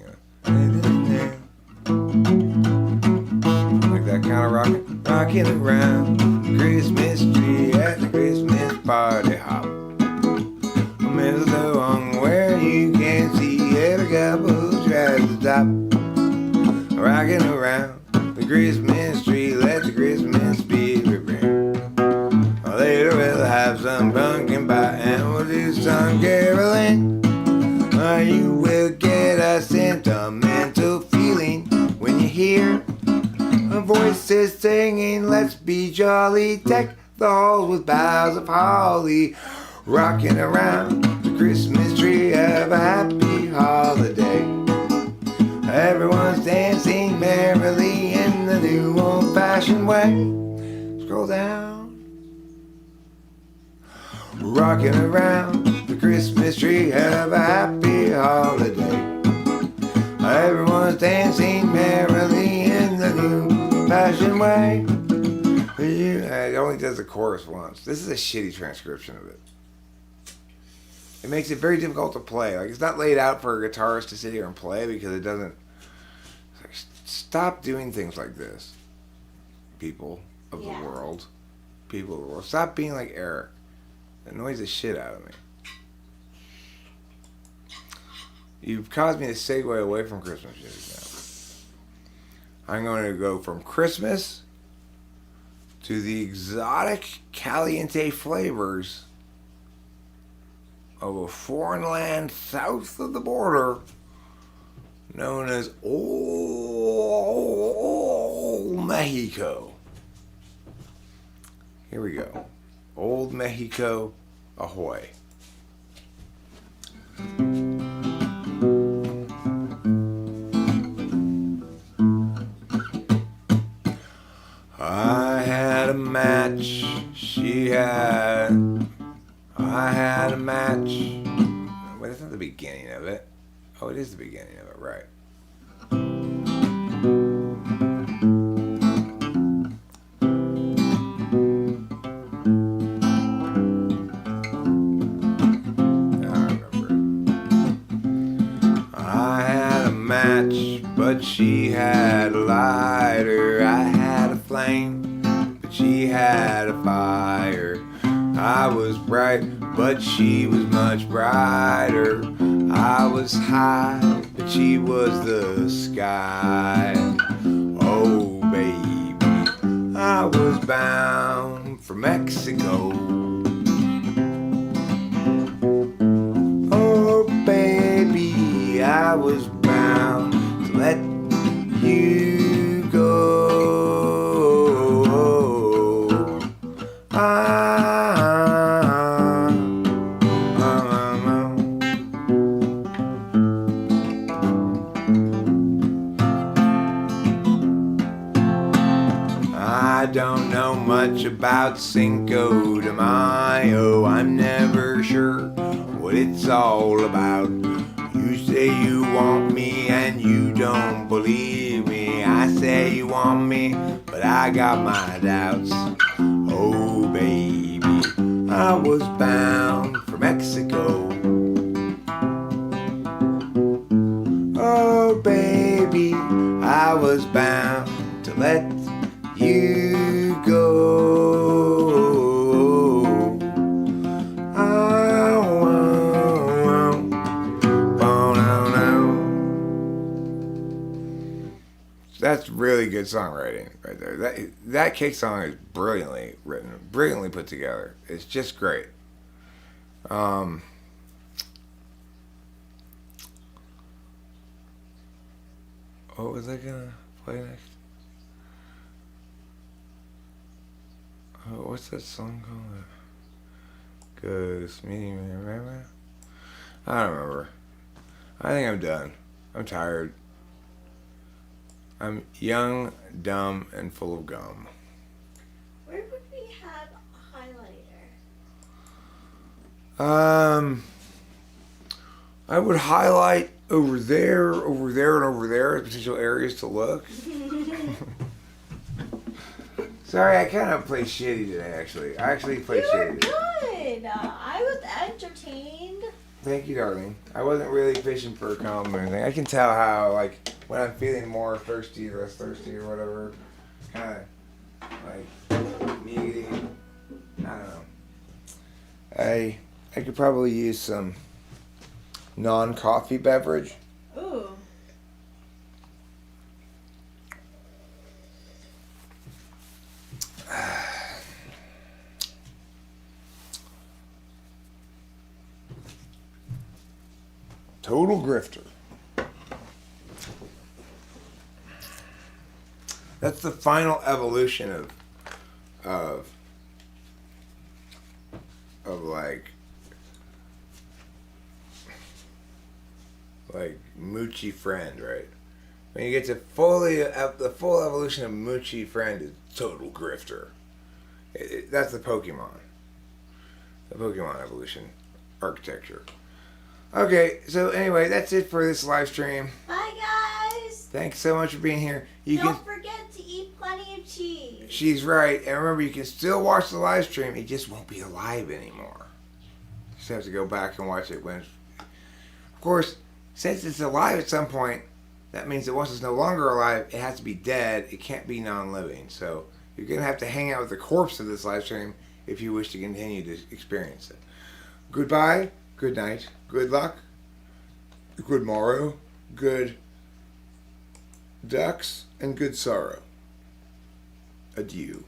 S1: Like that kind of rocking. Rocking around the Christmas tree at the Christmas party hop. Mistletoe on where you can see every couple tries to stop. Rocking around the Christmas tree, let the Christmas spirit ring. Later we'll have some pumpkin pie and we'll do some caroling. You will get a sentimental feeling when you hear voices singing, let's be jolly, deck the halls with boughs of holly. Rocking around the Christmas tree, have a happy holiday. Everyone's dancing merrily in the new old-fashioned way. Scroll down. Rocking around the Christmas tree, have a happy holiday. Everyone's dancing merrily in the new fashion way. It only does the chorus once. This is a shitty transcription of it. It makes it very difficult to play. Like, it's not laid out for a guitarist to sit here and play because it doesn't. Like, stop doing things like this, people of
S4: Yeah.
S1: the world. People of the world. Stop being like Eric. It annoys the shit out of me. You've caused me to segue away from Christmas music now. I'm going to go from Christmas to the exotic caliente flavors of a foreign land south of the border known as Old Mexico. Here we go. Old Mexico, ahoy. I had a match, she had... I had a match. Wait, that's not the beginning of it. Oh, it is the beginning of it, right. I had a match, but she had a lighter. I had a flame, but she had a fire. I was bright, but she was much brighter. I was high, but she was the sky. Oh, baby, I was bound for Mexico. Oh, baby, I was bound to let you go. I don't know much about Cinco de Mayo. I'm never sure what it's all about. You say you want me and you don't believe me. I say you want me, but I got my doubts. Oh, baby, I was bound for Mexico. Oh, baby, I was bound to let you go. That's really good songwriting right there. That cake song is brilliantly written, brilliantly put together. It's just great. What was I gonna play next? What's that song called? Ghost meeting me, remember? I don't remember. I think I'm done. I'm tired. I'm young, dumb, and full of gum.
S4: Where would we have a highlighter?
S1: I would highlight over there, and over there as potential areas to look. Sorry, I kind of played shitty today, actually. I actually played shitty.
S4: You were good. I was entertained.
S1: Thank you, darling. I wasn't really fishing for a compliment or anything. I can tell how, like, when I'm feeling more thirsty, less thirsty, or whatever, kind of, like, needy. I don't know. I could probably use some non-coffee beverage.
S2: Ooh.
S1: Total grifter. That's the final evolution of like Moochie friend, right? When you get to the full evolution of Moochie friend is total grifter. That's the Pokemon evolution architecture. Okay, so anyway, that's it for this live stream.
S4: Bye, guys.
S1: Thanks so much for being here.
S4: Don't forget to eat plenty of cheese.
S1: She's right, and remember, you can still watch the live stream. It just won't be alive anymore. So have to go back and watch it when. Of course, since it's alive at some point, that means that once it's no longer alive, it has to be dead. It can't be non-living. So you're going to have to hang out with the corpse of this live stream if you wish to continue to experience it. Goodbye, good night, good luck, good morrow, good ducks, and good sorrow. Adieu.